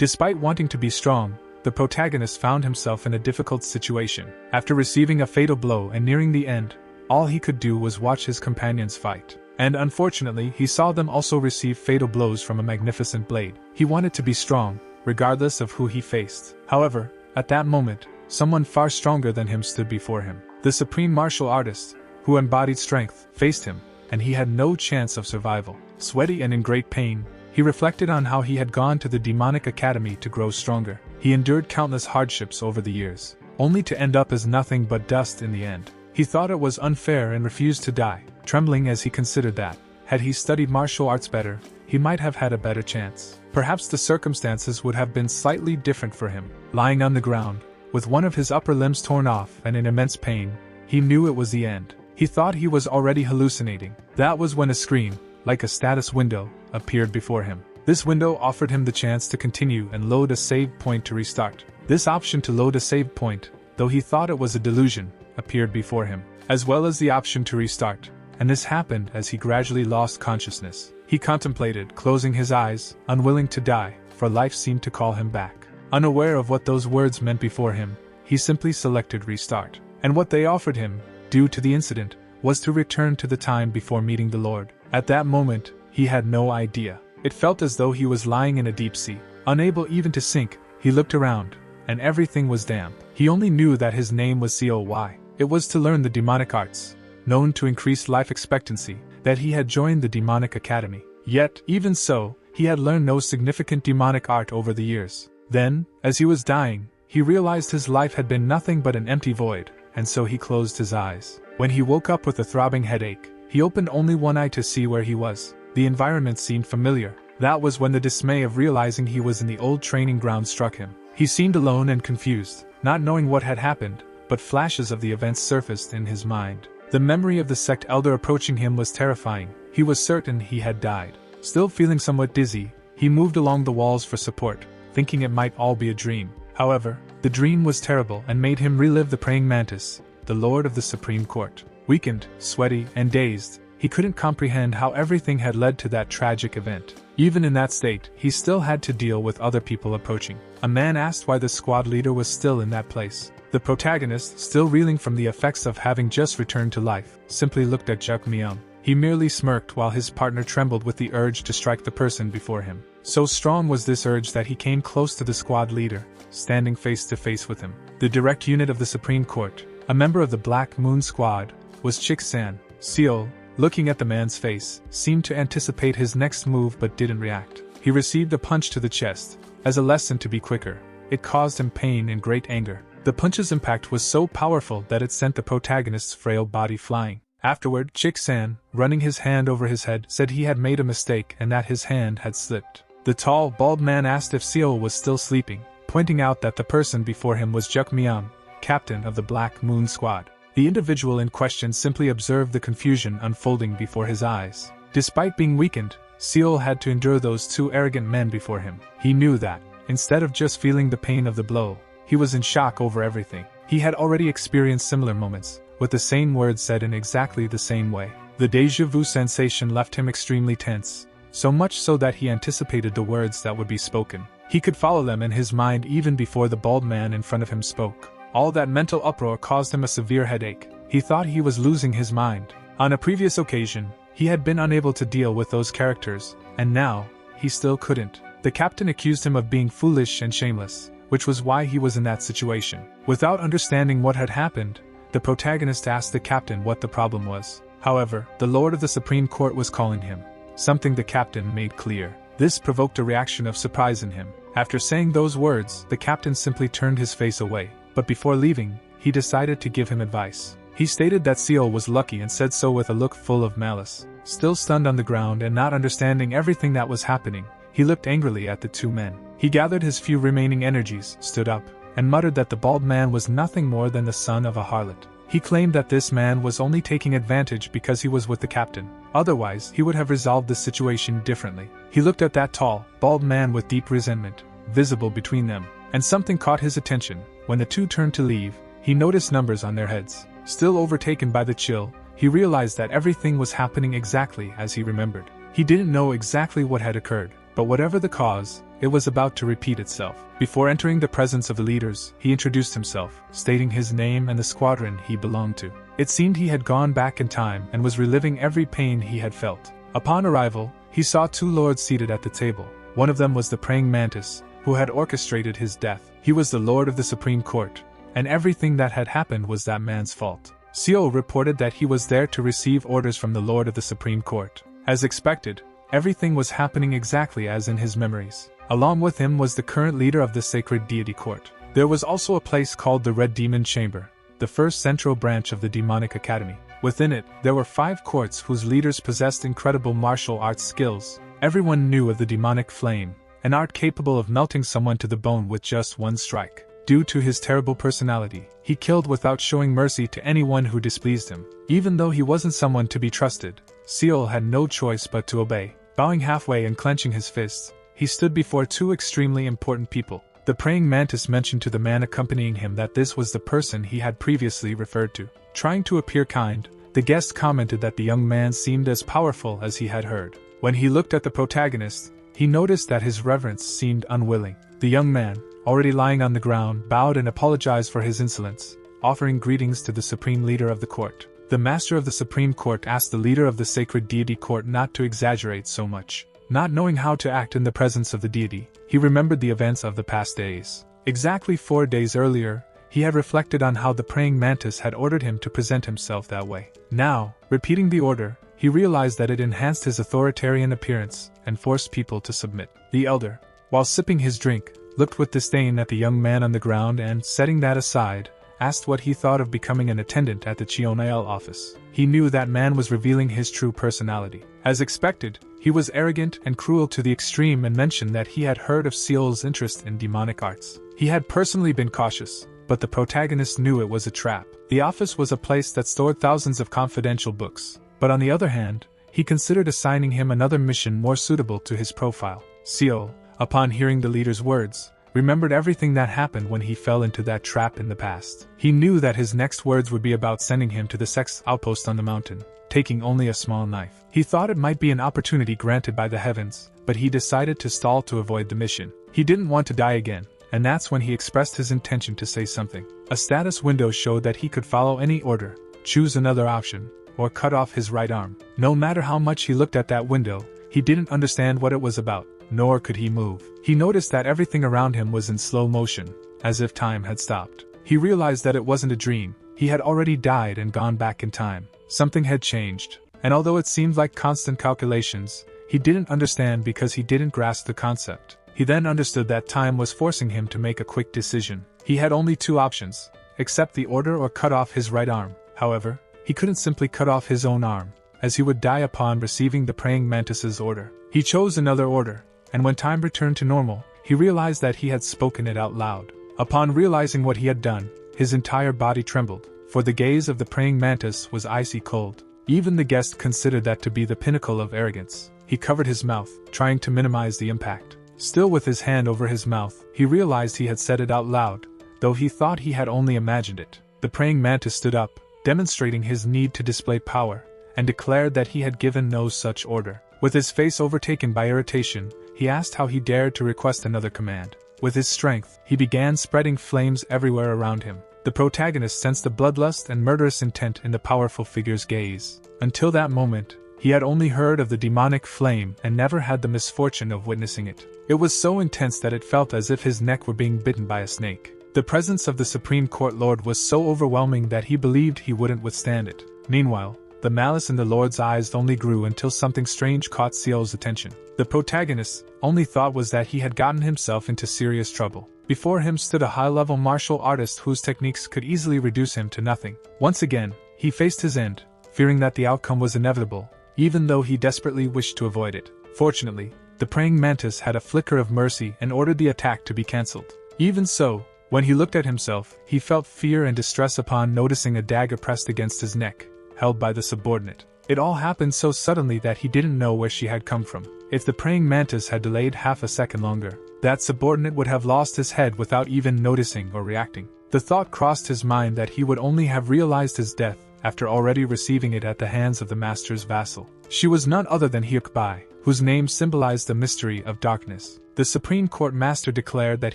Despite wanting to be strong, the protagonist found himself in a difficult situation. After receiving a fatal blow and nearing the end, all he could do was watch his companions fight. And unfortunately, he saw them also receive fatal blows from a magnificent blade. He wanted to be strong, regardless of who he faced. However, at that moment, someone far stronger than him stood before him. The supreme martial artist, who embodied strength, faced him, and he had no chance of survival. Sweaty and in great pain, he reflected on how he had gone to the demonic academy to grow stronger. He endured countless hardships over the years, only to end up as nothing but dust in the end. He thought it was unfair and refused to die, trembling as he considered that, had he studied martial arts better, he might have had a better chance. Perhaps the circumstances would have been slightly different for him. Lying on the ground, with one of his upper limbs torn off and in immense pain, he knew it was the end. He thought he was already hallucinating. That was when a screen, like a status window, appeared before him. This window offered him the chance to continue and load a save point to restart. This option to load a save point, though he thought it was a delusion, appeared before him, as well as the option to restart, and this happened as he gradually lost consciousness. He contemplated, closing his eyes, unwilling to die, for life seemed to call him back. Unaware of what those words meant before him, he simply selected restart. And what they offered him, due to the incident, was to return to the time before meeting the Lord. At that moment, he had no idea. It felt as though he was lying in a deep sea. Unable even to sink, he looked around, and everything was damp. He only knew that his name was Coy. It was to learn the demonic arts, known to increase life expectancy, that he had joined the demonic academy. Yet, even so, he had learned no significant demonic art over the years. Then, as he was dying, he realized his life had been nothing but an empty void, and so he closed his eyes. When he woke up with a throbbing headache, he opened only one eye to see where he was. The environment seemed familiar. That was when the dismay of realizing he was in the old training ground struck him. He seemed alone and confused, not knowing what had happened, but flashes of the events surfaced in his mind. The memory of the sect elder approaching him was terrifying. He was certain he had died. Still feeling somewhat dizzy, he moved along the walls for support, thinking it might all be a dream. However, the dream was terrible and made him relive the praying mantis, the Lord of the Supreme Court. Weakened, sweaty, and dazed, he couldn't comprehend how everything had led to that tragic event. Even in that state, he still had to deal with other people approaching. A man asked why the squad leader was still in that place. The protagonist, still reeling from the effects of having just returned to life, simply looked at Juk Myung. He merely smirked while his partner trembled with the urge to strike the person before him. So strong was this urge that he came close to the squad leader, standing face to face with him. The direct unit of the Supreme Court, a member of the Black Moon Squad, was Chik-san. Seol, looking at the man's face, seemed to anticipate his next move but didn't react. He received a punch to the chest, as a lesson to be quicker. It caused him pain and great anger. The punch's impact was so powerful that it sent the protagonist's frail body flying. Afterward, Chik-san, running his hand over his head, said he had made a mistake and that his hand had slipped. The tall, bald man asked if Seol was still sleeping, pointing out that the person before him was Juk Myung, captain of the Black Moon Squad. The individual in question simply observed the confusion unfolding before his eyes. Despite being weakened, Seol had to endure those two arrogant men before him. He knew that, instead of just feeling the pain of the blow, he was in shock over everything. He had already experienced similar moments, with the same words said in exactly the same way. The déjà vu sensation left him extremely tense, so much so that he anticipated the words that would be spoken. He could follow them in his mind even before the bald man in front of him spoke. All that mental uproar caused him a severe headache. He thought he was losing his mind. On a previous occasion, he had been unable to deal with those characters, and now, he still couldn't. The captain accused him of being foolish and shameless, which was why he was in that situation. Without understanding what had happened, the protagonist asked the captain what the problem was. However, the Lord of the Supreme Court was calling him, something the captain made clear. This provoked a reaction of surprise in him. After saying those words, the captain simply turned his face away. But before leaving, he decided to give him advice. He stated that Seol was lucky and said so with a look full of malice. Still stunned on the ground and not understanding everything that was happening, he looked angrily at the two men. He gathered his few remaining energies, stood up, and muttered that the bald man was nothing more than the son of a harlot. He claimed that this man was only taking advantage because he was with the captain. Otherwise, he would have resolved the situation differently. He looked at that tall, bald man with deep resentment, visible between them, and something caught his attention. When the two turned to leave, he noticed numbers on their heads. Still overtaken by the chill, he realized that everything was happening exactly as he remembered. He didn't know exactly what had occurred, But whatever the cause, it was about to repeat itself. Before entering the presence of the leaders, he introduced himself, stating his name and the squadron he belonged to. It seemed he had gone back in time and was reliving every pain he had felt. Upon arrival, he saw two lords seated at the table. One of them was the praying mantis, who had orchestrated his death. He was the lord of the Supreme Court, and everything that had happened was that man's fault. Seo reported that he was there to receive orders from the lord of the Supreme Court. As expected, everything was happening exactly as in his memories. Along with him was the current leader of the Sacred Deity Court. There was also a place called the Red Demon Chamber, the first central branch of the Demonic Academy. Within it, there were 5 courts whose leaders possessed incredible martial arts skills. Everyone knew of the demonic flame, an art capable of melting someone to the bone with just one strike. Due to his terrible personality, he killed without showing mercy to anyone who displeased him. Even though he wasn't someone to be trusted, Seol had no choice but to obey. Bowing halfway and clenching his fists, he stood before 2 extremely important people. The praying mantis mentioned to the man accompanying him that this was the person he had previously referred to. Trying to appear kind, the guest commented that the young man seemed as powerful as he had heard. When he looked at the protagonist, he noticed that his reverence seemed unwilling. The young man, already lying on the ground, bowed and apologized for his insolence, offering greetings to the supreme leader of the court. The master of the Supreme Court asked the leader of the Sacred Deity Court not to exaggerate so much. Not knowing how to act in the presence of the deity, he remembered the events of the past days. Exactly 4 days earlier, he had reflected on how the praying mantis had ordered him to present himself that way. Now, repeating the order, he realized that it enhanced his authoritarian appearance and forced people to submit. The elder, while sipping his drink, looked with disdain at the young man on the ground and, setting that aside, asked what he thought of becoming an attendant at the Chionael office. He knew that man was revealing his true personality. As expected, he was arrogant and cruel to the extreme and mentioned that he had heard of Seol's interest in demonic arts. He had personally been cautious, but the protagonist knew it was a trap. The office was a place that stored thousands of confidential books, but on the other hand, he considered assigning him another mission more suitable to his profile. Seol, upon hearing the leader's words, remembered everything that happened when he fell into that trap in the past. He knew that his next words would be about sending him to the sex outpost on the mountain, taking only a small knife. He thought it might be an opportunity granted by the heavens, but he decided to stall to avoid the mission. He didn't want to die again, and that's when he expressed his intention to say something. A status window showed that he could follow any order, choose another option, or cut off his right arm. No matter how much he looked at that window, he didn't understand what it was about, nor could he move. He noticed that everything around him was in slow motion, as if time had stopped. He realized that it wasn't a dream. He had already died and gone back in time. Something had changed, and although it seemed like constant calculations, he didn't understand because he didn't grasp the concept. He then understood that time was forcing him to make a quick decision. He had only 2 options: accept the order or cut off his right arm. However, he couldn't simply cut off his own arm, as he would die upon receiving the praying mantis's order. He chose another order, and when time returned to normal, he realized that he had spoken it out loud. Upon realizing what he had done, his entire body trembled, for the gaze of the praying mantis was icy cold. Even the guest considered that to be the pinnacle of arrogance. He covered his mouth, trying to minimize the impact. Still with his hand over his mouth, he realized he had said it out loud, though he thought he had only imagined it. The praying mantis stood up, demonstrating his need to display power, and declared that he had given no such order. With his face overtaken by irritation, he asked how he dared to request another command. With his strength, he began spreading flames everywhere around him. The protagonist sensed the bloodlust and murderous intent in the powerful figure's gaze. Until that moment, he had only heard of the demonic flame and never had the misfortune of witnessing it. It was so intense that it felt as if his neck were being bitten by a snake. The presence of the Supreme Court Lord was so overwhelming that he believed he wouldn't withstand it. Meanwhile, the malice in the Lord's eyes only grew until something strange caught Seol's attention. The protagonist's only thought was that he had gotten himself into serious trouble. Before him stood a high-level martial artist whose techniques could easily reduce him to nothing. Once again, he faced his end, fearing that the outcome was inevitable, even though he desperately wished to avoid it. Fortunately, the praying mantis had a flicker of mercy and ordered the attack to be cancelled. Even so, when he looked at himself, he felt fear and distress upon noticing a dagger pressed against his neck, held by the subordinate. It all happened so suddenly that he didn't know where she had come from. If the praying mantis had delayed half a second longer, that subordinate would have lost his head without even noticing or reacting. The thought crossed his mind that he would only have realized his death after already receiving it at the hands of the master's vassal. She was none other than Hyuk-bai, whose name symbolized the mystery of darkness. The Supreme Court Master declared that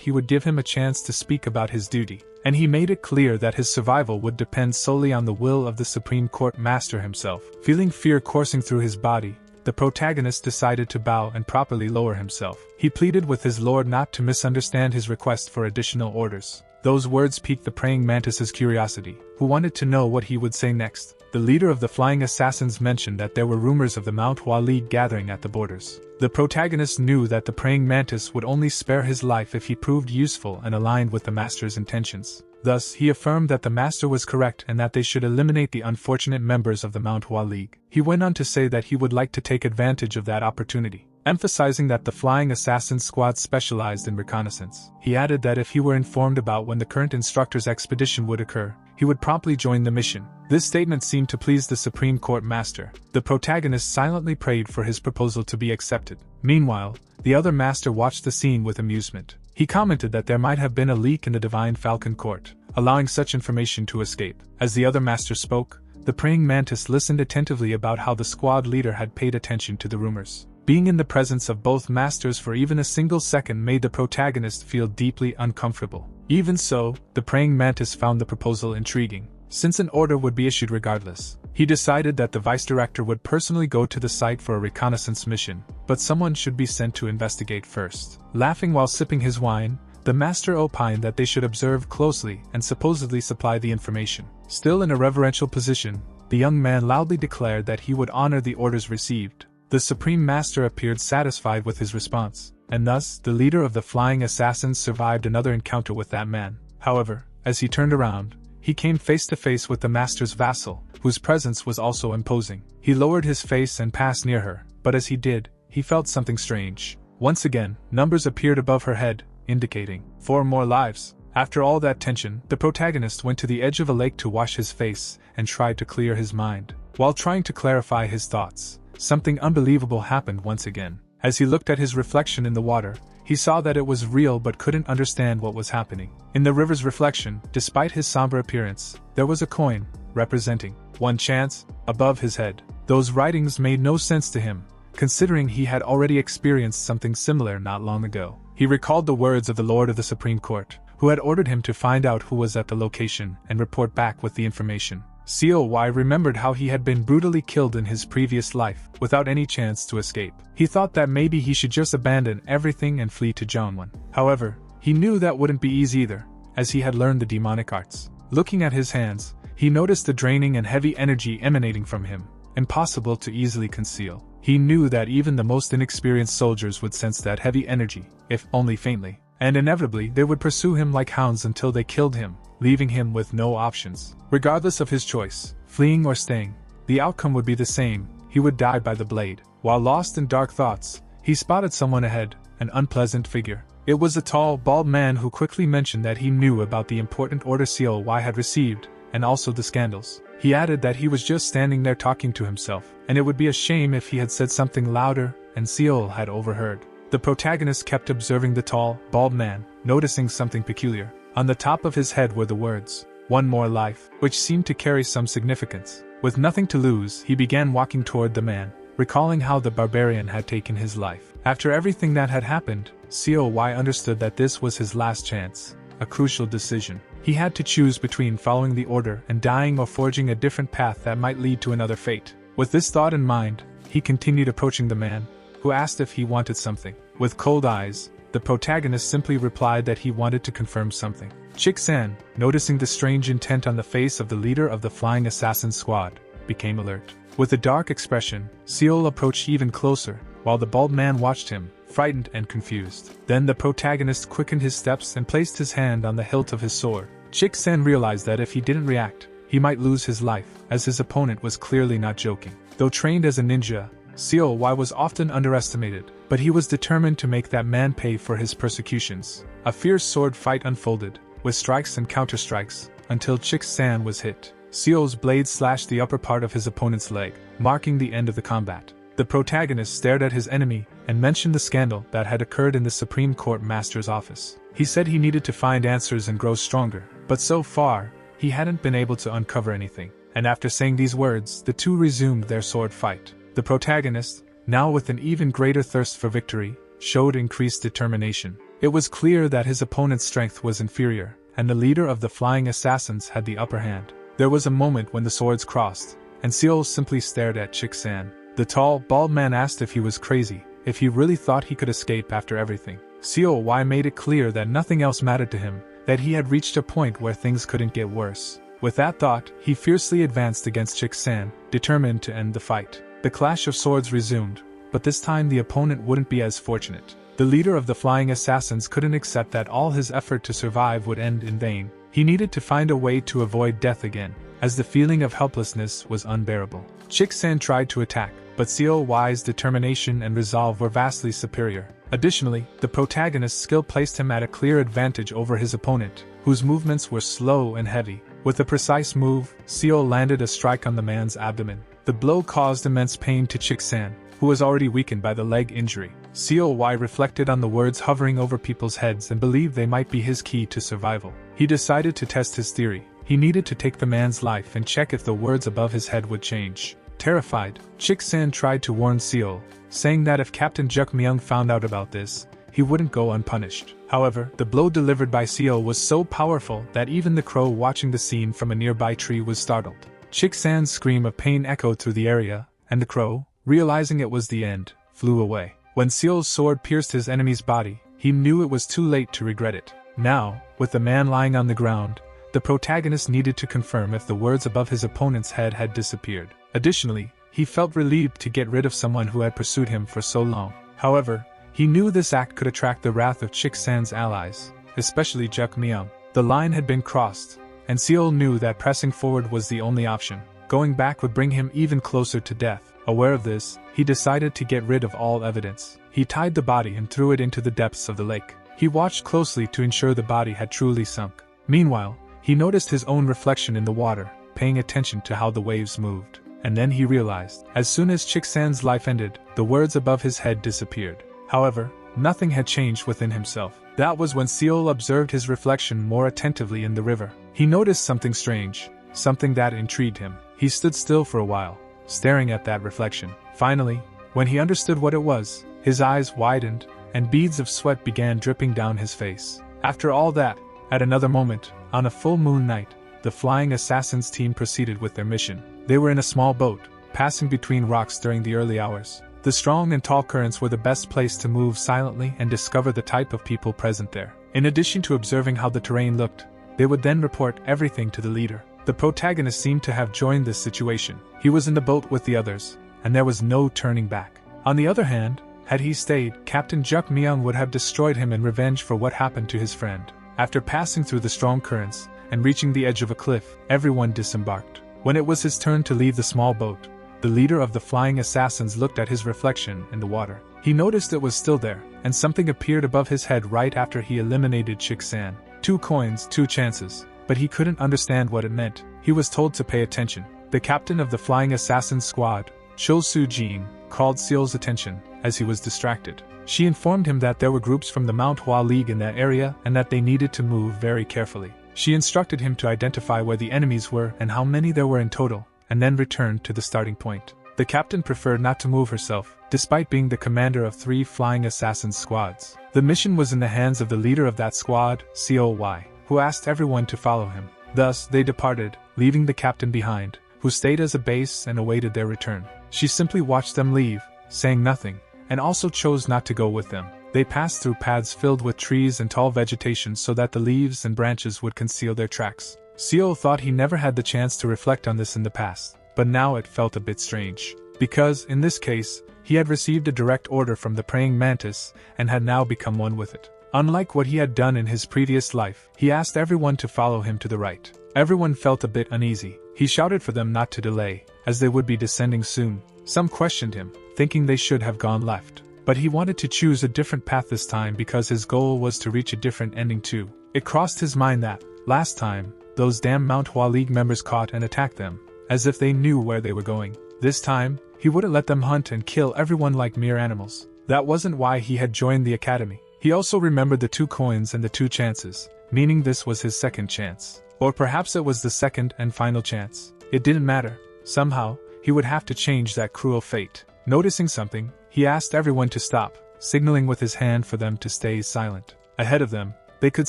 he would give him a chance to speak about his duty, and he made it clear that his survival would depend solely on the will of the Supreme Court Master himself. Feeling fear coursing through his body, the protagonist decided to bow and properly lower himself. He pleaded with his lord not to misunderstand his request for additional orders. Those words piqued the praying mantis's curiosity, who wanted to know what he would say next. The leader of the flying assassins mentioned that there were rumors of the Manhua League gathering at the borders. The protagonist knew that the praying mantis would only spare his life if he proved useful and aligned with the master's intentions. Thus, he affirmed that the master was correct and that they should eliminate the unfortunate members of the Manhua League. He went on to say that he would like to take advantage of that opportunity, emphasizing that the flying assassin squad specialized in reconnaissance. He added that if he were informed about when the current instructor's expedition would occur, he would promptly join the mission. This statement seemed to please the Supreme Court Master. The protagonist silently prayed for his proposal to be accepted. Meanwhile, the other master watched the scene with amusement. He commented that there might have been a leak in the Divine Falcon Court, allowing such information to escape. As the other master spoke, the praying mantis listened attentively about how the squad leader had paid attention to the rumors. Being in the presence of both masters for even a single second made the protagonist feel deeply uncomfortable. Even so, the praying mantis found the proposal intriguing. Since an order would be issued regardless, he decided that the vice-director would personally go to the site for a reconnaissance mission, but someone should be sent to investigate first. Laughing while sipping his wine, the master opined that they should observe closely and supposedly supply the information. Still in a reverential position, the young man loudly declared that he would honor the orders received. The Supreme Master appeared satisfied with his response, and thus the leader of the flying assassins survived another encounter with that man. However, as he turned around, he came face to face with the master's vassal, whose presence was also imposing. He lowered his face and passed near her, but as he did, he felt something strange. Once again, numbers appeared above her head, indicating 4 more lives. After all that tension, the protagonist went to the edge of a lake to wash his face and tried to clear his mind. While trying to clarify his thoughts, something unbelievable happened once again. As he looked at his reflection in the water, he saw that it was real but couldn't understand what was happening. In the river's reflection, despite his somber appearance, there was a coin, representing 1 chance, above his head. Those writings made no sense to him, considering he had already experienced something similar not long ago. He recalled the words of the Lord of the Supreme Court, who had ordered him to find out who was at the location and report back with the information. COY remembered how he had been brutally killed in his previous life, without any chance to escape. He thought that maybe he should just abandon everything and flee to Jonwon. However, he knew that wouldn't be easy either, as he had learned the demonic arts. Looking at his hands, he noticed the draining and heavy energy emanating from him, impossible to easily conceal. He knew that even the most inexperienced soldiers would sense that heavy energy, if only faintly, and inevitably they would pursue him like hounds until they killed him, leaving him with no options. Regardless of his choice, fleeing or staying, the outcome would be the same: he would die by the blade. While lost in dark thoughts, he spotted someone ahead, an unpleasant figure. It was a tall, bald man who quickly mentioned that he knew about the important order COY had received, and also the scandals. He added that he was just standing there talking to himself, and it would be a shame if he had said something louder and Seol had overheard. The protagonist kept observing the tall, bald man, noticing something peculiar. On the top of his head were the words, 1 more life, which seemed to carry some significance. With nothing to lose, he began walking toward the man, recalling how the barbarian had taken his life. After everything that had happened, COY understood that this was his last chance, a crucial decision. He had to choose between following the order and dying or forging a different path that might lead to another fate. With this thought in mind, he continued approaching the man, who asked if he wanted something. With cold eyes, the protagonist simply replied that he wanted to confirm something. Chik-san, noticing the strange intent on the face of the leader of the flying assassin squad, became alert. With a dark expression, Seol approached even closer, while the bald man watched him, frightened and confused. Then the protagonist quickened his steps and placed his hand on the hilt of his sword. Chik-san realized that if he didn't react, he might lose his life, as his opponent was clearly not joking. Though trained as a ninja, COY was often underestimated, but he was determined to make that man pay for his persecutions. A fierce sword fight unfolded, with strikes and counterstrikes, until Chik-san was hit. Seol's blade slashed the upper part of his opponent's leg, marking the end of the combat. The protagonist stared at his enemy and mentioned the scandal that had occurred in the Supreme Court Master's office. He said he needed to find answers and grow stronger, but so far, he hadn't been able to uncover anything. And after saying these words, the two resumed their sword fight. The protagonist, now with an even greater thirst for victory, showed increased determination. It was clear that his opponent's strength was inferior, and the leader of the flying assassins had the upper hand. There was a moment when the swords crossed, and Seol simply stared at Chik-san. The tall, bald man asked if he was crazy, if he really thought he could escape after everything. Seol made it clear that nothing else mattered to him, that he had reached a point where things couldn't get worse. With that thought, he fiercely advanced against Chik-san, determined to end the fight. The clash of swords resumed, but this time the opponent wouldn't be as fortunate. The leader of the flying assassins couldn't accept that all his effort to survive would end in vain. He needed to find a way to avoid death again, as the feeling of helplessness was unbearable. Chik-san tried to attack, but Seol-Y's determination and resolve were vastly superior. Additionally, the protagonist's skill placed him at a clear advantage over his opponent, whose movements were slow and heavy. With a precise move, Seol landed a strike on the man's abdomen. The blow caused immense pain to Chik-san, who was already weakened by the leg injury. Seol-Y reflected on the words hovering over people's heads and believed they might be his key to survival. He decided to test his theory. He needed to take the man's life and check if the words above his head would change. Terrified, Chik-san tried to warn Seol, saying that if Captain Jukmyeong found out about this, he wouldn't go unpunished. However, the blow delivered by Seol was so powerful that even the crow watching the scene from a nearby tree was startled. Chik-san's scream of pain echoed through the area, and the crow, realizing it was the end, flew away. When Seol's sword pierced his enemy's body, he knew it was too late to regret it. Now, with the man lying on the ground, the protagonist needed to confirm if the words above his opponent's head had disappeared. Additionally, he felt relieved to get rid of someone who had pursued him for so long. However, he knew this act could attract the wrath of Chik-san's allies, especially Jukmyeong. The line had been crossed, and Seol knew that pressing forward was the only option. Going back would bring him even closer to death. Aware of this, he decided to get rid of all evidence. He tied the body and threw it into the depths of the lake. He watched closely to ensure the body had truly sunk. Meanwhile, he noticed his own reflection in the water, paying attention to how the waves moved. And then he realized, as soon as Chik-san's life ended, the words above his head disappeared. However, nothing had changed within himself. That was when Seol observed his reflection more attentively in the river. He noticed something strange, something that intrigued him. He stood still for a while, staring at that reflection. Finally, when he understood what it was, his eyes widened, and beads of sweat began dripping down his face. After all that, at another moment, on a full moon night, the flying assassins team proceeded with their mission. They were in a small boat, passing between rocks during the early hours. The strong and tall currents were the best place to move silently and discover the type of people present there. In addition to observing how the terrain looked, they would then report everything to the leader. The protagonist seemed to have joined this situation. He was in the boat with the others, and there was no turning back. On the other hand, had he stayed, Captain Jukmyeong would have destroyed him in revenge for what happened to his friend. After passing through the strong currents and reaching the edge of a cliff, everyone disembarked. When it was his turn to leave the small boat, the leader of the flying assassins looked at his reflection in the water. He noticed it was still there, and something appeared above his head right after he eliminated Chik-san. 2 coins, 2 chances. But he couldn't understand what it meant. He was told to pay attention. The captain of the flying assassin squad, Cho Soo-jin, called Seol's attention, as he was distracted. She informed him that there were groups from the Manhua League in that area and that they needed to move very carefully. She instructed him to identify where the enemies were and how many there were in total, and then returned to the starting point. The captain preferred not to move herself, despite being the commander of 3 flying assassin squads. The mission was in the hands of the leader of that squad, Seol-Y, who asked everyone to follow him. Thus, they departed, leaving the captain behind, who stayed as a base and awaited their return. She simply watched them leave, saying nothing, and also chose not to go with them. They passed through paths filled with trees and tall vegetation so that the leaves and branches would conceal their tracks. Seol thought he never had the chance to reflect on this in the past, but now it felt a bit strange. Because, in this case, he had received a direct order from the praying mantis and had now become one with it. Unlike what he had done in his previous life, he asked everyone to follow him to the right. Everyone felt a bit uneasy. He shouted for them not to delay, as they would be descending soon. Some questioned him, thinking they should have gone left. But he wanted to choose a different path this time because his goal was to reach a different ending too. It crossed his mind that, last time, those damn Manhua League members caught and attacked them, as if they knew where they were going. This time, he wouldn't let them hunt and kill everyone like mere animals. That wasn't why he had joined the academy. He also remembered the 2 coins and the 2 chances, meaning this was his second chance. Or perhaps it was the second and final chance. It didn't matter. Somehow, he would have to change that cruel fate. Noticing something, he asked everyone to stop, signaling with his hand for them to stay silent. Ahead of them, they could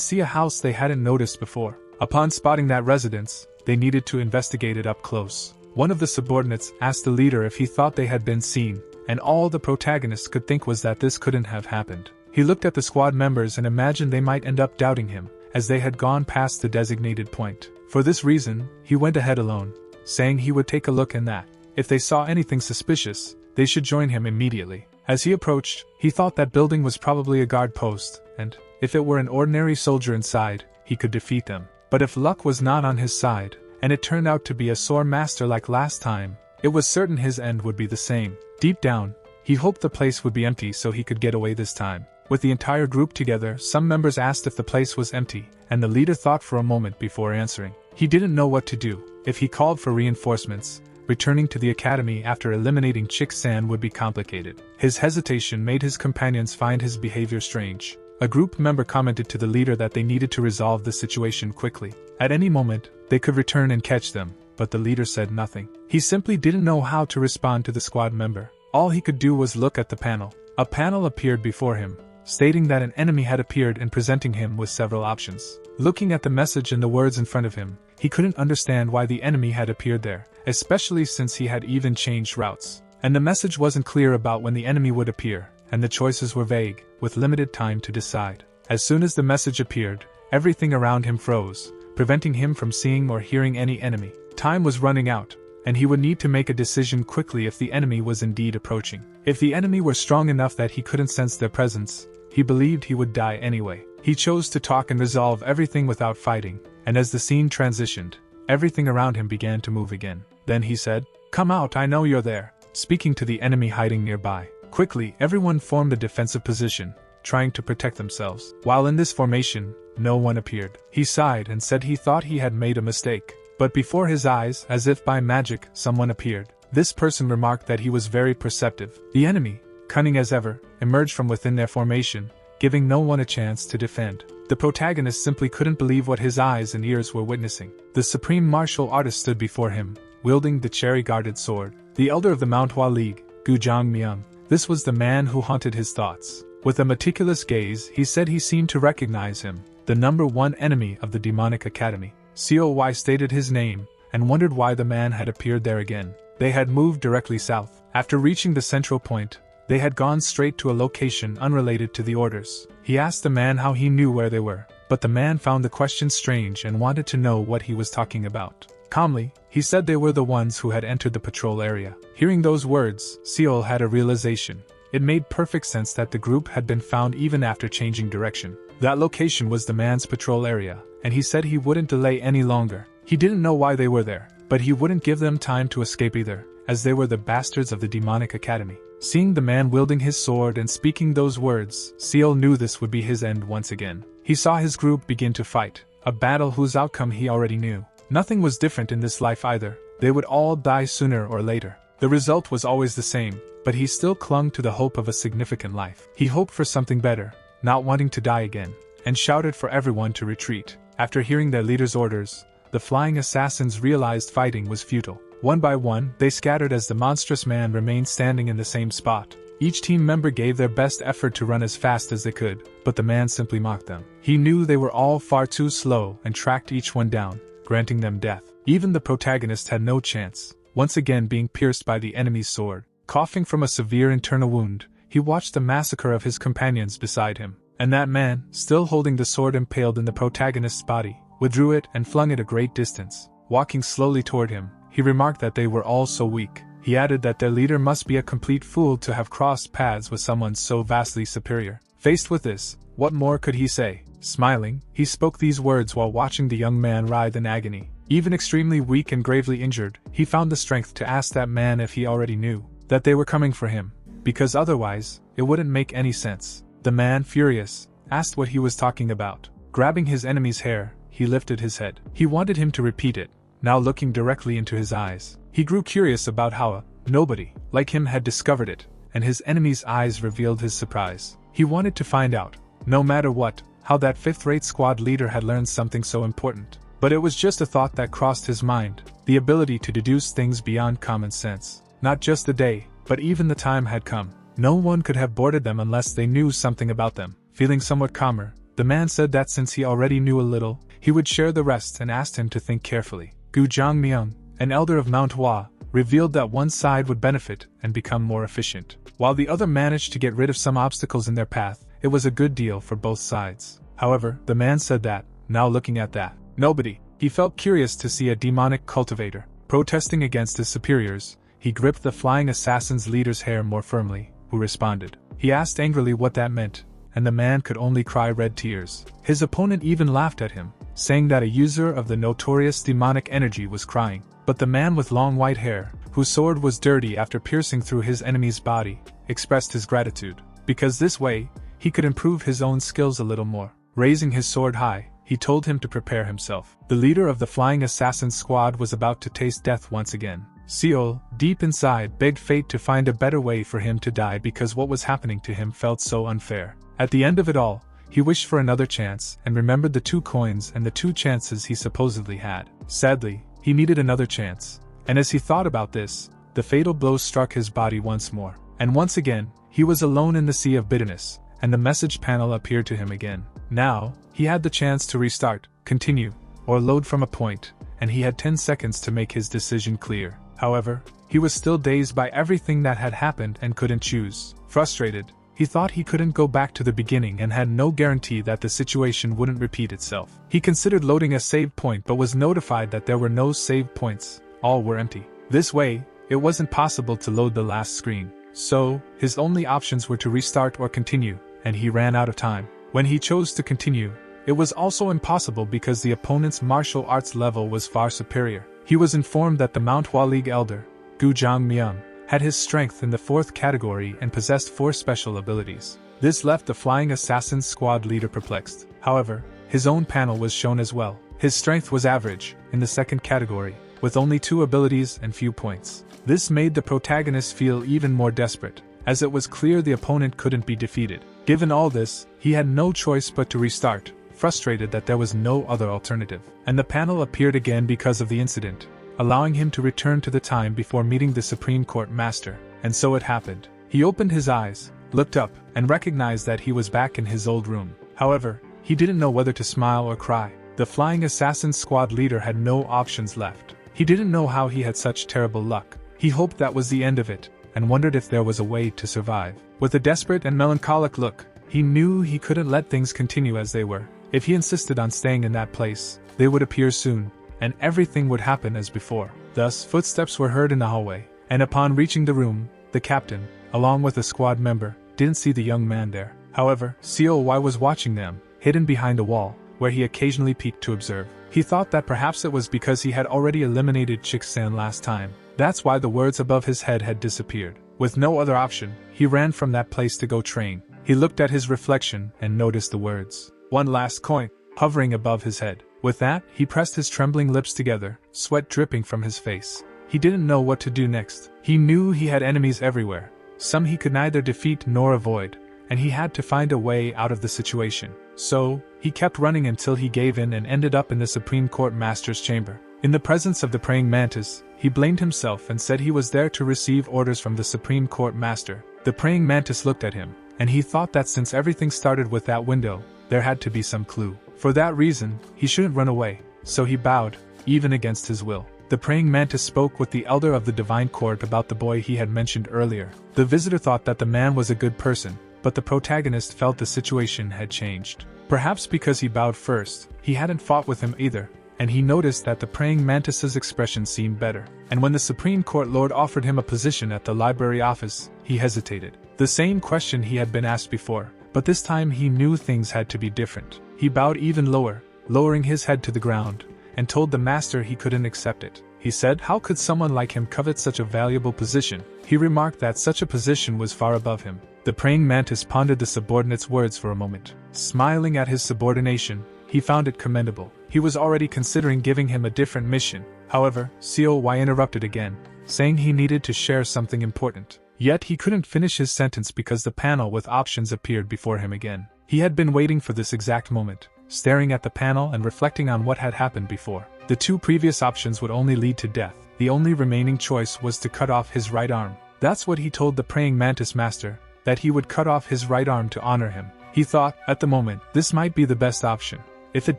see a house they hadn't noticed before. Upon spotting that residence, they needed to investigate it up close. One of the subordinates asked the leader if he thought they had been seen, and all the protagonist could think was that this couldn't have happened. He looked at the squad members and imagined they might end up doubting him, as they had gone past the designated point. For this reason, he went ahead alone, saying he would take a look and that, if they saw anything suspicious, they should join him immediately. As he approached, he thought that building was probably a guard post, and, if it were an ordinary soldier inside, he could defeat them. But if luck was not on his side, and it turned out to be a sore master like last time, it was certain his end would be the same. Deep down, he hoped the place would be empty so he could get away this time. With the entire group together, some members asked if the place was empty, and the leader thought for a moment before answering. He didn't know what to do. If he called for reinforcements, returning to the academy after eliminating Chick-san would be complicated. His hesitation made his companions find his behavior strange. A group member commented to the leader that they needed to resolve the situation quickly. At any moment, they could return and catch them, but the leader said nothing. He simply didn't know how to respond to the squad member. All he could do was look at the panel. A panel appeared before him, stating that an enemy had appeared and presenting him with several options. Looking at the message and the words in front of him, he couldn't understand why the enemy had appeared there, especially since he had even changed routes. And the message wasn't clear about when the enemy would appear, and the choices were vague, with limited time to decide. As soon as the message appeared, everything around him froze, preventing him from seeing or hearing any enemy. Time was running out, and he would need to make a decision quickly if the enemy was indeed approaching. If the enemy were strong enough that he couldn't sense their presence, he believed he would die anyway. He chose to talk and resolve everything without fighting, and as the scene transitioned, everything around him began to move again. Then he said, "Come out, I know you're there," speaking to the enemy hiding nearby. Quickly, everyone formed a defensive position, trying to protect themselves. While in this formation, no one appeared. He sighed and said he thought he had made a mistake. But before his eyes, as if by magic, someone appeared. This person remarked that he was very perceptive. The enemy, cunning as ever, emerged from within their formation, giving no one a chance to defend. The protagonist simply couldn't believe what his eyes and ears were witnessing. The supreme martial artist stood before him, wielding the cherry-guarded sword. The elder of the Manhua League, Gujang Myung. This was the man who haunted his thoughts. With a meticulous gaze, he said he seemed to recognize him, the number one enemy of the demonic academy. COY stated his name, and wondered why the man had appeared there again. They had moved directly south. After reaching the central point, they had gone straight to a location unrelated to the orders. He asked the man how he knew where they were, but the man found the question strange and wanted to know what he was talking about. Calmly, he said they were the ones who had entered the patrol area. Hearing those words, Seol had a realization. It made perfect sense that the group had been found even after changing direction. That location was the man's patrol area, and he said he wouldn't delay any longer. He didn't know why they were there, but he wouldn't give them time to escape either, as they were the bastards of the demonic academy. Seeing the man wielding his sword and speaking those words, Seol knew this would be his end once again. He saw his group begin to fight, a battle whose outcome he already knew. Nothing was different in this life either. They would all die sooner or later. The result was always the same, but he still clung to the hope of a significant life. He hoped for something better, not wanting to die again, and shouted for everyone to retreat. After hearing their leader's orders, the flying assassins realized fighting was futile. One by one, they scattered as the monstrous man remained standing in the same spot. Each team member gave their best effort to run as fast as they could, but the man simply mocked them. He knew they were all far too slow and tracked each one down, granting them death. Even the protagonist had no chance, once again being pierced by the enemy's sword. Coughing from a severe internal wound, he watched the massacre of his companions beside him. And that man, still holding the sword impaled in the protagonist's body, withdrew it and flung it a great distance. Walking slowly toward him, he remarked that they were all so weak. He added that their leader must be a complete fool to have crossed paths with someone so vastly superior. Faced with this, what more could he say? Smiling, he spoke these words while watching the young man writhe in agony. Even extremely weak and gravely injured, he found the strength to ask that man if he already knew that they were coming for him, because otherwise, it wouldn't make any sense. The man, furious, asked what he was talking about. Grabbing his enemy's hair, he lifted his head. He wanted him to repeat it, now looking directly into his eyes. He grew curious about how nobody, like him, had discovered it, and his enemy's eyes revealed his surprise. He wanted to find out, no matter what, how that fifth-rate squad leader had learned something so important. But it was just a thought that crossed his mind, the ability to deduce things beyond common sense. Not just the day, but even the time had come. No one could have boarded them unless they knew something about them. Feeling somewhat calmer, the man said that since he already knew a little, he would share the rest and asked him to think carefully. Gu Zhangmyung, an elder of Manhua, revealed that one side would benefit and become more efficient, while the other managed to get rid of some obstacles in their path. It was a good deal for both sides. However, the man said that, now looking at that, nobody, he felt curious to see a demonic cultivator. Protesting against his superiors, he gripped the flying assassin's leader's hair more firmly, who responded. He asked angrily what that meant, and the man could only cry red tears. His opponent even laughed at him, saying that a user of the notorious demonic energy was crying. But the man with long white hair, whose sword was dirty after piercing through his enemy's body, expressed his gratitude, because this way, he could improve his own skills a little more. Raising his sword high, he told him to prepare himself. The leader of the flying assassin squad was about to taste death once again. Seol, deep inside, begged fate to find a better way for him to die because what was happening to him felt so unfair. At the end of it all, he wished for another chance and remembered the 2 coins and the 2 chances he supposedly had. Sadly, he needed another chance, and as he thought about this, the fatal blow struck his body once more. And once again, he was alone in the sea of bitterness, and the message panel appeared to him again. Now, he had the chance to restart, continue, or load from a point, and he had 10 seconds to make his decision clear. However, he was still dazed by everything that had happened and couldn't choose. Frustrated, he thought he couldn't go back to the beginning and had no guarantee that the situation wouldn't repeat itself. He considered loading a save point but was notified that there were no save points, all were empty. This way, it wasn't possible to load the last screen. So, his only options were to restart or continue, and he ran out of time. When he chose to continue, it was also impossible because the opponent's martial arts level was far superior. He was informed that the Manhua League elder, Gu Zhangmyung, had his strength in the 4th category and possessed 4 special abilities. This left the flying assassin squad leader perplexed. However, his own panel was shown as well. His strength was average, in the 2nd category, with only 2 abilities and few points. This made the protagonist feel even more desperate, as it was clear the opponent couldn't be defeated. Given all this, he had no choice but to restart, frustrated that there was no other alternative. And the panel appeared again because of the incident, allowing him to return to the time before meeting the Supreme Court Master. And so it happened. He opened his eyes, looked up, and recognized that he was back in his old room. However, he didn't know whether to smile or cry. The flying assassin squad leader had no options left. He didn't know how he had such terrible luck. He hoped that was the end of it, and wondered if there was a way to survive. With a desperate and melancholic look, he knew he couldn't let things continue as they were. If he insisted on staying in that place, they would appear soon, and everything would happen as before. Thus, footsteps were heard in the hallway, and upon reaching the room, the captain, along with a squad member, didn't see the young man there. However, Seol was watching them, hidden behind a wall, where he occasionally peeked to observe. He thought that perhaps it was because he had already eliminated Chiksan last time. That's why the words above his head had disappeared. With no other option, he ran from that place to go train. He looked at his reflection and noticed the words, "One last coin," hovering above his head. With that, he pressed his trembling lips together, sweat dripping from his face. He didn't know what to do next. He knew he had enemies everywhere. Some he could neither defeat nor avoid, and he had to find a way out of the situation. So, he kept running until he gave in and ended up in the Supreme Court Master's chamber. In the presence of the praying mantis, he blamed himself and said he was there to receive orders from the Supreme Court Master. The praying mantis looked at him, and he thought that since everything started with that window, there had to be some clue. For that reason, he shouldn't run away, so he bowed, even against his will. The praying mantis spoke with the elder of the divine court about the boy he had mentioned earlier. The visitor thought that the man was a good person, but the protagonist felt the situation had changed. Perhaps because he bowed first, he hadn't fought with him either, and he noticed that the praying mantis's expression seemed better. And when the Supreme Court Lord offered him a position at the library office, he hesitated. The same question he had been asked before, but this time he knew things had to be different. He bowed even lower, lowering his head to the ground, and told the master he couldn't accept it. He said, how could someone like him covet such a valuable position? He remarked that such a position was far above him. The praying mantis pondered the subordinate's words for a moment. Smiling at his subordination, he found it commendable. He was already considering giving him a different mission. However, Coy interrupted again, saying he needed to share something important. Yet he couldn't finish his sentence because the panel with options appeared before him again. He had been waiting for this exact moment, staring at the panel and reflecting on what had happened before. The two previous options would only lead to death. The only remaining choice was to cut off his right arm. That's what he told the praying mantis master, that he would cut off his right arm to honor him. He thought, at the moment, this might be the best option. If it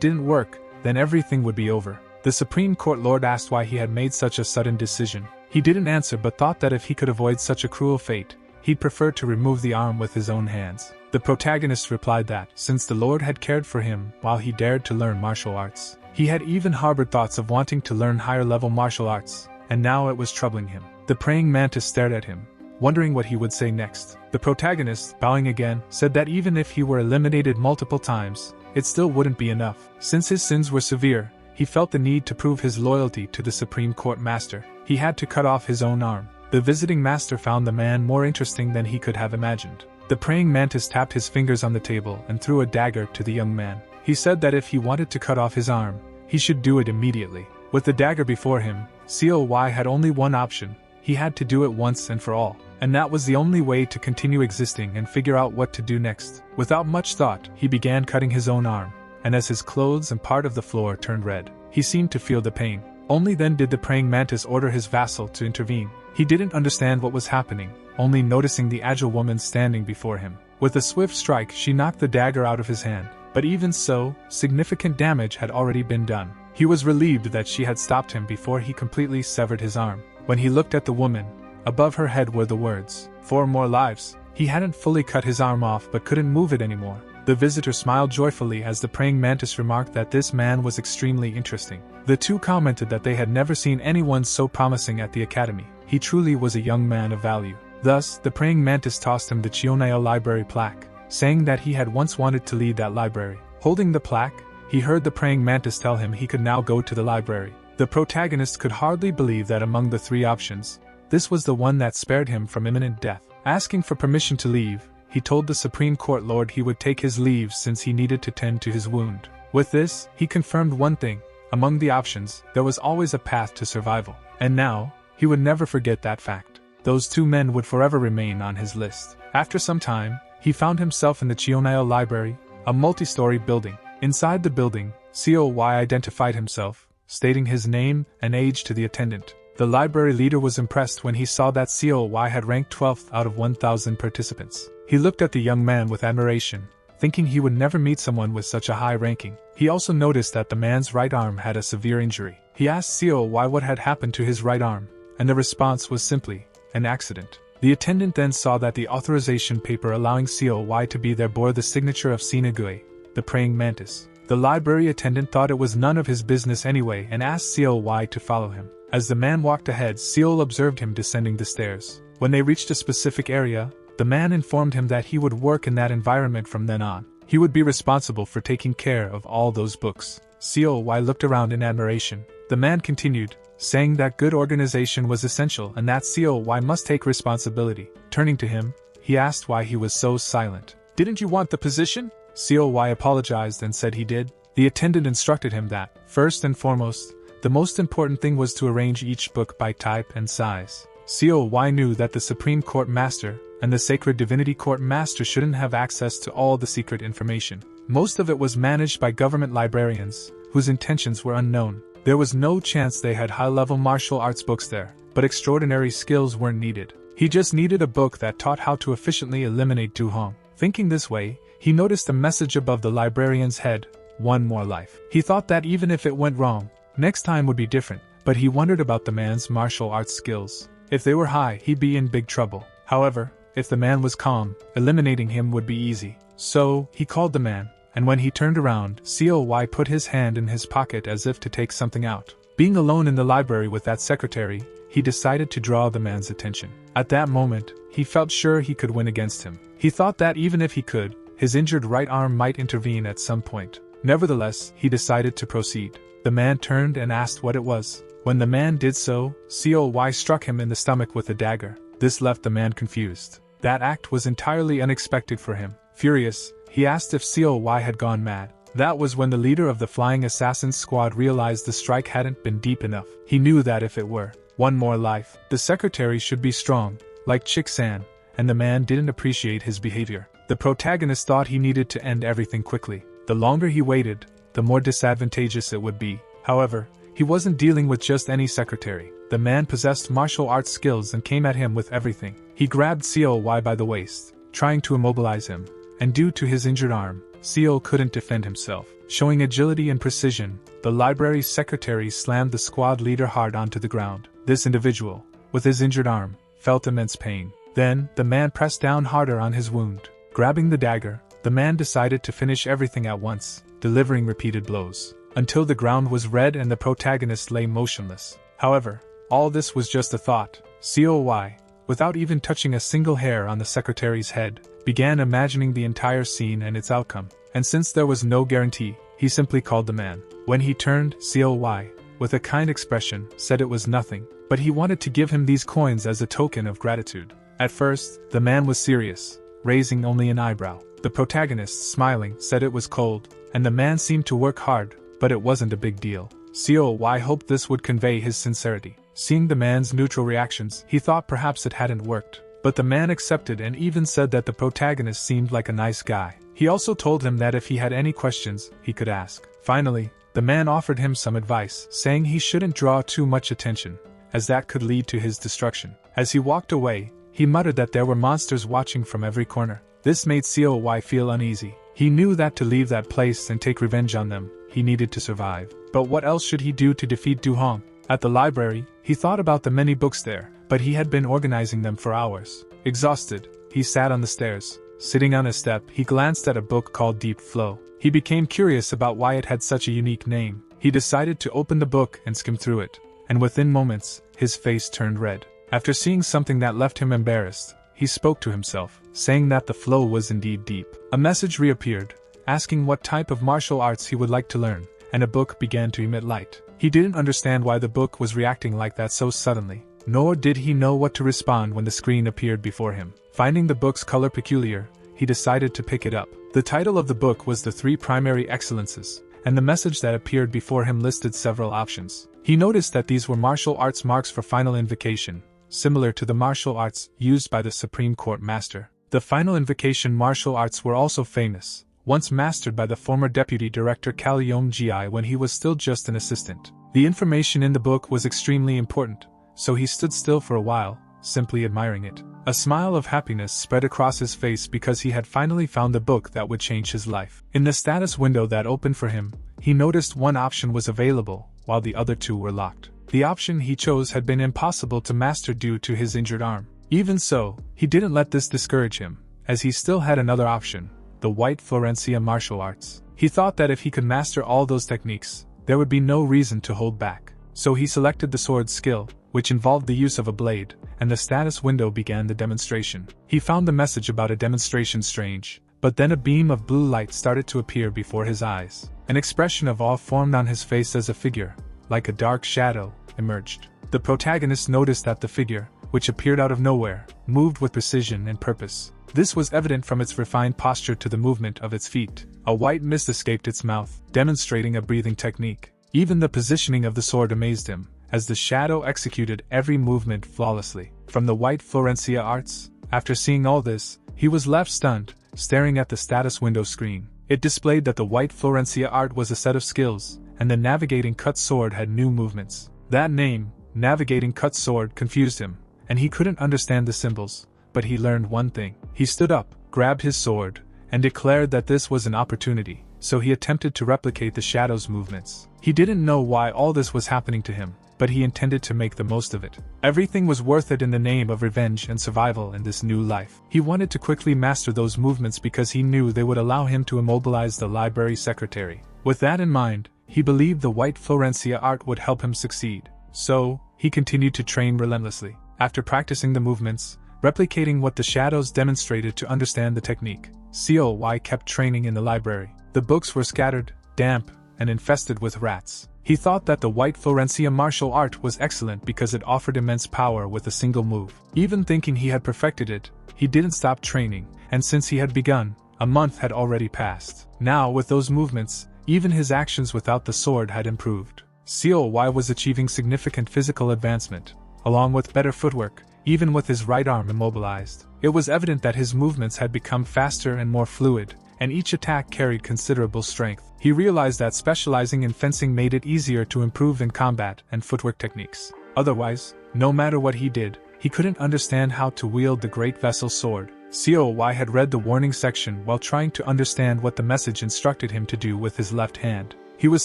didn't work, then everything would be over. The Supreme Court Lord asked why he had made such a sudden decision. He didn't answer but thought that if he could avoid such a cruel fate, he'd prefer to remove the arm with his own hands. The protagonist replied that, since the Lord had cared for him while he dared to learn martial arts, he had even harbored thoughts of wanting to learn higher-level martial arts, and now it was troubling him. The praying mantis stared at him, wondering what he would say next. The protagonist, bowing again, said that even if he were eliminated multiple times, it still wouldn't be enough. Since his sins were severe, he felt the need to prove his loyalty to the Supreme Court Master. He had to cut off his own arm. The visiting master found the man more interesting than he could have imagined. The praying mantis tapped his fingers on the table and threw a dagger to the young man. He said that if he wanted to cut off his arm, he should do it immediately. With the dagger before him, COY had only one option. He had to do it once and for all, and that was the only way to continue existing and figure out what to do next. Without much thought, he began cutting his own arm, and as his clothes and part of the floor turned red, he seemed to feel the pain. Only then did the praying mantis order his vassal to intervene. He didn't understand what was happening, only noticing the agile woman standing before him. With a swift strike, she knocked the dagger out of his hand, but even so, significant damage had already been done. He was relieved that she had stopped him before he completely severed his arm. When he looked at the woman, above her head were the words, 4 more lives. He hadn't fully cut his arm off but couldn't move it anymore. The visitor smiled joyfully as the praying mantis remarked that this man was extremely interesting. The two commented that they had never seen anyone so promising at the academy. He truly was a young man of value. Thus, the praying mantis tossed him the Chionail library plaque, saying that he had once wanted to lead that library. Holding the plaque, he heard the praying mantis tell him he could now go to the library. The protagonist could hardly believe that among the 3 options, this was the one that spared him from imminent death. Asking for permission to leave, he told the Supreme Court Lord he would take his leave since he needed to tend to his wound. With this, he confirmed one thing: among the options, there was always a path to survival. And now, he would never forget that fact. Those 2 men would forever remain on his list. After some time, he found himself in the Chionail Library, a multi-story building. Inside the building, COY identified himself, stating his name and age to the attendant. The library leader was impressed when he saw that COY had ranked 12th out of 1,000 participants. He looked at the young man with admiration, thinking he would never meet someone with such a high ranking. He also noticed that the man's right arm had a severe injury. He asked COY what had happened to his right arm, and the response was simply, an accident. The attendant then saw that the authorization paper allowing COY to be there bore the signature of Sinague, the praying mantis. The library attendant thought it was none of his business anyway and asked COY to follow him. As the man walked ahead, Seol observed him descending the stairs. When they reached a specific area, the man informed him that he would work in that environment from then on. He would be responsible for taking care of all those books. COY looked around in admiration. The man continued, saying that good organization was essential and that COY must take responsibility. Turning to him, he asked why he was so silent. "Didn't you want the position?" COY apologized and said he did. The attendant instructed him that, first and foremost, the most important thing was to arrange each book by type and size. COY knew that the Supreme Court Master and the Sacred Divinity Court Master shouldn't have access to all the secret information. Most of it was managed by government librarians, whose intentions were unknown. There was no chance they had high-level martial arts books there, but extraordinary skills weren't needed. He just needed a book that taught how to efficiently eliminate Duhong. Thinking this way, he noticed a message above the librarian's head, 1 more life. He thought that even if it went wrong, next time would be different, but he wondered about the man's martial arts skills. If they were high, he'd be in big trouble. However, if the man was calm, eliminating him would be easy. So, he called the man, and when he turned around, COY put his hand in his pocket as if to take something out. Being alone in the library with that secretary, he decided to draw the man's attention. At that moment, he felt sure he could win against him. He thought that even if he could, his injured right arm might intervene at some point. Nevertheless, he decided to proceed. The man turned and asked what it was. When the man did so, COY struck him in the stomach with a dagger. This left the man confused. That act was entirely unexpected for him. Furious, he asked if COY had gone mad. That was when the leader of the Flying Assassins squad realized the strike hadn't been deep enough. He knew that if it were 1 more life, the secretary should be strong, like Chick-san, and the man didn't appreciate his behavior. The protagonist thought he needed to end everything quickly. The longer he waited, the more disadvantageous it would be. However, He wasn't dealing with just any secretary. The man possessed martial arts skills and came at him with everything. He grabbed Coy by the waist, trying to immobilize him, and due to his injured arm, Coy couldn't defend himself. Showing agility and precision, the library's secretary slammed the squad leader hard onto the ground. This individual, with his injured arm, felt immense pain. Then, the man pressed down harder on his wound. Grabbing the dagger, the man decided to finish everything at once, delivering repeated blows, until the ground was red and the protagonist lay motionless. However, all this was just a thought. Coy, without even touching a single hair on the secretary's head, began imagining the entire scene and its outcome. And since there was no guarantee, he simply called the man. When he turned, Coy, with a kind expression, said it was nothing, but he wanted to give him these coins as a token of gratitude. At first, the man was serious, raising only an eyebrow. The protagonist, smiling, said it was cold, and the man seemed to work hard, but it wasn't a big deal. Coy hoped this would convey his sincerity. Seeing the man's neutral reactions, he thought perhaps it hadn't worked, but the man accepted and even said that the protagonist seemed like a nice guy. He also told him that if he had any questions, he could ask. Finally, the man offered him some advice, saying he shouldn't draw too much attention, as that could lead to his destruction. As he walked away, he muttered that there were monsters watching from every corner. This made Coy feel uneasy. He knew that to leave that place and take revenge on them, he needed to survive. But what else should he do to defeat Du Hong? At the library, he thought about the many books there, but he had been organizing them for hours. Exhausted, he sat on the stairs. Sitting on a step, he glanced at a book called Deep Flow. He became curious about why it had such a unique name. He decided to open the book and skim through it, and within moments, his face turned red. After seeing something that left him embarrassed, he spoke to himself, saying that the flow was indeed deep. A message reappeared, asking what type of martial arts he would like to learn, and a book began to emit light. He didn't understand why the book was reacting like that so suddenly, nor did he know what to respond when the screen appeared before him. Finding the book's color peculiar, he decided to pick it up. The title of the book was The Three Primary Excellences, and the message that appeared before him listed several options. He noticed that these were martial arts marks for final invocation, similar to the martial arts used by the Supreme Court Master. The final invocation martial arts were also famous, once mastered by the former Deputy Director Kalyeom Gi when he was still just an assistant. The information in the book was extremely important, so he stood still for a while, simply admiring it. A smile of happiness spread across his face because he had finally found the book that would change his life. In the status window that opened for him, he noticed one option was available, while the other two were locked. The option he chose had been impossible to master due to his injured arm. Even so, he didn't let this discourage him, as he still had another option, the White Florencia martial arts. He thought that if he could master all those techniques, there would be no reason to hold back. So he selected the sword skill, which involved the use of a blade, and the status window began the demonstration. He found the message about a demonstration strange, but then a beam of blue light started to appear before his eyes. An expression of awe formed on his face as a figure, like a dark shadow, emerged. The protagonist noticed that the figure, which appeared out of nowhere, moved with precision and purpose. This was evident from its refined posture to the movement of its feet. A white mist escaped its mouth, demonstrating a breathing technique. Even the positioning of the sword amazed him, as the shadow executed every movement flawlessly. From the White Florencia arts, after seeing all this, he was left stunned, staring at the status window screen. It displayed that the White Florencia art was a set of skills, and the Navigating Cut Sword had new movements. That name, Navigating Cut Sword, confused him, and he couldn't understand the symbols, but he learned one thing. He stood up, grabbed his sword, and declared that this was an opportunity, so he attempted to replicate the shadow's movements. He didn't know why all this was happening to him, but he intended to make the most of it. Everything was worth it in the name of revenge and survival in this new life. He wanted to quickly master those movements because he knew they would allow him to immobilize the library secretary. With that in mind, he believed the White Florencia art would help him succeed. So, he continued to train relentlessly. After practicing the movements, replicating what the shadows demonstrated to understand the technique, Coy kept training in the library. The books were scattered, damp, and infested with rats. He thought that the White Florencia martial art was excellent because it offered immense power with a single move. Even thinking he had perfected it, he didn't stop training, and since he had begun, a month had already passed. Now, with those movements, even his actions without the sword had improved. Coy was achieving significant physical advancement, along with better footwork, even with his right arm immobilized. It was evident that his movements had become faster and more fluid, and each attack carried considerable strength. He realized that specializing in fencing made it easier to improve in combat and footwork techniques. Otherwise, no matter what he did, he couldn't understand how to wield the great vessel sword. COY had read the warning section while trying to understand what the message instructed him to do with his left hand. He was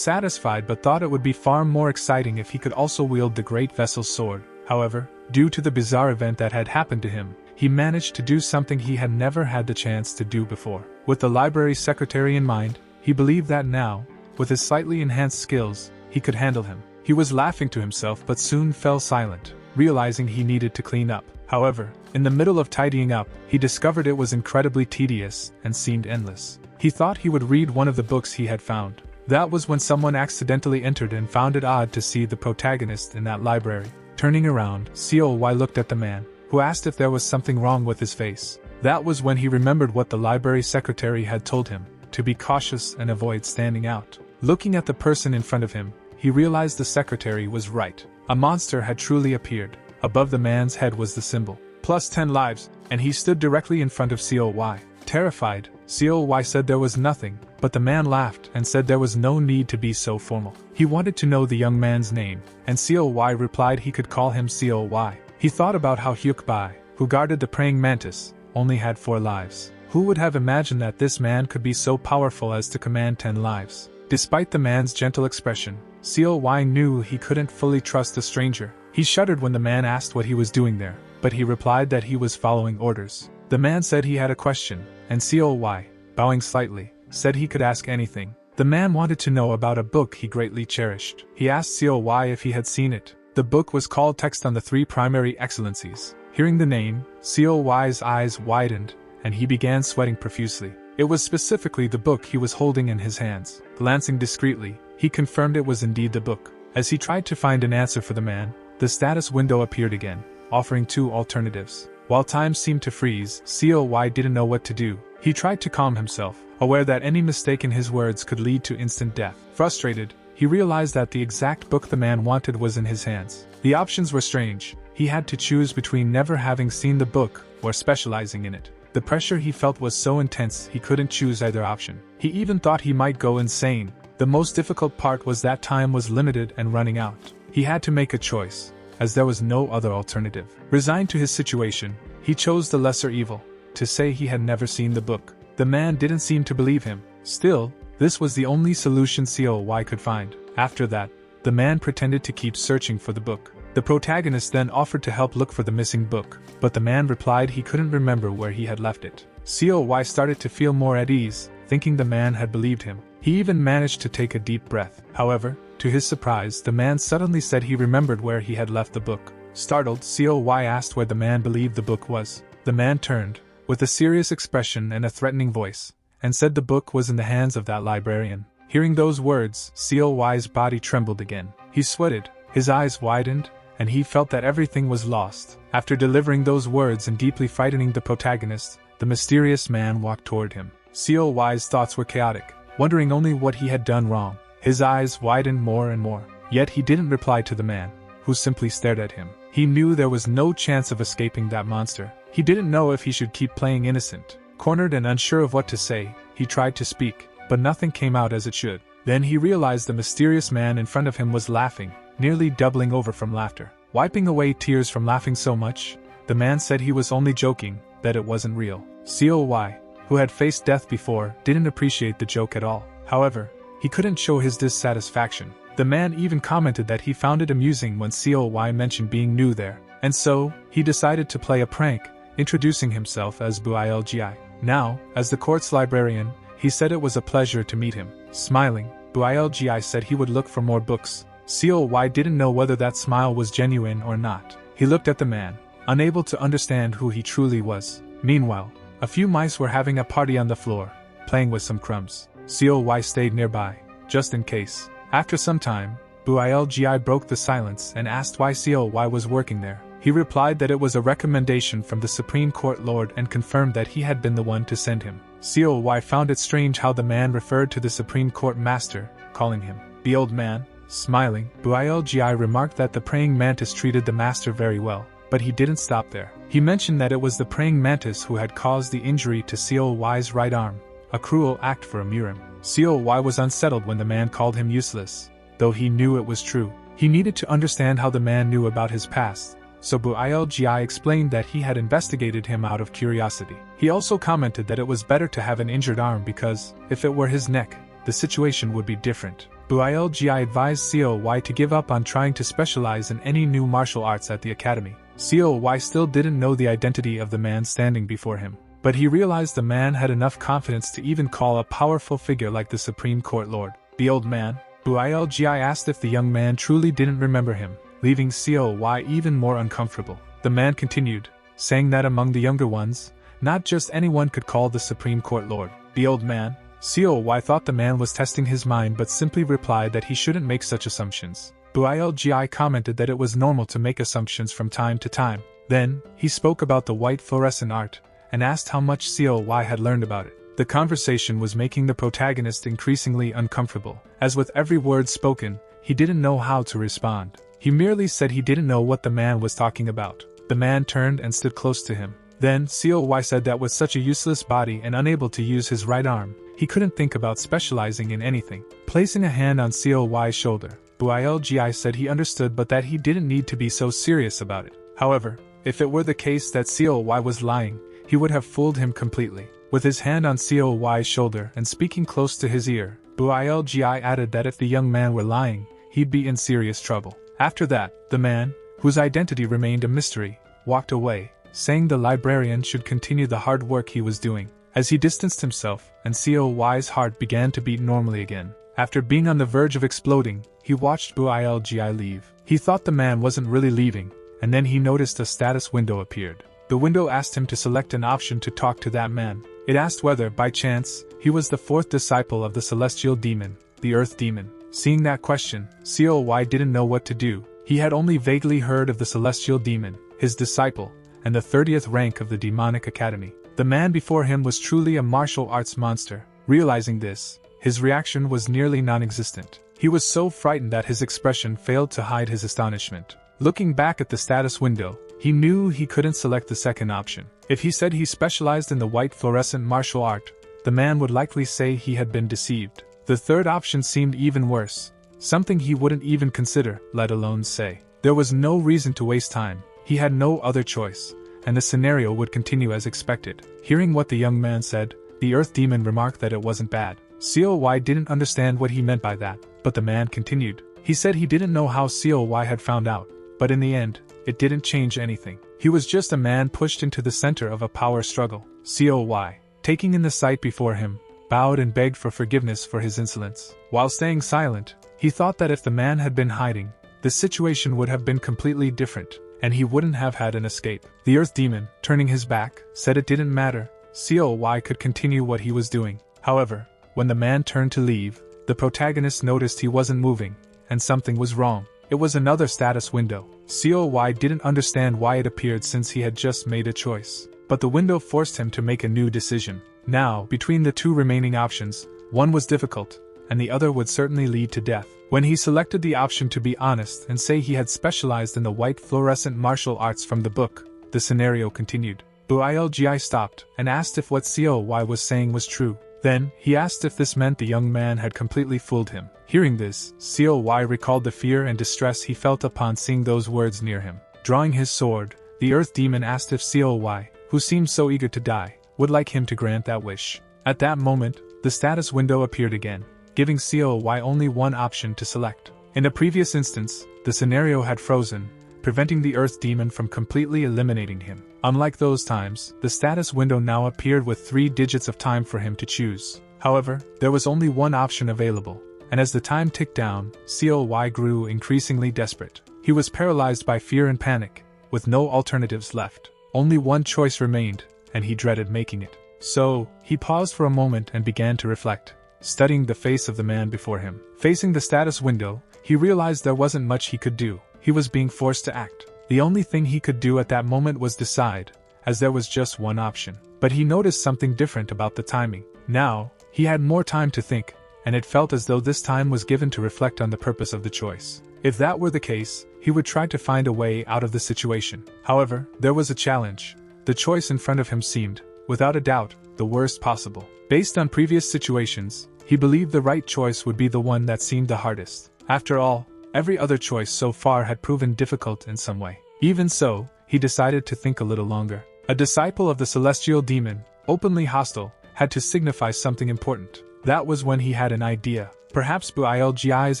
satisfied but thought it would be far more exciting if he could also wield the great vessel sword. However, due to the bizarre event that had happened to him, he managed to do something he had never had the chance to do before. With the library secretary in mind, he believed that now, with his slightly enhanced skills, he could handle him. He was laughing to himself but soon fell silent, realizing he needed to clean up. However, in the middle of tidying up, he discovered it was incredibly tedious and seemed endless. He thought he would read one of the books he had found. That was when someone accidentally entered and found it odd to see the protagonist in that library. Turning around, COY looked at the man, who asked if there was something wrong with his face. That was when he remembered what the library secretary had told him, to be cautious and avoid standing out. Looking at the person in front of him, he realized the secretary was right. A monster had truly appeared. Above the man's head was the symbol, +10 lives, and he stood directly in front of COY. Terrified, COY said there was nothing, but the man laughed and said there was no need to be so formal. He wanted to know the young man's name, and COY replied he could call him COY. He thought about how Hyukbai, who guarded the praying mantis, only had 4 lives. Who would have imagined that this man could be so powerful as to command 10 lives? Despite the man's gentle expression, COY knew he couldn't fully trust the stranger. He shuddered when the man asked what he was doing there, but he replied that he was following orders. The man said he had a question, and COY, bowing slightly, said he could ask anything. The man wanted to know about a book he greatly cherished. He asked COY if he had seen it. The book was called Text on the 3 Primary Excellencies. Hearing the name, COY's eyes widened, and he began sweating profusely. It was specifically the book he was holding in his hands. Glancing discreetly, he confirmed it was indeed the book. As he tried to find an answer for the man, the status window appeared again, offering 2 alternatives. While time seemed to freeze, COY didn't know what to do. He tried to calm himself, aware that any mistake in his words could lead to instant death. Frustrated, he realized that the exact book the man wanted was in his hands. The options were strange. He had to choose between never having seen the book or specializing in it. The pressure he felt was so intense he couldn't choose either option. He even thought he might go insane. The most difficult part was that time was limited and running out. He had to make a choice, as there was no other alternative. Resigned to his situation, he chose the lesser evil, to say he had never seen the book. The man didn't seem to believe him. Still, this was the only solution COY could find. After that, the man pretended to keep searching for the book. The protagonist then offered to help look for the missing book, but the man replied he couldn't remember where he had left it. COY started to feel more at ease, thinking the man had believed him. He even managed to take a deep breath. However, to his surprise, the man suddenly said he remembered where he had left the book. Startled, COY asked where the man believed the book was. The man turned, with a serious expression and a threatening voice, and said the book was in the hands of that librarian. Hearing those words, COY's body trembled again. He sweated, his eyes widened, and he felt that everything was lost. After delivering those words and deeply frightening the protagonist, the mysterious man walked toward him. COY's thoughts were chaotic, wondering only what he had done wrong. His eyes widened more and more, yet he didn't reply to the man, who simply stared at him. He knew there was no chance of escaping that monster. He didn't know if he should keep playing innocent. Cornered and unsure of what to say, he tried to speak, but nothing came out as it should. Then he realized the mysterious man in front of him was laughing, nearly doubling over from laughter. Wiping away tears from laughing so much, the man said he was only joking, that it wasn't real. COY, who had faced death before, didn't appreciate the joke at all. However, he couldn't show his dissatisfaction. The man even commented that he found it amusing when COY mentioned being new there, and so, he decided to play a prank, introducing himself as Builgi. Now, as the court's librarian, he said it was a pleasure to meet him. Smiling, Builgi said he would look for more books. COY didn't know whether that smile was genuine or not. He looked at the man, unable to understand who he truly was. Meanwhile, a few mice were having a party on the floor, playing with some crumbs. COY stayed nearby, just in case. After some time, Builgi broke the silence and asked why COY was working there. He replied that it was a recommendation from the Supreme Court Lord and confirmed that he had been the one to send him. COY found it strange how the man referred to the Supreme Court Master, calling him the old man. Smiling, Builgi remarked that the praying mantis treated the master very well, but he didn't stop there. He mentioned that it was the praying mantis who had caused the injury to COY's right arm, a cruel act for a Murim. Coy was unsettled when the man called him useless, though he knew it was true. He needed to understand how the man knew about his past, so Builgi explained that he had investigated him out of curiosity. He also commented that it was better to have an injured arm because, if it were his neck, the situation would be different. Builgi advised Coy to give up on trying to specialize in any new martial arts at the academy. Coy still didn't know the identity of the man standing before him, but he realized the man had enough confidence to even call a powerful figure like the Supreme Court Lord. The old man? Builgi asked if the young man truly didn't remember him, leaving Coy even more uncomfortable. The man continued, saying that among the younger ones, not just anyone could call the Supreme Court Lord. The old man? Coy thought the man was testing his mind but simply replied that he shouldn't make such assumptions. Builgi commented that it was normal to make assumptions from time to time. Then, he spoke about the white fluorescent art, and asked how much Coy had learned about it. The conversation was making the protagonist increasingly uncomfortable. As with every word spoken, he didn't know how to respond. He merely said he didn't know what the man was talking about. The man turned and stood close to him. Then, Coy said that with such a useless body and unable to use his right arm, he couldn't think about specializing in anything. Placing a hand on Coy's shoulder, Builgi said he understood but that he didn't need to be so serious about it. However, if it were the case that Coy was lying, he would have fooled him completely. With his hand on Coy's shoulder and speaking close to his ear, Builgi added that if the young man were lying, he'd be in serious trouble. After that, the man, whose identity remained a mystery, walked away, saying the librarian should continue the hard work he was doing. As he distanced himself, and Coy's heart began to beat normally again. After being on the verge of exploding, he watched Builgi leave. He thought the man wasn't really leaving, and then he noticed a status window appeared. The window asked him to select an option to talk to that man. It asked whether, by chance, he was the fourth disciple of the celestial demon, the earth demon. Seeing that question, Coy didn't know what to do. He had only vaguely heard of the celestial demon, his disciple, and the 30th rank of the demonic academy. The man before him was truly a martial arts monster. Realizing this, his reaction was nearly non-existent. He was so frightened that his expression failed to hide his astonishment. Looking back at the status window, he knew he couldn't select the second option. If he said he specialized in the white fluorescent martial art, the man would likely say he had been deceived. The third option seemed even worse, something he wouldn't even consider, let alone say. There was no reason to waste time. He had no other choice, and the scenario would continue as expected. Hearing what the young man said, the earth demon remarked that it wasn't bad. Coy didn't understand what he meant by that, but the man continued. He said he didn't know how Coy had found out, but in the end, it didn't change anything. He was just a man pushed into the center of a power struggle. Coy, taking in the sight before him, bowed and begged for forgiveness for his insolence. While staying silent, he thought that if the man had been hiding, the situation would have been completely different, and he wouldn't have had an escape. The earth demon, turning his back, said it didn't matter. Coy could continue what he was doing. However, when the man turned to leave, the protagonist noticed he wasn't moving, and something was wrong. It was another status window. Coy didn't understand why it appeared since he had just made a choice, but the window forced him to make a new decision. Now, between the two remaining options, one was difficult, and the other would certainly lead to death. When he selected the option to be honest and say he had specialized in the white fluorescent martial arts from the book, the scenario continued. Builgi stopped and asked if what Coy was saying was true. Then, he asked if this meant the young man had completely fooled him. Hearing this, Coy recalled the fear and distress he felt upon seeing those words near him. Drawing his sword, the earth demon asked if Coy, who seemed so eager to die, would like him to grant that wish. At that moment, the status window appeared again, giving Coy only one option to select. In the previous instance, the scenario had frozen, preventing the earth demon from completely eliminating him. Unlike those times, the status window now appeared with 3 digits of time for him to choose. However, there was only one option available, and as the time ticked down, Coy grew increasingly desperate. He was paralyzed by fear and panic, with no alternatives left. Only one choice remained, and he dreaded making it. So, he paused for a moment and began to reflect, studying the face of the man before him. Facing the status window, he realized there wasn't much he could do. He was being forced to act. The only thing he could do at that moment was decide, as there was just one option. But he noticed something different about the timing. Now, he had more time to think, and it felt as though this time was given to reflect on the purpose of the choice. If that were the case, he would try to find a way out of the situation. However, there was a challenge. The choice in front of him seemed, without a doubt, the worst possible. Based on previous situations, he believed the right choice would be the one that seemed the hardest. After all, every other choice so far had proven difficult in some way. Even so, he decided to think a little longer. A disciple of the celestial demon, openly hostile, had to signify something important. That was when he had an idea. Perhaps Builgi's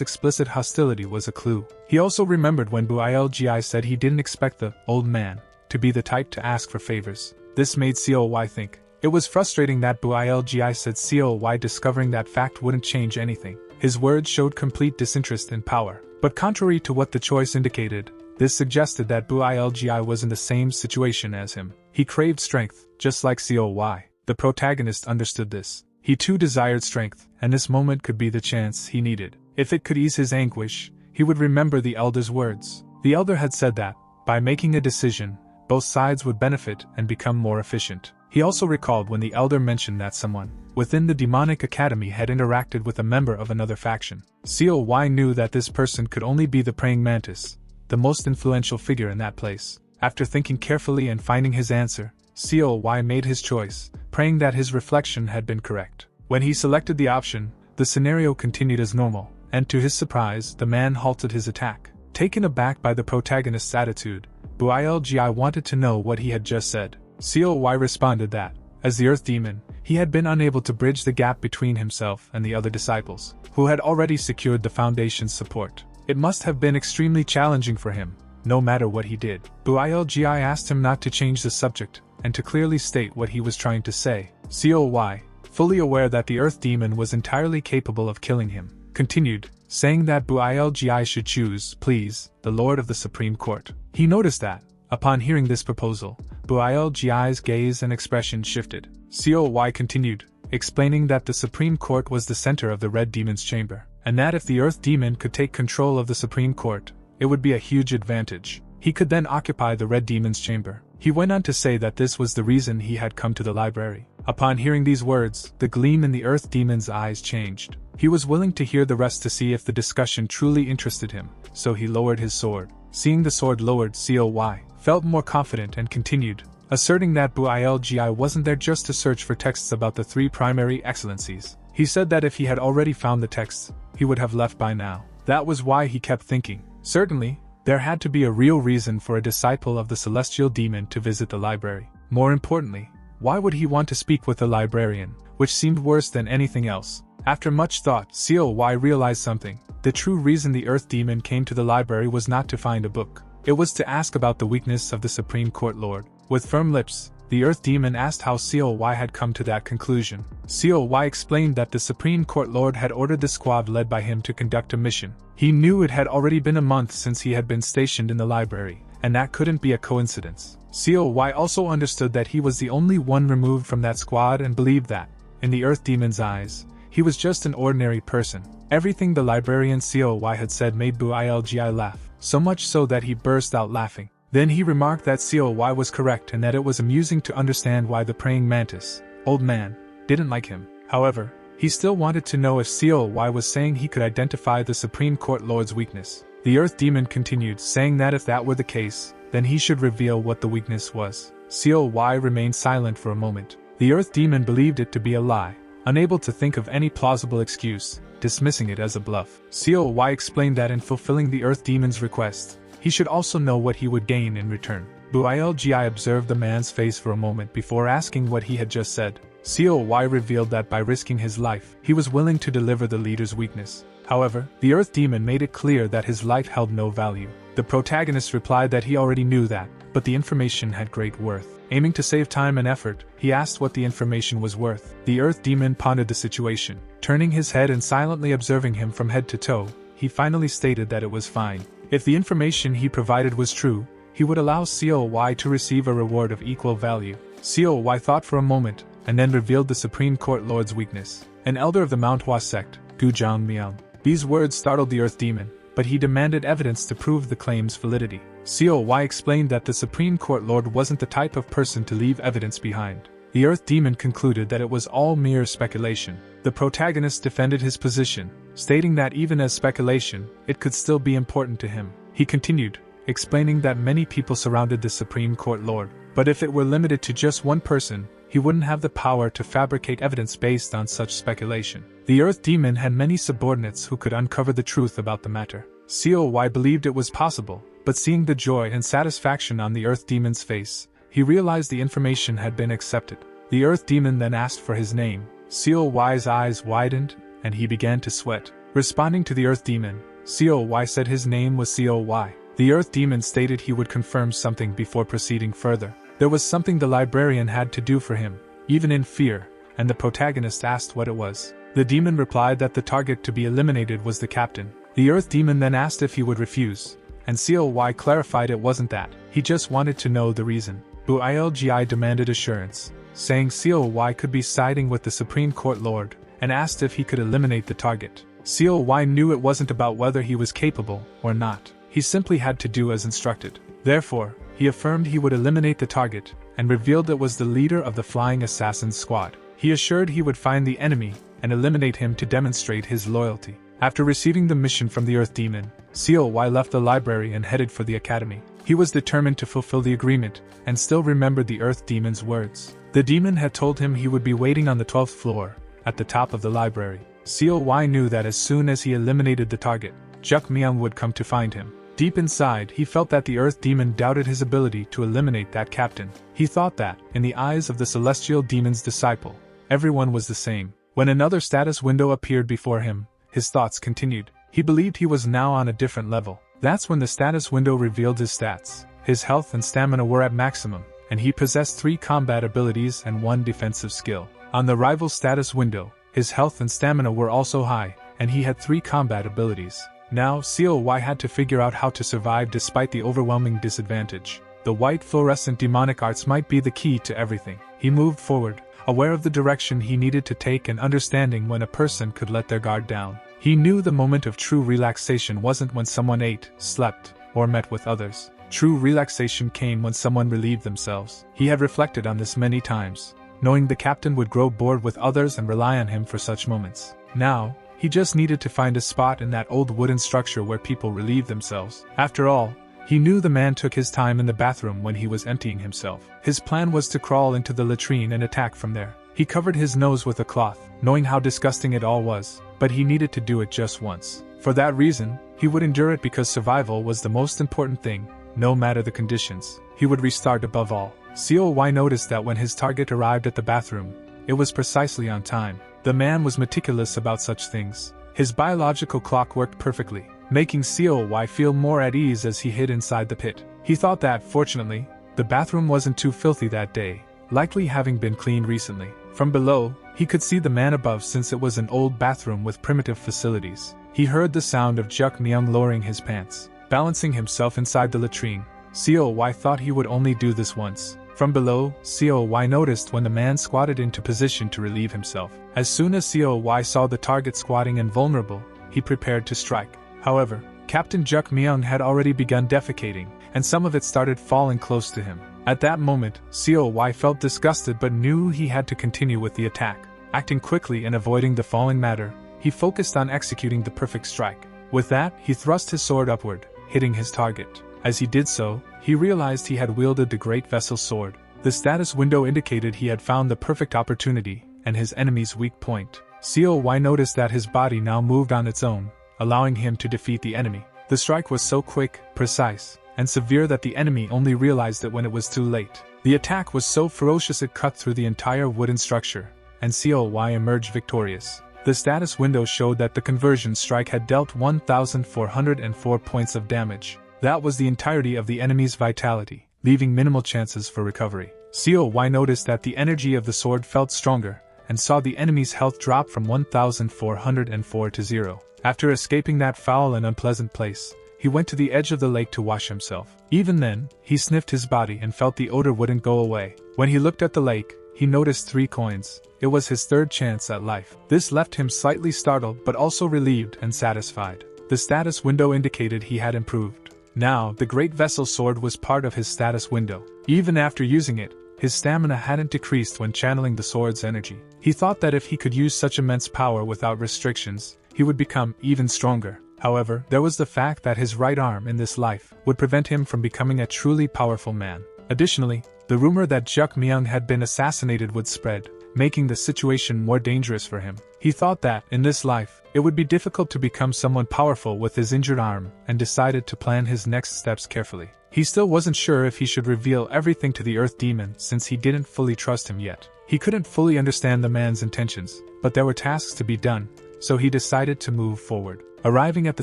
explicit hostility was a clue. He also remembered when Builgi said he didn't expect the old man to be the type to ask for favors. This made Coy think. It was frustrating that Builgi said Coy discovering that fact wouldn't change anything. His words showed complete disinterest in power. But contrary to what the choice indicated, this suggested that Builgi was in the same situation as him. He craved strength, just like Coy. The protagonist understood this. He too desired strength, and this moment could be the chance he needed. If it could ease his anguish, he would remember the elder's words. The elder had said that, by making a decision, both sides would benefit and become more efficient. He also recalled when the elder mentioned that someone within the demonic academy had interacted with a member of another faction. Coy knew that this person could only be the praying mantis, the most influential figure in that place. After thinking carefully and finding his answer, Coy made his choice, praying that his reflection had been correct. When he selected the option, the scenario continued as normal, and to his surprise, the man halted his attack. Taken aback by the protagonist's attitude, Builgi wanted to know what he had just said. Coy responded that, as the Earth Demon, he had been unable to bridge the gap between himself and the other disciples, who had already secured the Foundation's support. It must have been extremely challenging for him, no matter what he did. Builgi asked him not to change the subject, and to clearly state what he was trying to say. Coy, fully aware that the Earth Demon was entirely capable of killing him, continued, saying that Builgi should choose, please, the Lord of the Supreme Court. He noticed that, upon hearing this proposal, Builgi's gaze and expression shifted. Coy continued, explaining that the Supreme Court was the center of the Red Demon's chamber, and that if the Earth Demon could take control of the Supreme Court, it would be a huge advantage. He could then occupy the Red Demon's chamber. He went on to say that this was the reason he had come to the library. Upon hearing these words, the gleam in the Earth Demon's eyes changed. He was willing to hear the rest to see if the discussion truly interested him, so he lowered his sword. Seeing the sword lowered, Coy felt more confident and continued, asserting that Builgi wasn't there just to search for texts about the three primary excellencies. He said that if he had already found the texts, he would have left by now. That was why he kept thinking. Certainly, there had to be a real reason for a disciple of the celestial demon to visit the library. More importantly, why would he want to speak with the librarian, which seemed worse than anything else? After much thought, Coy realized something. The true reason the Earth Demon came to the library was not to find a book. It was to ask about the weakness of the Supreme Court Lord. With firm lips, the Earth Demon asked how Coy had come to that conclusion. Coy explained that the Supreme Court Lord had ordered the squad led by him to conduct a mission. He knew it had already been a month since he had been stationed in the library, and that couldn't be a coincidence. Coy also understood that he was the only one removed from that squad and believed that, in the Earth Demon's eyes, he was just an ordinary person. Everything the librarian Coy had said made Builgi laugh, so much so that he burst out laughing. Then he remarked that Coy was correct and that it was amusing to understand why the praying mantis, old man, didn't like him. However, he still wanted to know if Coy was saying he could identify the Supreme Court Lord's weakness. The Earth Demon continued, saying that if that were the case, then he should reveal what the weakness was. Coy remained silent for a moment. The Earth Demon believed it to be a lie, unable to think of any plausible excuse, dismissing it as a bluff. Coy explained that in fulfilling the Earth Demon's request, he should also know what he would gain in return. Builgi observed the man's face for a moment before asking what he had just said. Coy revealed that by risking his life, he was willing to deliver the leader's weakness. However, the Earth Demon made it clear that his life held no value. The protagonist replied that he already knew that, but the information had great worth. Aiming to save time and effort, he asked what the information was worth. The Earth Demon pondered the situation. Turning his head and silently observing him from head to toe, he finally stated that it was fine. If the information he provided was true, he would allow Coy to receive a reward of equal value. Coy thought for a moment, and then revealed the Supreme Court Lord's weakness. An elder of the Manhua sect, Guzhang Miang. These words startled the Earth Demon, but he demanded evidence to prove the claim's validity. Coy explained that the Supreme Court Lord wasn't the type of person to leave evidence behind. The Earth Demon concluded that it was all mere speculation. The protagonist defended his position, stating that even as speculation, it could still be important to him. He continued, explaining that many people surrounded the Supreme Court Lord, but if it were limited to just one person, he wouldn't have the power to fabricate evidence based on such speculation. The Earth Demon had many subordinates who could uncover the truth about the matter. COY believed it was possible, but seeing the joy and satisfaction on the Earth Demon's face, he realized the information had been accepted. The Earth Demon then asked for his name. COY's eyes widened, and he began to sweat. Responding to the Earth Demon, COY said his name was COY. The Earth Demon stated he would confirm something before proceeding further. There was something the librarian had to do for him, even in fear, and the protagonist asked what it was. The demon replied that the target to be eliminated was the captain. The Earth Demon then asked if he would refuse, and COY clarified it wasn't that, he just wanted to know the reason. BUILGI demanded assurance, saying COY could be siding with the Supreme Court Lord, and asked if he could eliminate the target. COY knew it wasn't about whether he was capable or not, he simply had to do as instructed. Therefore, he affirmed he would eliminate the target, and revealed it was the leader of the Flying Assassins squad. He assured he would find the enemy, and eliminate him to demonstrate his loyalty. After receiving the mission from the Earth Demon, COY left the library and headed for the academy. He was determined to fulfill the agreement, and still remembered the Earth Demon's words. The demon had told him he would be waiting on the 12th floor, at the top of the library. COY knew that as soon as he eliminated the target, Juk Myung would come to find him. Deep inside, he felt that the Earth Demon doubted his ability to eliminate that captain. He thought that, in the eyes of the Celestial Demon's disciple, everyone was the same. When another status window appeared before him, his thoughts continued. He believed he was now on a different level. That's when the status window revealed his stats. His health and stamina were at maximum, and he possessed 3 combat abilities and 1 defensive skill. On the rival status window, his health and stamina were also high, and he had 3 combat abilities. Now, COY had to figure out how to survive despite the overwhelming disadvantage. The white fluorescent demonic arts might be the key to everything. He moved forward, aware of the direction he needed to take and understanding when a person could let their guard down. He knew the moment of true relaxation wasn't when someone ate, slept, or met with others. True relaxation came when someone relieved themselves. He had reflected on this many times, knowing the captain would grow bored with others and rely on him for such moments. Now, he just needed to find a spot in that old wooden structure where people relieved themselves. After all, he knew the man took his time in the bathroom when he was emptying himself. His plan was to crawl into the latrine and attack from there. He covered his nose with a cloth, knowing how disgusting it all was, but he needed to do it just once. For that reason, he would endure it because survival was the most important thing, no matter the conditions. He would restart above all. COY noticed that when his target arrived at the bathroom, it was precisely on time. The man was meticulous about such things. His biological clock worked perfectly, making COY feel more at ease as he hid inside the pit. He thought that, fortunately, the bathroom wasn't too filthy that day, likely having been cleaned recently. From below, he could see the man above since it was an old bathroom with primitive facilities. He heard the sound of Juk Myung lowering his pants, balancing himself inside the latrine. COY thought he would only do this once. From below, COY noticed when the man squatted into position to relieve himself. As soon as COY saw the target squatting and vulnerable, he prepared to strike. However, Captain Juk Myung had already begun defecating, and some of it started falling close to him. At that moment, COY felt disgusted but knew he had to continue with the attack. Acting quickly and avoiding the falling matter, he focused on executing the perfect strike. With that, he thrust his sword upward, hitting his target. As he did so, he realized he had wielded the Great Vessel Sword. The status window indicated he had found the perfect opportunity, and his enemy's weak point. COY noticed that his body now moved on its own, allowing him to defeat the enemy. The strike was so quick, precise, and severe that the enemy only realized it when it was too late. The attack was so ferocious it cut through the entire wooden structure, and COY emerged victorious. The status window showed that the conversion strike had dealt 1,404 points of damage. That was the entirety of the enemy's vitality, leaving minimal chances for recovery. COY noticed that the energy of the sword felt stronger, and saw the enemy's health drop from 1,404 to 0. After escaping that foul and unpleasant place, he went to the edge of the lake to wash himself. Even then, he sniffed his body and felt the odor wouldn't go away. When he looked at the lake, he noticed 3 coins. It was his third chance at life. This left him slightly startled but also relieved and satisfied. The status window indicated he had improved. Now, the Great Vessel Sword was part of his status window. Even after using it, his stamina hadn't decreased when channeling the sword's energy. He thought that if he could use such immense power without restrictions, he would become even stronger. However, there was the fact that his right arm in this life would prevent him from becoming a truly powerful man. Additionally, the rumor that Juk Myung had been assassinated would spread, making the situation more dangerous for him. He thought that, in this life, it would be difficult to become someone powerful with his injured arm, and decided to plan his next steps carefully. He still wasn't sure if he should reveal everything to the Earth Demon since he didn't fully trust him yet. He couldn't fully understand the man's intentions, but there were tasks to be done, so he decided to move forward. Arriving at the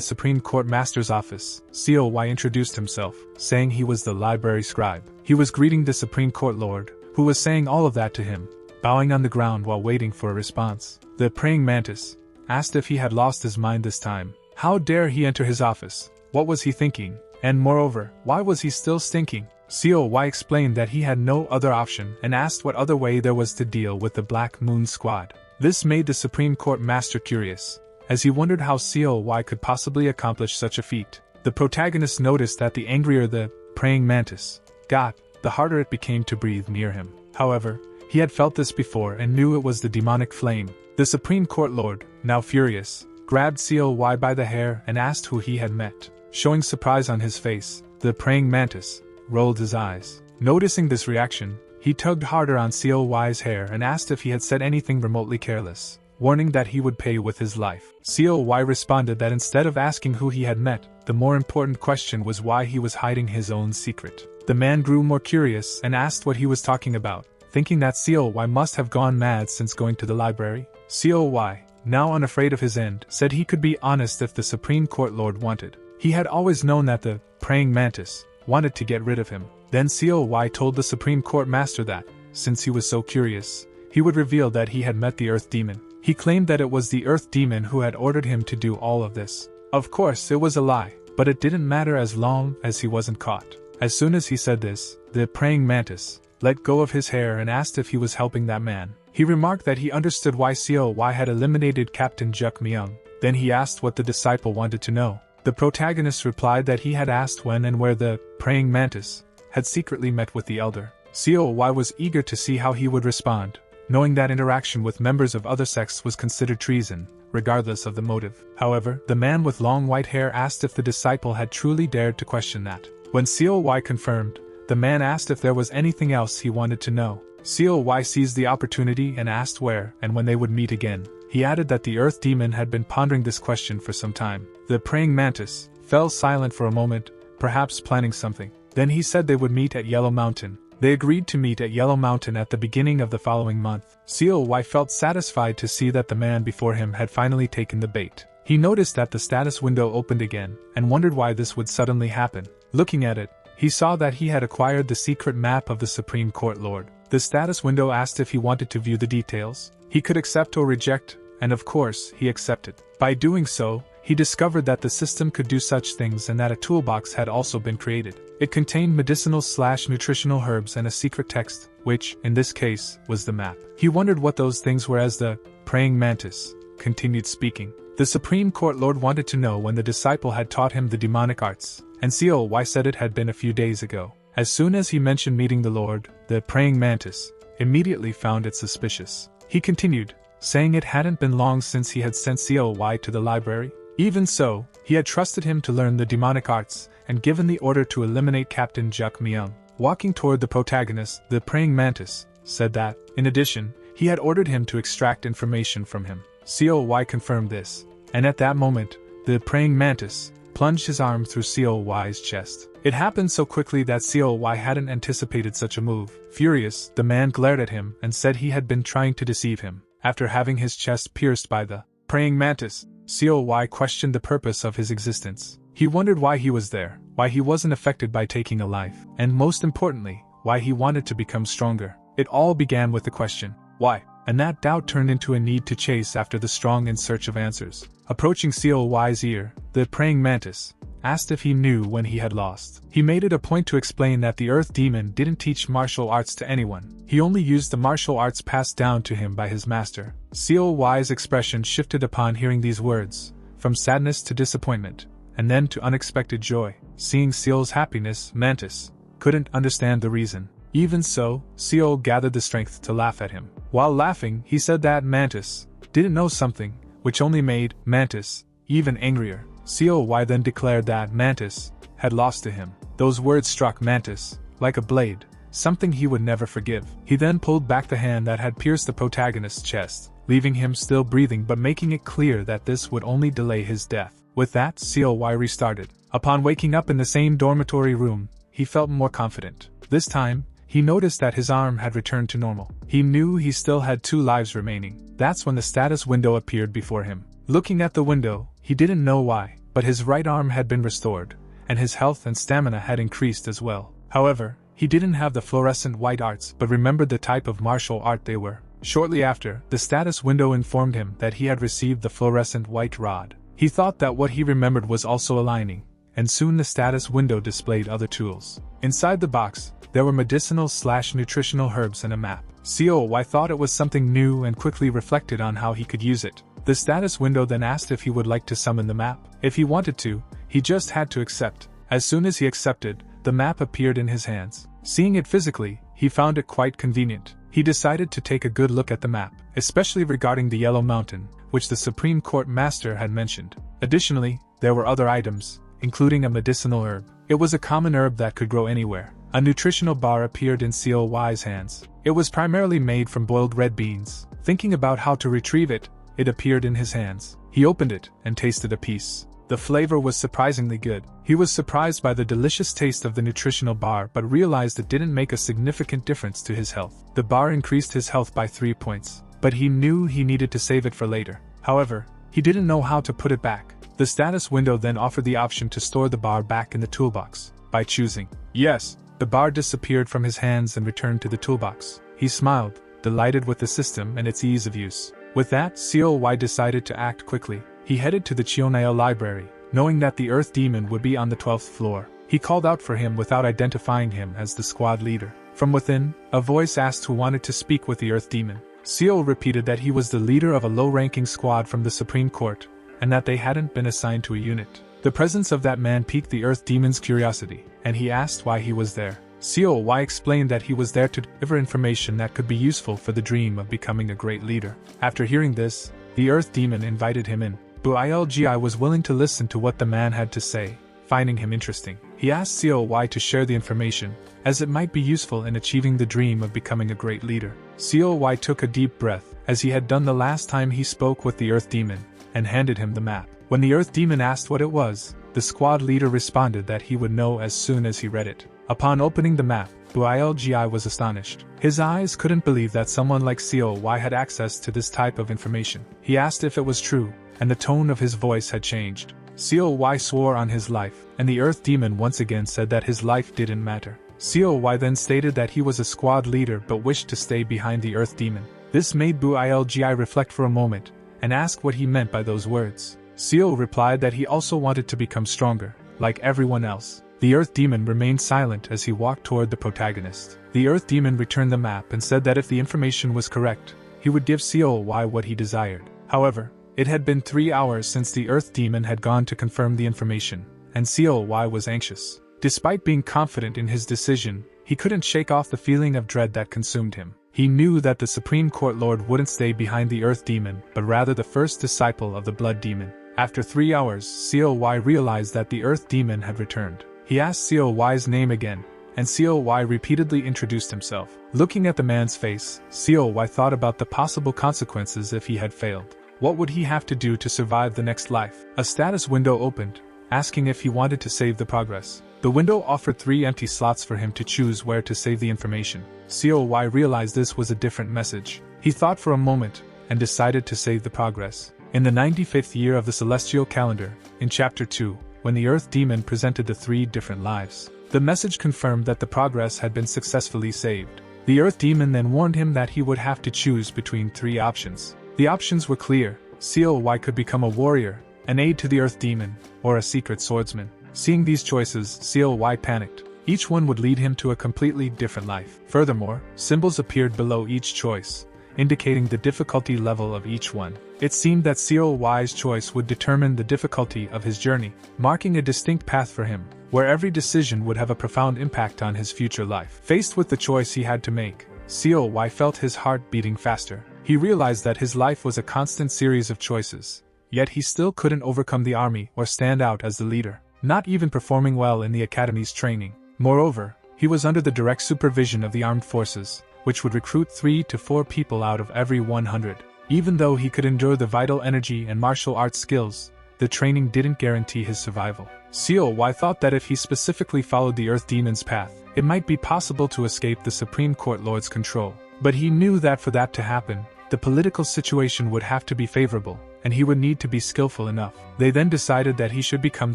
Supreme Court Master's office, Coy introduced himself, saying he was the library scribe. He was greeting the Supreme Court Lord, who was saying all of that to him, bowing on the ground while waiting for a response. The praying mantis asked if he had lost his mind this time. How dare he enter his office? What was he thinking? And moreover, why was he still stinking? Coy explained that he had no other option and asked what other way there was to deal with the Black Moon Squad. This made the Supreme Court Master curious, as he wondered how Coy could possibly accomplish such a feat. The protagonist noticed that the angrier the praying mantis got, the harder it became to breathe near him. However, he had felt this before and knew it was the demonic flame. The Supreme Court Lord, now furious, grabbed Coy by the hair and asked who he had met. Showing surprise on his face, the praying mantis rolled his eyes. Noticing this reaction, he tugged harder on Coy's hair and asked if he had said anything remotely careless, warning that he would pay with his life. Coy responded that instead of asking who he had met, the more important question was why he was hiding his own secret. The man grew more curious and asked what he was talking about, thinking that Coy must have gone mad since going to the library. Coy, now unafraid of his end, said he could be honest if the Supreme Court Lord wanted. He had always known that the praying mantis wanted to get rid of him. Then Coy told the Supreme Court Master that, since he was so curious, he would reveal that he had met the Earth Demon. He claimed that it was the Earth Demon who had ordered him to do all of this. Of course, it was a lie, but it didn't matter as long as he wasn't caught. As soon as he said this, the praying mantis let go of his hair and asked if he was helping that man. He remarked that he understood why Coy had eliminated Captain Juk Myung. Then he asked what the disciple wanted to know. The protagonist replied that he had asked when and where the praying mantis had secretly met with the elder. Coy was eager to see how he would respond, knowing that interaction with members of other sects was considered treason, regardless of the motive. However, the man with long white hair asked if the disciple had truly dared to question that. When Coy confirmed, the man asked if there was anything else he wanted to know. Coy seized the opportunity and asked where and when they would meet again. He added that the Earth Demon had been pondering this question for some time. The praying mantis fell silent for a moment, perhaps planning something. Then he said they would meet at Yellow Mountain. They agreed to meet at Yellow Mountain at the beginning of the following month. Coy felt satisfied to see that the man before him had finally taken the bait. He noticed that the status window opened again, and wondered why this would suddenly happen. Looking at it, he saw that he had acquired the secret map of the Supreme Court Lord. The status window asked if he wanted to view the details. He could accept or reject, and of course, he accepted. By doing so, he discovered that the system could do such things and that a toolbox had also been created. It contained medicinal/nutritional herbs and a secret text, which, in this case, was the map. He wondered what those things were as the praying mantis continued speaking. The Supreme Court Lord wanted to know when the disciple had taught him the demonic arts, and Coy said it had been a few days ago. As soon as he mentioned meeting the Lord, the praying mantis immediately found it suspicious. He continued, saying it hadn't been long since he had sent Coy to the library. Even so, he had trusted him to learn the demonic arts, and given the order to eliminate Captain Juk Myung. Walking toward the protagonist, the praying mantis said that, in addition, he had ordered him to extract information from him. Coy confirmed this, and at that moment, the praying mantis plunged his arm through Coy's chest. It happened so quickly that Coy hadn't anticipated such a move. Furious, the man glared at him and said he had been trying to deceive him. After having his chest pierced by the praying mantis, Coy questioned the purpose of his existence. He wondered why he was there, why he wasn't affected by taking a life, and most importantly, why he wanted to become stronger. It all began with the question, why? And that doubt turned into a need to chase after the strong in search of answers. Approaching Coy's ear, the praying mantis asked if he knew when he had lost. He made it a point to explain that the Earth Demon didn't teach martial arts to anyone. He only used the martial arts passed down to him by his master. Coy's expression shifted upon hearing these words, from sadness to disappointment, and then to unexpected joy. Seeing Coy's happiness, Mantis couldn't understand the reason. Even so, Coy gathered the strength to laugh at him. While laughing, he said that Mantis didn't know something, which only made Mantis even angrier. Coy then declared that Mantis had lost to him. Those words struck Mantis like a blade, something he would never forgive. He then pulled back the hand that had pierced the protagonist's chest, leaving him still breathing but making it clear that this would only delay his death. With that, COY restarted. Upon waking up in the same dormitory room, he felt more confident. This time, he noticed that his arm had returned to normal. He knew he still had 2 lives remaining. That's when the status window appeared before him. Looking at the window, he didn't know why, but his right arm had been restored, and his health and stamina had increased as well. However, he didn't have the fluorescent white arts but remembered the type of martial art they were. Shortly after, the status window informed him that he had received the fluorescent white rod. He thought that what he remembered was also aligning, and soon the status window displayed other tools. Inside the box, there were medicinal/nutritional herbs and a map. COY thought it was something new and quickly reflected on how he could use it. The status window then asked if he would like to summon the map. If he wanted to, he just had to accept. As soon as he accepted, the map appeared in his hands. Seeing it physically, he found it quite convenient. He decided to take a good look at the map, especially regarding the Yellow Mountain, which the Supreme Court Master had mentioned. Additionally, there were other items, including a medicinal herb. It was a common herb that could grow anywhere. A nutritional bar appeared in COY's hands. It was primarily made from boiled red beans. Thinking about how to retrieve it, it appeared in his hands. He opened it and tasted a piece. The flavor was surprisingly good. He was surprised by the delicious taste of the nutritional bar but realized it didn't make a significant difference to his health. The bar increased his health by 3 points, but he knew he needed to save it for later. However, he didn't know how to put it back. The status window then offered the option to store the bar back in the toolbox. By choosing yes, the bar disappeared from his hands and returned to the toolbox. He smiled, delighted with the system and its ease of use. With that, COY decided to act quickly. He headed to the Chioneo library, knowing that the Earth Demon would be on the 12th floor. He called out for him without identifying him as the squad leader. From within, a voice asked who wanted to speak with the Earth Demon. CO repeated that he was the leader of a low-ranking squad from the Supreme Court, and that they hadn't been assigned to a unit. The presence of that man piqued the Earth Demon's curiosity, and he asked why he was there. COY explained that he was there to deliver information that could be useful for the dream of becoming a great leader. After hearing this, the Earth Demon invited him in. Ilgi was willing to listen to what the man had to say, finding him interesting. He asked COY to share the information, as it might be useful in achieving the dream of becoming a great leader. COY took a deep breath, as he had done the last time he spoke with the Earth Demon, and handed him the map. When the Earth Demon asked what it was, the squad leader responded that he would know as soon as he read it. Upon opening the map, Ilgi was astonished. His eyes couldn't believe that someone like COY had access to this type of information. He asked if it was true, and the tone of his voice had changed. COY swore on his life, and the Earth Demon once again said that his life didn't matter. COY then stated that he was a squad leader but wished to stay behind the Earth Demon. This made Ilgi reflect for a moment, and ask what he meant by those words. CO replied that he also wanted to become stronger, like everyone else. The Earth Demon remained silent as he walked toward the protagonist. The Earth Demon returned the map and said that if the information was correct, he would give COY what he desired. However, it had been 3 hours since the Earth Demon had gone to confirm the information, and COY was anxious. Despite being confident in his decision, he couldn't shake off the feeling of dread that consumed him. He knew that the Supreme Court Lord wouldn't stay behind the Earth Demon, but rather the first disciple of the Blood Demon. After 3 hours, COY realized that the Earth Demon had returned. He asked COY's name again, and COY repeatedly introduced himself. Looking at the man's face, COY thought about the possible consequences if he had failed. What would he have to do to survive the next life? A status window opened, asking if he wanted to save the progress. The window offered 3 empty slots for him to choose where to save the information. COY realized this was a different message. He thought for a moment, and decided to save the progress. In the 95th year of the celestial calendar, in Chapter 2, when the Earth Demon presented the 3 different lives, the message confirmed that the progress had been successfully saved. The Earth Demon then warned him that he would have to choose between 3 options. The options were clear. COY could become a warrior, an aide to the Earth Demon, or a secret swordsman. Seeing these choices, COY panicked. Each one would lead him to a completely different life. Furthermore, symbols appeared below each choice, indicating the difficulty level of each one. It seemed that COY's choice would determine the difficulty of his journey, marking a distinct path for him, where every decision would have a profound impact on his future life. Faced with the choice he had to make, COY felt his heart beating faster. He realized that his life was a constant series of choices, yet he still couldn't overcome the army or stand out as the leader, not even performing well in the academy's training. Moreover, he He was under the direct supervision of the armed forces, which would recruit 3 to 4 people out of every 100. Even though he could endure the vital energy and martial arts skills, the training didn't guarantee his survival. COY thought that if he specifically followed the Earth Demon's path, it might be possible to escape the Supreme Court Lord's control. But he knew that for that to happen, the political situation would have to be favorable, and he would need to be skillful enough. They then decided that he should become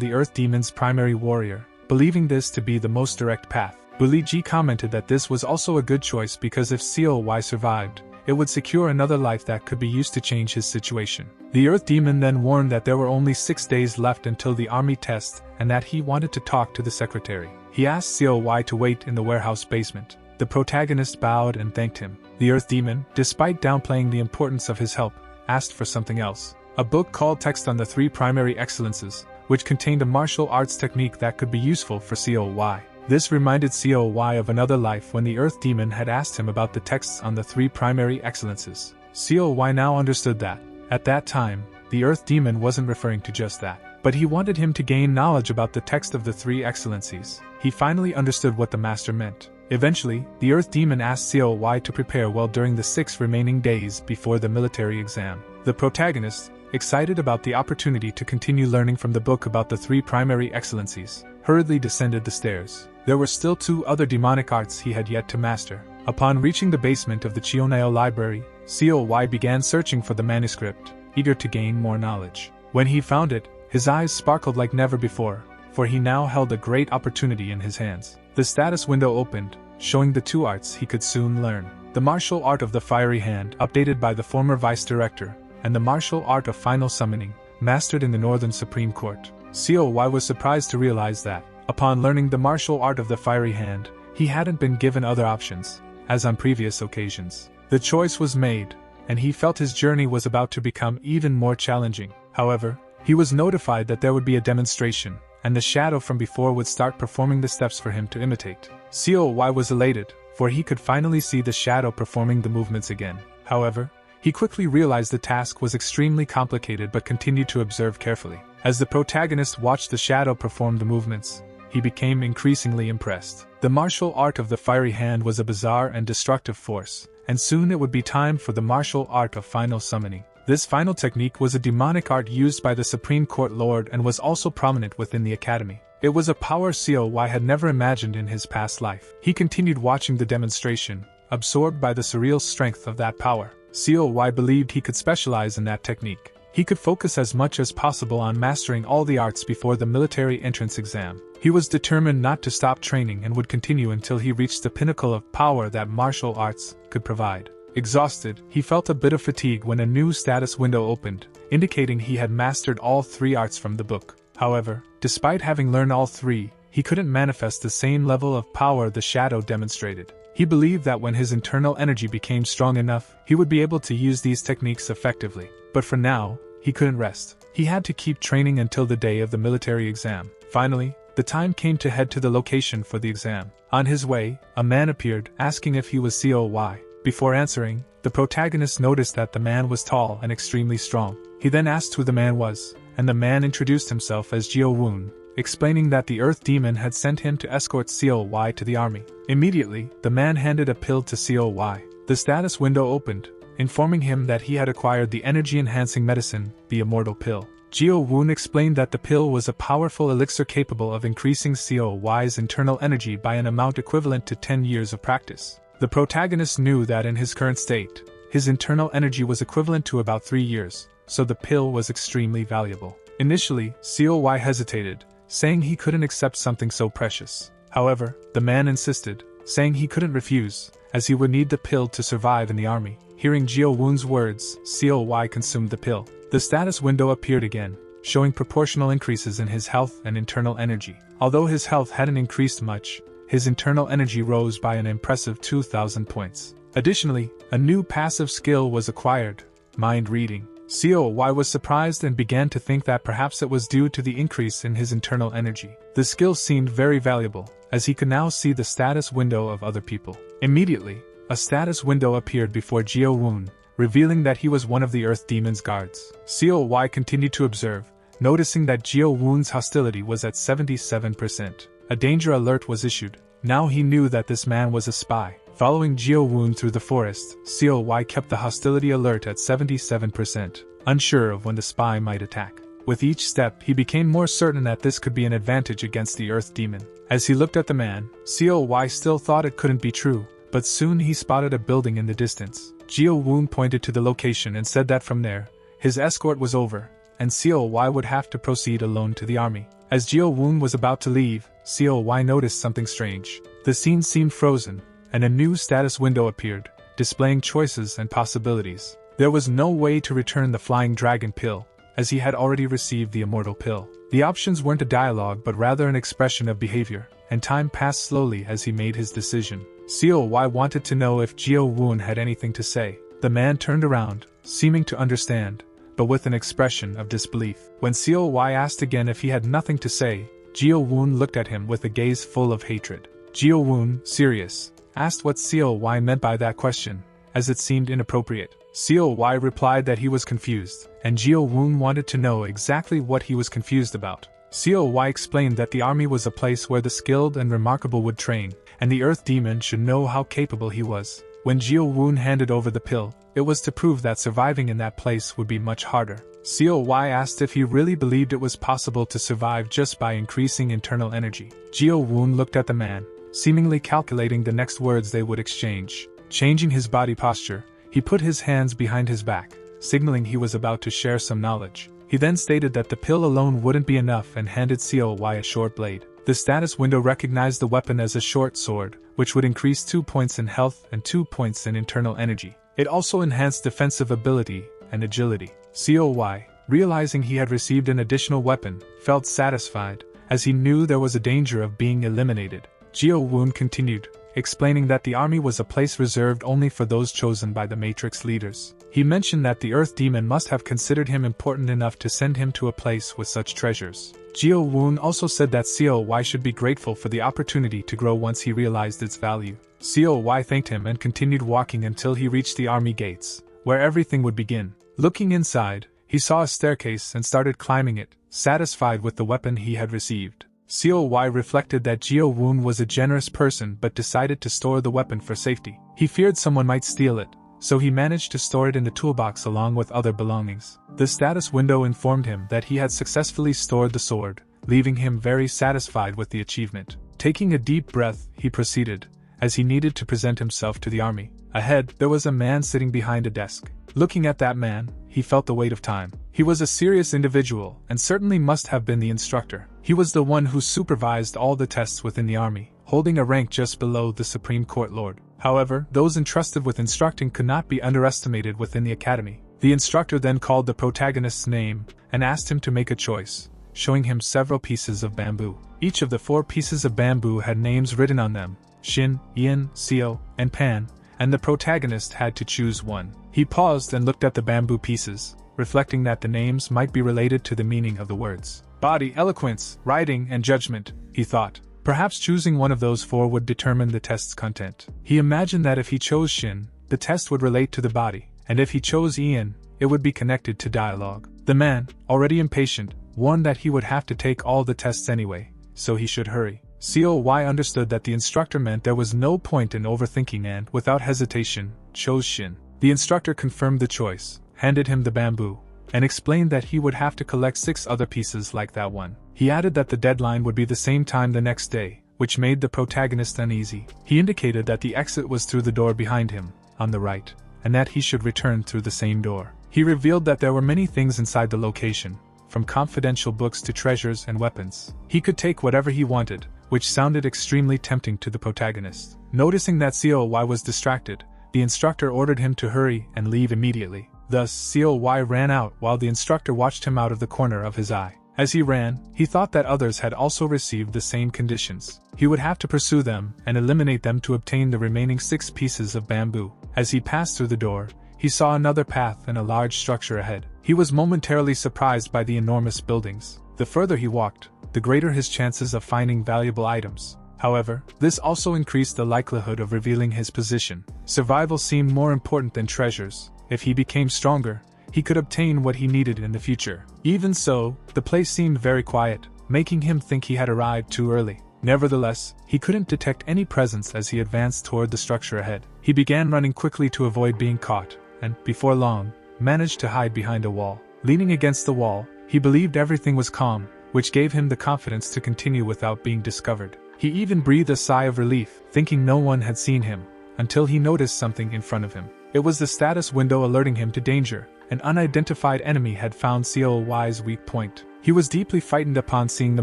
the Earth Demon's primary warrior, believing this to be the most direct path. Buliji commented that this was also a good choice because if COY survived, it would secure another life that could be used to change his situation. The Earth Demon then warned that there were only 6 days left until the army test and that he wanted to talk to the secretary. He asked COY to wait in the warehouse basement. The protagonist bowed and thanked him. The Earth Demon, despite downplaying the importance of his help, asked for something else. A book called Text on the 3 Primary Excellences, which contained a martial arts technique that could be useful for COY. This reminded COY of another life when the Earth Demon had asked him about the texts on the 3 primary excellences. COY now understood that, at that time, the Earth Demon wasn't referring to just that, but he wanted him to gain knowledge about the text of the 3 excellencies. He finally understood what the master meant. Eventually, the Earth Demon asked COY to prepare well during the 6 remaining days before the military exam. The protagonist, excited about the opportunity to continue learning from the book about the 3 primary excellencies, hurriedly descended the stairs. There were still 2 other demonic arts he had yet to master. Upon reaching the basement of the Chioneo library, COY began searching for the manuscript, eager to gain more knowledge. When he found it, his eyes sparkled like never before, for he now held a great opportunity in his hands. The status window opened, showing the 2 arts he could soon learn. The martial art of the fiery hand, updated by the former vice director, and the martial art of final summoning, mastered in the Northern Supreme Court. COY was surprised to realize that, upon learning the martial art of the fiery hand, he hadn't been given other options, as on previous occasions. The choice was made, and he felt his journey was about to become even more challenging. However, he was notified that there would be a demonstration, and the shadow from before would start performing the steps for him to imitate. COY was elated, for he could finally see the shadow performing the movements again. However, he quickly realized the task was extremely complicated but continued to observe carefully. As the protagonist watched the shadow perform the movements, he became increasingly impressed. The martial art of the fiery hand was a bizarre and destructive force, and soon it would be time for the martial art of final summoning. This final technique was a demonic art used by the Supreme Court Lord and was also prominent within the academy. It was a power COY had never imagined in his past life. He continued watching the demonstration, absorbed by the surreal strength of that power. COY believed he could specialize in that technique. He could focus as much as possible on mastering all the arts before the military entrance exam. He was determined not to stop training and would continue until he reached the pinnacle of power that martial arts could provide. Exhausted, he felt a bit of fatigue when a new status window opened, indicating he had mastered all 3 arts from the book. However, despite having learned all 3, he couldn't manifest the same level of power the shadow demonstrated. He believed that when his internal energy became strong enough, he would be able to use these techniques effectively. But for now, he couldn't rest. He had to keep training until the day of the military exam. Finally, the time came to head to the location for the exam. On his way, a man appeared, asking if he was COY. Before answering, the protagonist noticed that the man was tall and extremely strong. He then asked who the man was, and the man introduced himself as Jio Woon, explaining that the Earth Demon had sent him to escort COY to the army. Immediately, the man handed a pill to COY. The status window opened, informing him that he had acquired the energy-enhancing medicine, the Immortal Pill. Jio Woon explained that the pill was a powerful elixir capable of increasing COY's internal energy by an amount equivalent to 10 years of practice. The protagonist knew that in his current state, his internal energy was equivalent to about 3 years, so the pill was extremely valuable. Initially, COY hesitated, saying he couldn't accept something so precious. However, the man insisted, saying he couldn't refuse, as he would need the pill to survive in the army. Hearing Jio Woon's words, COY consumed the pill. The status window appeared again, showing proportional increases in his health and internal energy. Although his health hadn't increased much, his internal energy rose by an impressive 2,000 points. Additionally, a new passive skill was acquired, mind reading. COY was surprised and began to think that perhaps it was due to the increase in his internal energy. The skill seemed very valuable, as he could now see the status window of other people. Immediately, a status window appeared before Jio Woon, revealing that he was one of the Earth Demon's guards. COY continued to observe, noticing that Jio Woon's hostility was at 77%. A danger alert was issued, Now he knew that this man was a spy. Following Jiao Wun through the forest, COY kept the hostility alert at 77%, unsure of when the spy might attack. With each step, he became more certain that this could be an advantage against the Earth Demon. As he looked at the man, COY still thought it couldn't be true, but soon he spotted a building in the distance. Jiao Wun pointed to the location and said that from there, his escort was over, and COY would have to proceed alone to the army. As Jiao Wun was about to leave, COY noticed something strange. The scene seemed frozen, and a new status window appeared, displaying choices and possibilities. There was no way to return the Flying Dragon pill, as he had already received the Immortal pill. The options weren't a dialogue but rather an expression of behavior, and time passed slowly as he made his decision. COY wanted to know if Jiao Wun had anything to say. The man turned around, seeming to understand, but with an expression of disbelief. When COY asked again if he had nothing to say, Jiao Wun looked at him with a gaze full of hatred. Jiao Wun, serious, asked what COY meant by that question, as it seemed inappropriate. COY replied that he was confused, and Jiao Wun wanted to know exactly what he was confused about. COY explained that the army was a place where the skilled and remarkable would train, and the Earth Demon should know how capable he was. When Jiao Wun handed over the pill, it was to prove that surviving in that place would be much harder. COY asked if he really believed it was possible to survive just by increasing internal energy. Jiao Wun looked at the man, seemingly calculating the next words they would exchange. Changing his body posture, he put his hands behind his back, signaling he was about to share some knowledge. He then stated that the pill alone wouldn't be enough and handed COY a short blade. The status window recognized the weapon as a short sword, which would increase 2 points in health and 2 points in internal energy. It also enhanced defensive ability and agility. COY, realizing he had received an additional weapon, felt satisfied, as he knew there was a danger of being eliminated. Jiao Wun continued, explaining that the army was a place reserved only for those chosen by the Matrix leaders. He mentioned that the Earth Demon must have considered him important enough to send him to a place with such treasures. Jiao Wun also said that COY should be grateful for the opportunity to grow once he realized its value. COY thanked him and continued walking until he reached the army gates, where everything would begin. Looking inside, he saw a staircase and started climbing it, satisfied with the weapon he had received. COY reflected that Jiao Wun was a generous person but decided to store the weapon for safety. He feared someone might steal it, so he managed to store it in the toolbox along with other belongings. The status window informed him that he had successfully stored the sword, leaving him very satisfied with the achievement. Taking a deep breath, he proceeded, as he needed to present himself to the army. Ahead, there was a man sitting behind a desk. Looking at that man, he felt the weight of time. He was a serious individual and certainly must have been the instructor. He was the one who supervised all the tests within the army, holding a rank just below the Supreme Court Lord. However, those entrusted with instructing could not be underestimated within the academy. The instructor then called the protagonist's name and asked him to make a choice, showing him several pieces of bamboo. Each of the 4 pieces of bamboo had names written on them: Shin, Ian, Seo, and Pan, and the protagonist had to choose one. He paused and looked at the bamboo pieces, reflecting that the names might be related to the meaning of the words. Body, eloquence, writing, and judgment, he thought. Perhaps choosing one of those 4 would determine the test's content. He imagined that if he chose Shin, the test would relate to the body, and if he chose Ian, it would be connected to dialogue. The man, already impatient, warned that he would have to take all the tests anyway, so he should hurry. COY understood that the instructor meant there was no point in overthinking and, without hesitation, chose Shin. The instructor confirmed the choice, handed him the bamboo, and explained that he would have to collect 6 other pieces like that one. He added that the deadline would be the same time the next day, which made the protagonist uneasy. He indicated that the exit was through the door behind him, on the right, and that he should return through the same door. He revealed that there were many things inside the location, from confidential books to treasures and weapons. He could take whatever he wanted, which sounded extremely tempting to the protagonist. Noticing that COY was distracted, the instructor ordered him to hurry and leave immediately. Thus, COY ran out while the instructor watched him out of the corner of his eye. As he ran, he thought that others had also received the same conditions. He would have to pursue them and eliminate them to obtain the remaining 6 pieces of bamboo. As he passed through the door, he saw another path and a large structure ahead. He was momentarily surprised by the enormous buildings. The further he walked, the greater his chances of finding valuable items. However, this also increased the likelihood of revealing his position. Survival seemed more important than treasures. If he became stronger, he could obtain what he needed in the future. Even so, the place seemed very quiet, making him think he had arrived too early. Nevertheless, he couldn't detect any presence as he advanced toward the structure ahead. He began running quickly to avoid being caught, and, before long, managed to hide behind a wall. Leaning against the wall, he believed everything was calm, which gave him the confidence to continue without being discovered. He even breathed a sigh of relief, thinking no one had seen him, until he noticed something in front of him. It was the status window alerting him to danger. An unidentified enemy had found Coy's weak point. He was deeply frightened upon seeing the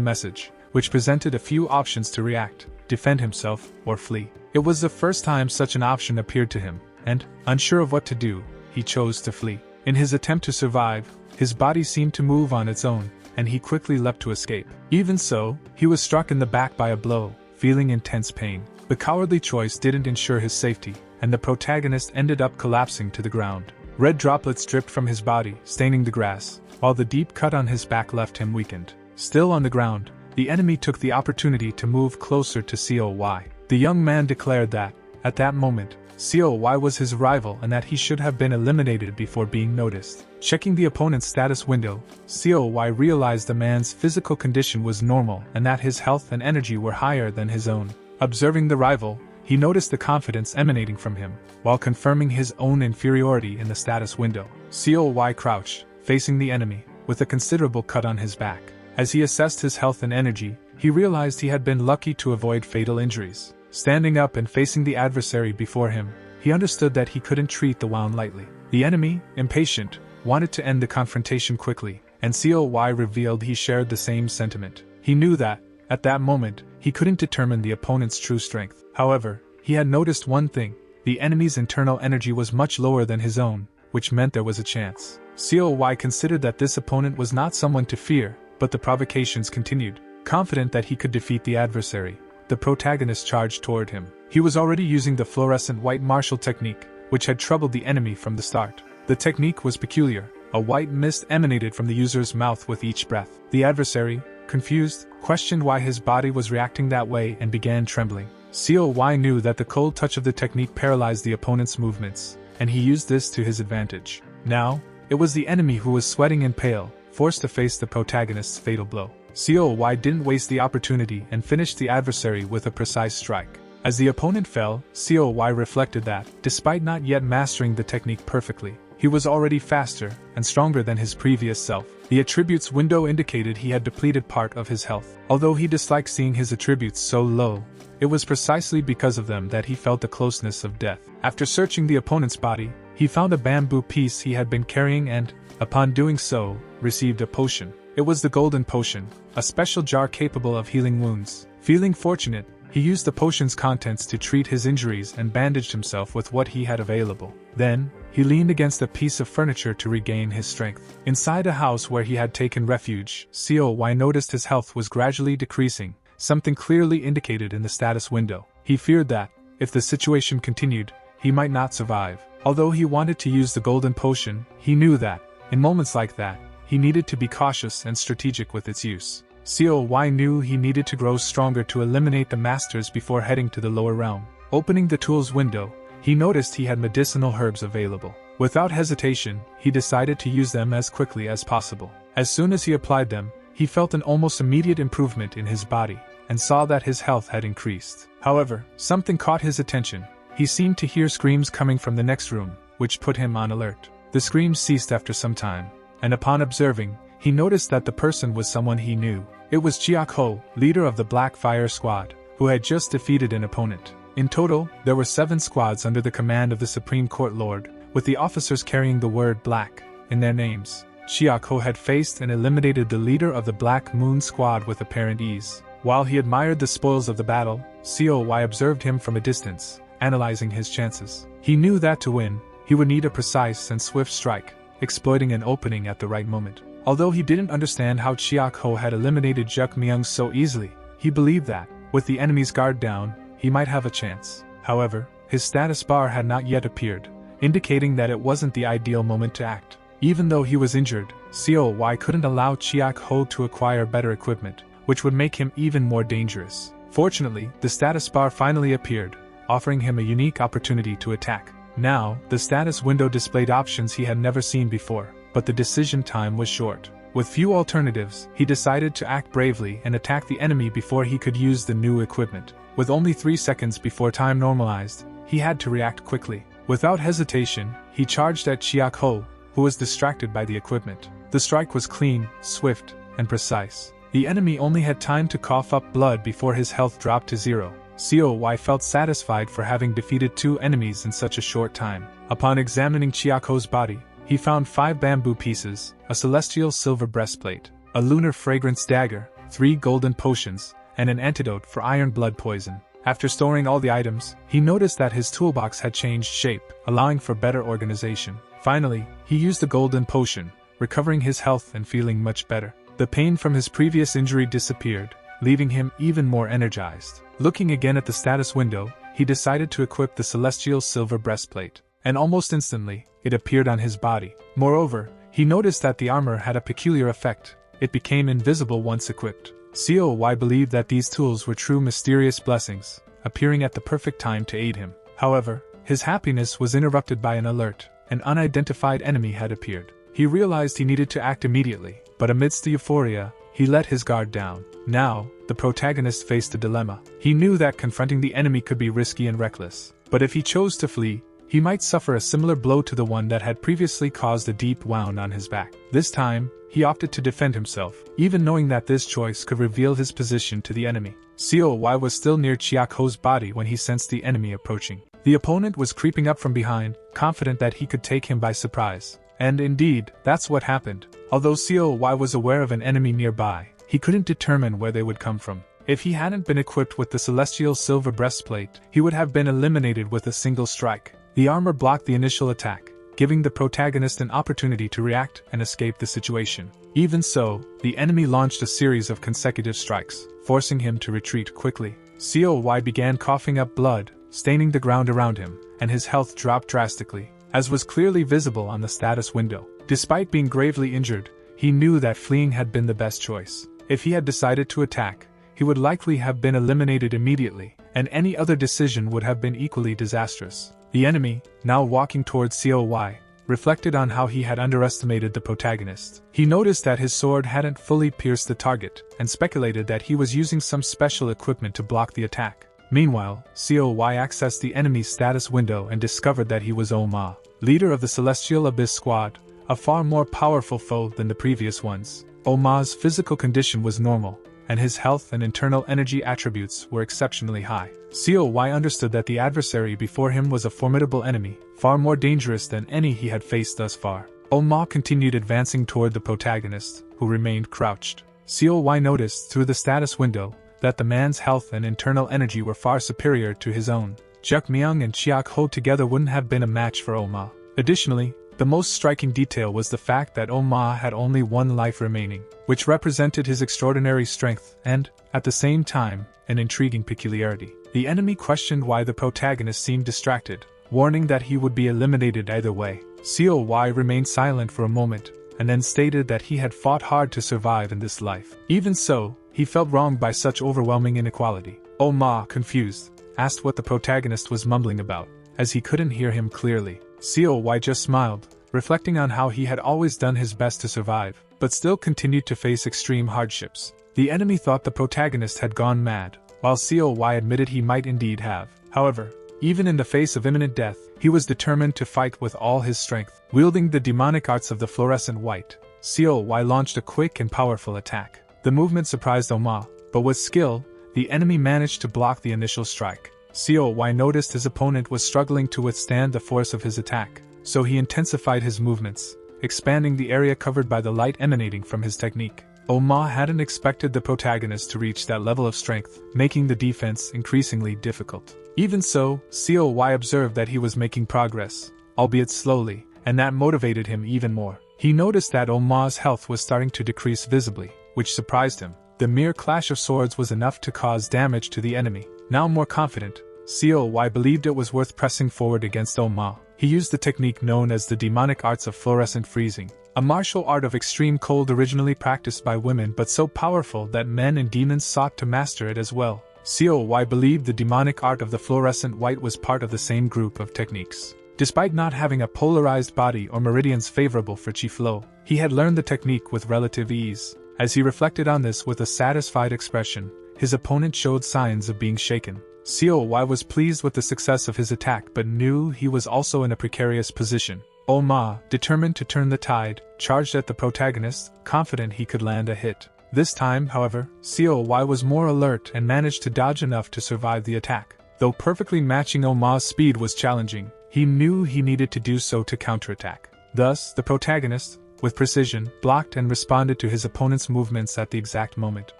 message, which presented a few options to react, defend himself, or flee. It was the first time such an option appeared to him, and, unsure of what to do, he chose to flee. In his attempt to survive, his body seemed to move on its own, and he quickly leapt to escape. Even so, he was struck in the back by a blow, feeling intense pain. The cowardly choice didn't ensure his safety, and the protagonist ended up collapsing to the ground. Red droplets dripped from his body, staining the grass, while the deep cut on his back left him weakened. Still on the ground, the enemy took the opportunity to move closer to Coy. The young man declared that, at that moment, Coy was his rival and that he should have been eliminated before being noticed. Checking the opponent's status window, Coy realized the man's physical condition was normal and that his health and energy were higher than his own. Observing the rival, he noticed the confidence emanating from him, while confirming his own inferiority in the status window. Coy crouched, facing the enemy, with a considerable cut on his back. As he assessed his health and energy, he realized he had been lucky to avoid fatal injuries. Standing up and facing the adversary before him, he understood that he couldn't treat the wound lightly. The enemy, impatient, wanted to end the confrontation quickly, and Coy revealed he shared the same sentiment. He knew that, at that moment, he couldn't determine the opponent's true strength. However, he had noticed one thing: the enemy's internal energy was much lower than his own, which meant there was a chance. Coy considered that this opponent was not someone to fear, but the provocations continued. Confident that he could defeat the adversary, the protagonist charged toward him. He was already using the fluorescent white martial technique, which had troubled the enemy from the start. The technique was peculiar. A white mist emanated from the user's mouth with each breath. The adversary, confused, questioned why his body was reacting that way and began trembling. Coy knew that the cold touch of the technique paralyzed the opponent's movements, and he used this to his advantage. Now, it was the enemy who was sweating and pale, forced to face the protagonist's fatal blow. Coy didn't waste the opportunity and finished the adversary with a precise strike. As the opponent fell, Coy reflected that, despite not yet mastering the technique perfectly, he was already faster and stronger than his previous self. The attributes window indicated he had depleted part of his health. Although he disliked seeing his attributes so low, it was precisely because of them that he felt the closeness of death. After searching the opponent's body, he found a bamboo piece he had been carrying and, upon doing so, received a potion. It was the golden potion, a special jar capable of healing wounds. Feeling fortunate, he used the potion's contents to treat his injuries and bandaged himself with what he had available. Then, he leaned against a piece of furniture to regain his strength. Inside a house where he had taken refuge, Coy noticed his health was gradually decreasing, something clearly indicated in the status window. He feared that, if the situation continued, he might not survive. Although he wanted to use the golden potion, he knew that, in moments like that, he needed to be cautious and strategic with its use. Coy knew he needed to grow stronger to eliminate the masters before heading to the lower realm. Opening the tools window, he noticed he had medicinal herbs available. Without hesitation, he decided to use them as quickly as possible. As soon as he applied them, he felt an almost immediate improvement in his body, and saw that his health had increased. However, something caught his attention. He seemed to hear screams coming from the next room, which put him on alert. The screams ceased after some time, and upon observing, he noticed that the person was someone he knew. It was Chiak-ho, leader of the Black Fire Squad, who had just defeated an opponent. In total, there were 7 squads under the command of the Supreme Court Lord, with the officers carrying the word Black in their names. Chiak-ho had faced and eliminated the leader of the Black Moon Squad with apparent ease. While he admired the spoils of the battle, Coy observed him from a distance, analyzing his chances. He knew that to win, he would need a precise and swift strike, exploiting an opening at the right moment. Although he didn't understand how Chiak-ho had eliminated Juk Myung so easily, he believed that, with the enemy's guard down, he might have a chance. However, his status bar had not yet appeared, indicating that it wasn't the ideal moment to act. Even though he was injured, Coy couldn't allow Chiak-ho to acquire better equipment, which would make him even more dangerous. Fortunately, the status bar finally appeared, offering him a unique opportunity to attack. Now, the status window displayed options he had never seen before, but the decision time was short. With few alternatives, he decided to act bravely and attack the enemy before he could use the new equipment. With only 3 seconds before time normalized, he had to react quickly. Without hesitation, he charged at Chiak-ho, who was distracted by the equipment. The strike was clean, swift, and precise. The enemy only had time to cough up blood before his health dropped to 0. COY felt satisfied for having defeated 2 enemies in such a short time. Upon examining Chiak-ho's body, he found 5 bamboo pieces, a celestial silver breastplate, a lunar fragrance dagger, 3 golden potions, and an antidote for iron blood poison. After storing all the items, he noticed that his toolbox had changed shape, allowing for better organization. Finally, he used the golden potion, recovering his health and feeling much better. The pain from his previous injury disappeared, leaving him even more energized. Looking again at the status window, he decided to equip the celestial silver breastplate, and almost instantly, it appeared on his body. Moreover, he noticed that the armor had a peculiar effect. It became invisible once equipped. COY believed that these tools were true mysterious blessings, appearing at the perfect time to aid him. However, his happiness was interrupted by an alert. An unidentified enemy had appeared. He realized he needed to act immediately, but amidst the euphoria, he let his guard down. Now, the protagonist faced a dilemma. He knew that confronting the enemy could be risky and reckless, but if he chose to flee, he might suffer a similar blow to the one that had previously caused a deep wound on his back. This time, he opted to defend himself, even knowing that this choice could reveal his position to the enemy. COY was still near Chiak-ho's body when he sensed the enemy approaching. The opponent was creeping up from behind, confident that he could take him by surprise. And indeed, that's what happened. Although COY was aware of an enemy nearby, he couldn't determine where they would come from. If he hadn't been equipped with the celestial silver breastplate, he would have been eliminated with a single strike. The armor blocked the initial attack, giving the protagonist an opportunity to react and escape the situation. Even so, the enemy launched a series of consecutive strikes, forcing him to retreat quickly. COY began coughing up blood, staining the ground around him, and his health dropped drastically, as was clearly visible on the status window. Despite being gravely injured, he knew that fleeing had been the best choice. If he had decided to attack, he would likely have been eliminated immediately, and any other decision would have been equally disastrous. The enemy, now walking towards COY, reflected on how he had underestimated the protagonist. He noticed that his sword hadn't fully pierced the target, and speculated that he was using some special equipment to block the attack. Meanwhile, COY accessed the enemy's status window and discovered that he was Oma, leader of the Celestial Abyss Squad, a far more powerful foe than the previous ones. Oma's physical condition was normal, and his health and internal energy attributes were exceptionally high. COY understood that the adversary before him was a formidable enemy, far more dangerous than any he had faced thus far. Oma continued advancing toward the protagonist, who remained crouched. COY noticed through the status window that the man's health and internal energy were far superior to his own. Jukmyeong and Chiak-ho together wouldn't have been a match for Oma. Additionally, the most striking detail was the fact that Oma had only 1 life remaining, which represented his extraordinary strength and, at the same time, an intriguing peculiarity. The enemy questioned why the protagonist seemed distracted, warning that he would be eliminated either way. COY remained silent for a moment, and then stated that he had fought hard to survive in this life. Even so, he felt wronged by such overwhelming inequality. Oma, confused, asked what the protagonist was mumbling about, as he couldn't hear him clearly. COY just smiled, reflecting on how he had always done his best to survive, but still continued to face extreme hardships. The enemy thought the protagonist had gone mad, while COY admitted he might indeed have. However, even in the face of imminent death, he was determined to fight with all his strength. Wielding the demonic arts of the fluorescent white, COY launched a quick and powerful attack. The movement surprised Oma, but with skill, the enemy managed to block the initial strike. COY noticed his opponent was struggling to withstand the force of his attack, so he intensified his movements, expanding the area covered by the light emanating from his technique. Oma hadn't expected the protagonist to reach that level of strength, making the defense increasingly difficult. Even so, COY observed that he was making progress, albeit slowly, and that motivated him even more. He noticed that Oma's health was starting to decrease visibly, which surprised him. The mere clash of swords was enough to cause damage to the enemy. Now more confident, COY believed it was worth pressing forward against Oma. He used the technique known as the demonic arts of fluorescent freezing, a martial art of extreme cold originally practiced by women but so powerful that men and demons sought to master it as well. COY believed the demonic art of the fluorescent white was part of the same group of techniques. Despite not having a polarized body or meridians favorable for chi flow, he had learned the technique with relative ease. As he reflected on this with a satisfied expression, his opponent showed signs of being shaken. COY was pleased with the success of his attack but knew he was also in a precarious position. Oma, determined to turn the tide, charged at the protagonist, confident he could land a hit. This time, however, COY was more alert and managed to dodge enough to survive the attack. Though perfectly matching Oma's speed was challenging, he knew he needed to do so to counterattack. Thus, the protagonist, with precision, blocked and responded to his opponent's movements at the exact moment.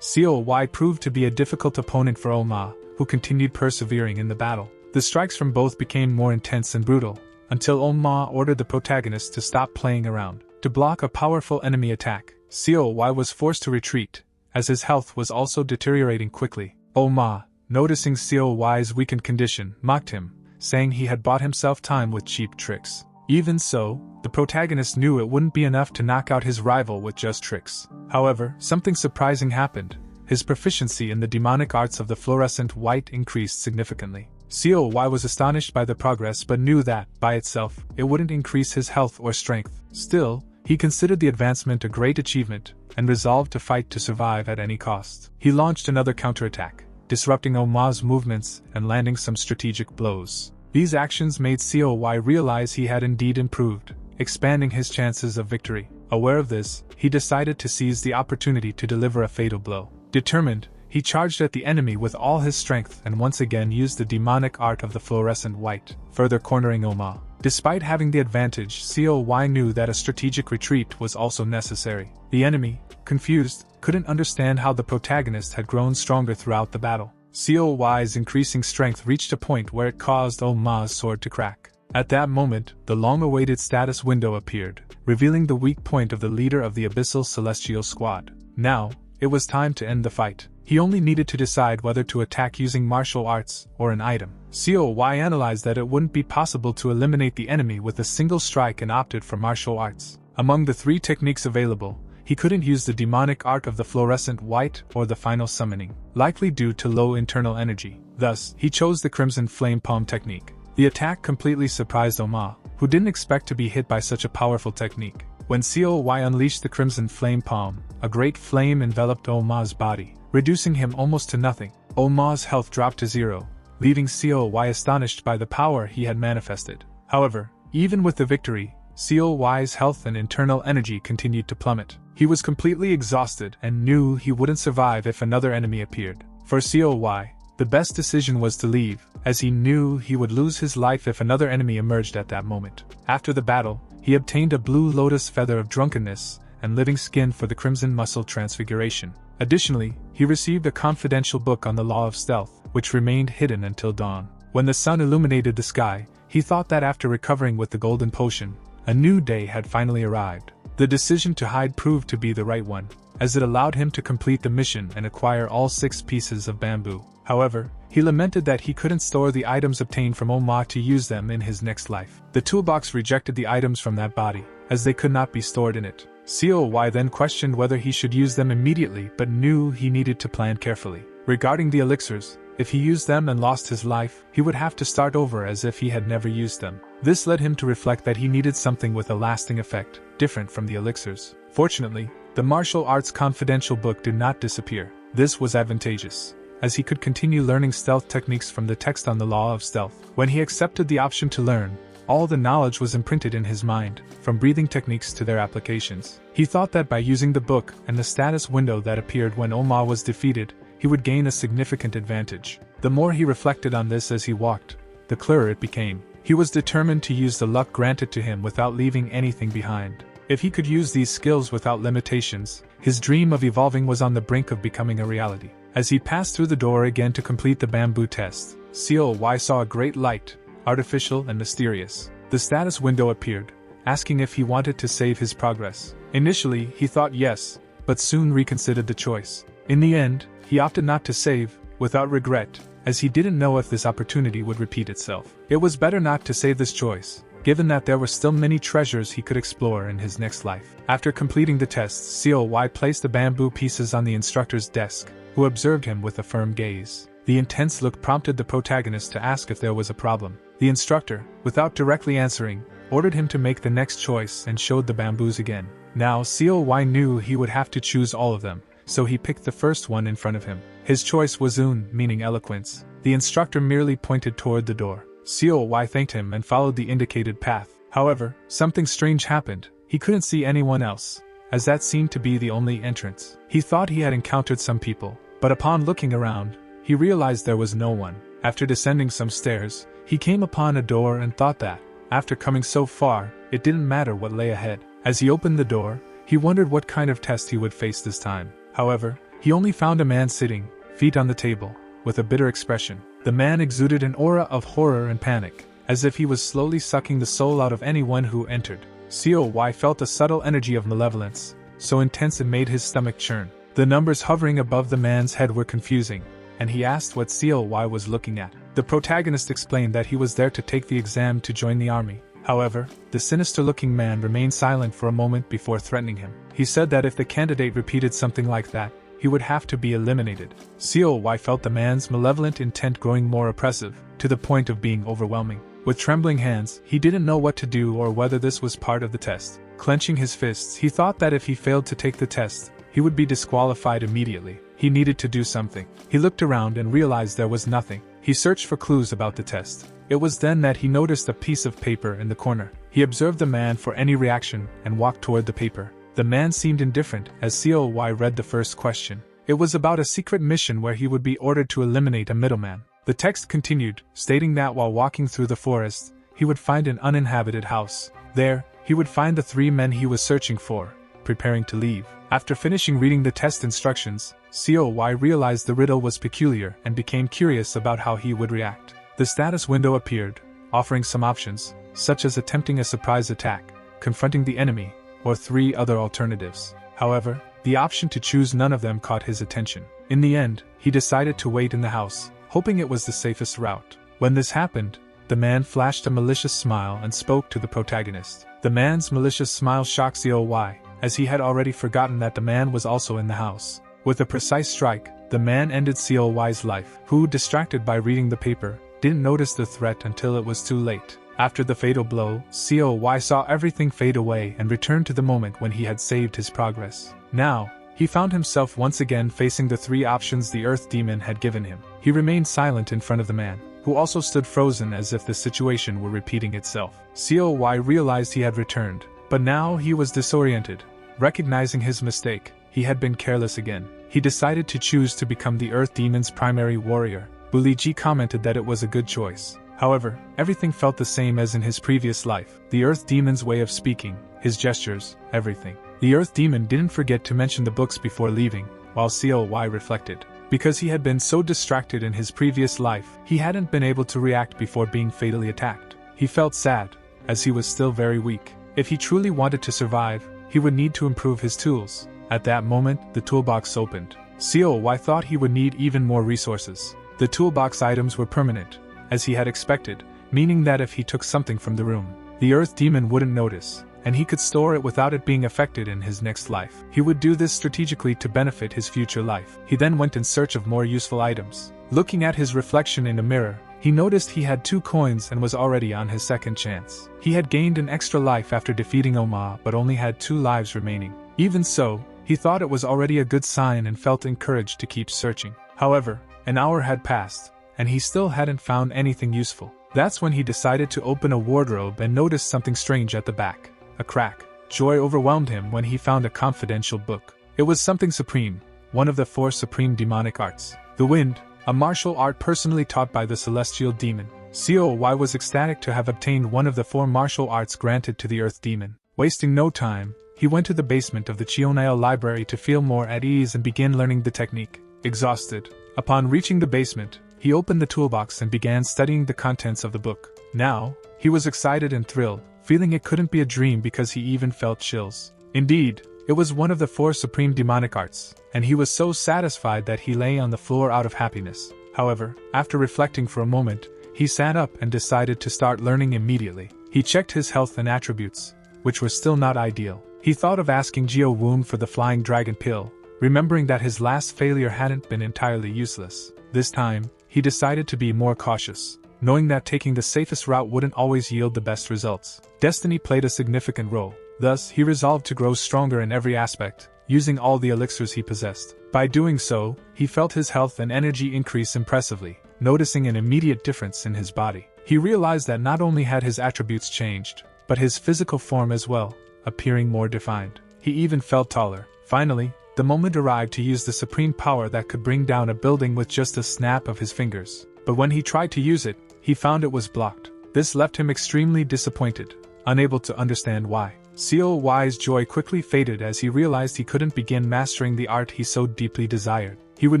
COY proved to be a difficult opponent for Oma, who continued persevering in the battle. The strikes from both became more intense and brutal, until Oma ordered the protagonist to stop playing around. To block a powerful enemy attack, COY was forced to retreat, as his health was also deteriorating quickly. Oma, noticing COY's weakened condition, mocked him, saying he had bought himself time with cheap tricks. Even so, the protagonist knew it wouldn't be enough to knock out his rival with just tricks. However, something surprising happened. His proficiency in the demonic arts of the fluorescent white increased significantly. COY was astonished by the progress but knew that, by itself, it wouldn't increase his health or strength. Still, he considered the advancement a great achievement, and resolved to fight to survive at any cost. He launched another counterattack, disrupting Oma's movements and landing some strategic blows. These actions made COY realize he had indeed improved, expanding his chances of victory. Aware of this, he decided to seize the opportunity to deliver a fatal blow. Determined, he charged at the enemy with all his strength and once again used the demonic art of the fluorescent white, further cornering Oma. Despite having the advantage, COY knew that a strategic retreat was also necessary. The enemy, confused, couldn't understand how the protagonist had grown stronger throughout the battle. COY's increasing strength reached a point where it caused Oma's sword to crack. At that moment, the long-awaited status window appeared, revealing the weak point of the leader of the Abyssal Celestial Squad. Now, it was time to end the fight. He only needed to decide whether to attack using martial arts or an item. COY analyzed that it wouldn't be possible to eliminate the enemy with a single strike and opted for martial arts. Among the 3 techniques available, he couldn't use the demonic art of the fluorescent white or the final summoning, likely due to low internal energy. Thus, he chose the Crimson Flame Palm technique. The attack completely surprised Oma, who didn't expect to be hit by such a powerful technique. When COY unleashed the Crimson Flame Palm, a great flame enveloped Oma's body, reducing him almost to nothing. Oma's health dropped to 0, leaving COY astonished by the power he had manifested. However, even with the victory, COY's health and internal energy continued to plummet. He was completely exhausted and knew he wouldn't survive if another enemy appeared. For COY, the best decision was to leave, as he knew he would lose his life if another enemy emerged at that moment. After the battle, he obtained a blue lotus feather of drunkenness and living skin for the crimson muscle transfiguration. Additionally, he received a confidential book on the law of stealth, which remained hidden until dawn. When the sun illuminated the sky, he thought that after recovering with the golden potion, a new day had finally arrived. The decision to hide proved to be the right one, as it allowed him to complete the mission and acquire all 6 pieces of bamboo. However, he lamented that he couldn't store the items obtained from Oma to use them in his next life. The toolbox rejected the items from that body, as they could not be stored in it. COY then questioned whether he should use them immediately but knew he needed to plan carefully. Regarding the elixirs, if he used them and lost his life, he would have to start over as if he had never used them. This led him to reflect that he needed something with a lasting effect, different from the elixirs. Fortunately, the martial arts confidential book did not disappear. This was advantageous, as he could continue learning stealth techniques from the text on the law of stealth. When he accepted the option to learn, all the knowledge was imprinted in his mind, from breathing techniques to their applications. He thought that by using the book and the status window that appeared when Oma was defeated, he would gain a significant advantage. The more he reflected on this as he walked, the clearer it became. He was determined to use the luck granted to him without leaving anything behind. If he could use these skills without limitations, his dream of evolving was on the brink of becoming a reality. As he passed through the door again to complete the bamboo test, COY saw a great light, artificial and mysterious. The status window appeared, asking if he wanted to save his progress. Initially, he thought yes, but soon reconsidered the choice. In the end, he opted not to save, without regret, as he didn't know if this opportunity would repeat itself. It was better not to save this choice, given that there were still many treasures he could explore in his next life. After completing the tests, COY placed the bamboo pieces on the instructor's desk, who observed him with a firm gaze. The intense look prompted the protagonist to ask if there was a problem. The instructor, without directly answering, ordered him to make the next choice and showed the bamboos again. Now Coy knew he would have to choose all of them, so he picked the first one in front of him. His choice was Un, meaning eloquence. The instructor merely pointed toward the door. Coy thanked him and followed the indicated path. However, something strange happened. He couldn't see anyone else, as that seemed to be the only entrance. He thought he had encountered some people, but upon looking around, he realized there was no one. After descending some stairs, he came upon a door and thought that, after coming so far, it didn't matter what lay ahead. As he opened the door, he wondered what kind of test he would face this time. However, he only found a man sitting, feet on the table, with a bitter expression. The man exuded an aura of horror and panic, as if he was slowly sucking the soul out of anyone who entered. Coy felt a subtle energy of malevolence, so intense it made his stomach churn. The numbers hovering above the man's head were confusing, and he asked what Coy was looking at. The protagonist explained that he was there to take the exam to join the army. However, the sinister-looking man remained silent for a moment before threatening him. He said that if the candidate repeated something like that, he would have to be eliminated. Coy felt the man's malevolent intent growing more oppressive, to the point of being overwhelming. With trembling hands, he didn't know what to do or whether this was part of the test. Clenching his fists, he thought that if he failed to take the test, he would be disqualified immediately. He needed to do something. He looked around and realized there was nothing. He searched for clues about the test. It was then that he noticed a piece of paper in the corner. He observed the man for any reaction and walked toward the paper. The man seemed indifferent as Coy read the first question. It was about a secret mission where he would be ordered to eliminate a middleman. The text continued, stating that while walking through the forest, he would find an uninhabited house. There, he would find the 3 men he was searching for, preparing to leave. After finishing reading the test instructions, Coy realized the riddle was peculiar and became curious about how he would react. The status window appeared, offering some options, such as attempting a surprise attack, confronting the enemy, or 3 other alternatives. However, the option to choose none of them caught his attention. In the end, he decided to wait in the house, hoping it was the safest route. When this happened, the man flashed a malicious smile and spoke to the protagonist. The man's malicious smile shocked Coy, as he had already forgotten that the man was also in the house. With a precise strike, the man ended Coy's life, who, distracted by reading the paper, didn't notice the threat until it was too late. After the fatal blow, Coy saw everything fade away and returned to the moment when he had saved his progress. Now, he found himself once again facing the 3 options the Earth Demon had given him. He remained silent in front of the man, who also stood frozen as if the situation were repeating itself. Coy realized he had returned, but now he was disoriented. Recognizing his mistake, he had been careless again. He decided to choose to become the Earth Demon's primary warrior. Buliji commented that it was a good choice. However, everything felt the same as in his previous life. The Earth Demon's way of speaking, his gestures, everything. The Earth Demon didn't forget to mention the books before leaving, while Coy reflected. Because he had been so distracted in his previous life, he hadn't been able to react before being fatally attacked. He felt sad, as he was still very weak. If he truly wanted to survive, he would need to improve his tools. At that moment, the toolbox opened. Coy thought he would need even more resources. The toolbox items were permanent, as he had expected, meaning that if he took something from the room, the Earth Demon wouldn't notice, and he could store it without it being affected in his next life. He would do this strategically to benefit his future life. He then went in search of more useful items. Looking at his reflection in a mirror, he noticed he had 2 coins and was already on his second chance. He had gained an extra life after defeating Oma but only had 2 lives remaining. Even so, he thought it was already a good sign and felt encouraged to keep searching. However, an hour had passed, and he still hadn't found anything useful. That's when he decided to open a wardrobe and noticed something strange at the back. A crack. Joy overwhelmed him when he found a confidential book. It was something supreme, one of the 4 supreme demonic arts. The Wind, a martial art personally taught by the celestial demon. Coy was ecstatic to have obtained one of the 4 martial arts granted to the Earth Demon. Wasting no time, he went to the basement of the Chionao library to feel more at ease and begin learning the technique. Exhausted, upon reaching the basement, he opened the toolbox and began studying the contents of the book. Now, he was excited and thrilled, feeling it couldn't be a dream because he even felt chills. Indeed, it was one of the 4 supreme demonic arts, and he was so satisfied that he lay on the floor out of happiness. However, after reflecting for a moment, he sat up and decided to start learning immediately. He checked his health and attributes, which were still not ideal. He thought of asking Jio Woon for the flying dragon pill, remembering that his last failure hadn't been entirely useless. This time, he decided to be more cautious, knowing that taking the safest route wouldn't always yield the best results. Destiny played a significant role, thus he resolved to grow stronger in every aspect, using all the elixirs he possessed. By doing so, he felt his health and energy increase impressively, noticing an immediate difference in his body. He realized that not only had his attributes changed, but his physical form as well, appearing more defined. He even felt taller. Finally, the moment arrived to use the supreme power that could bring down a building with just a snap of his fingers. But when he tried to use it, he found it was blocked. This left him extremely disappointed, unable to understand why. Coy's joy quickly faded as he realized he couldn't begin mastering the art he so deeply desired. He would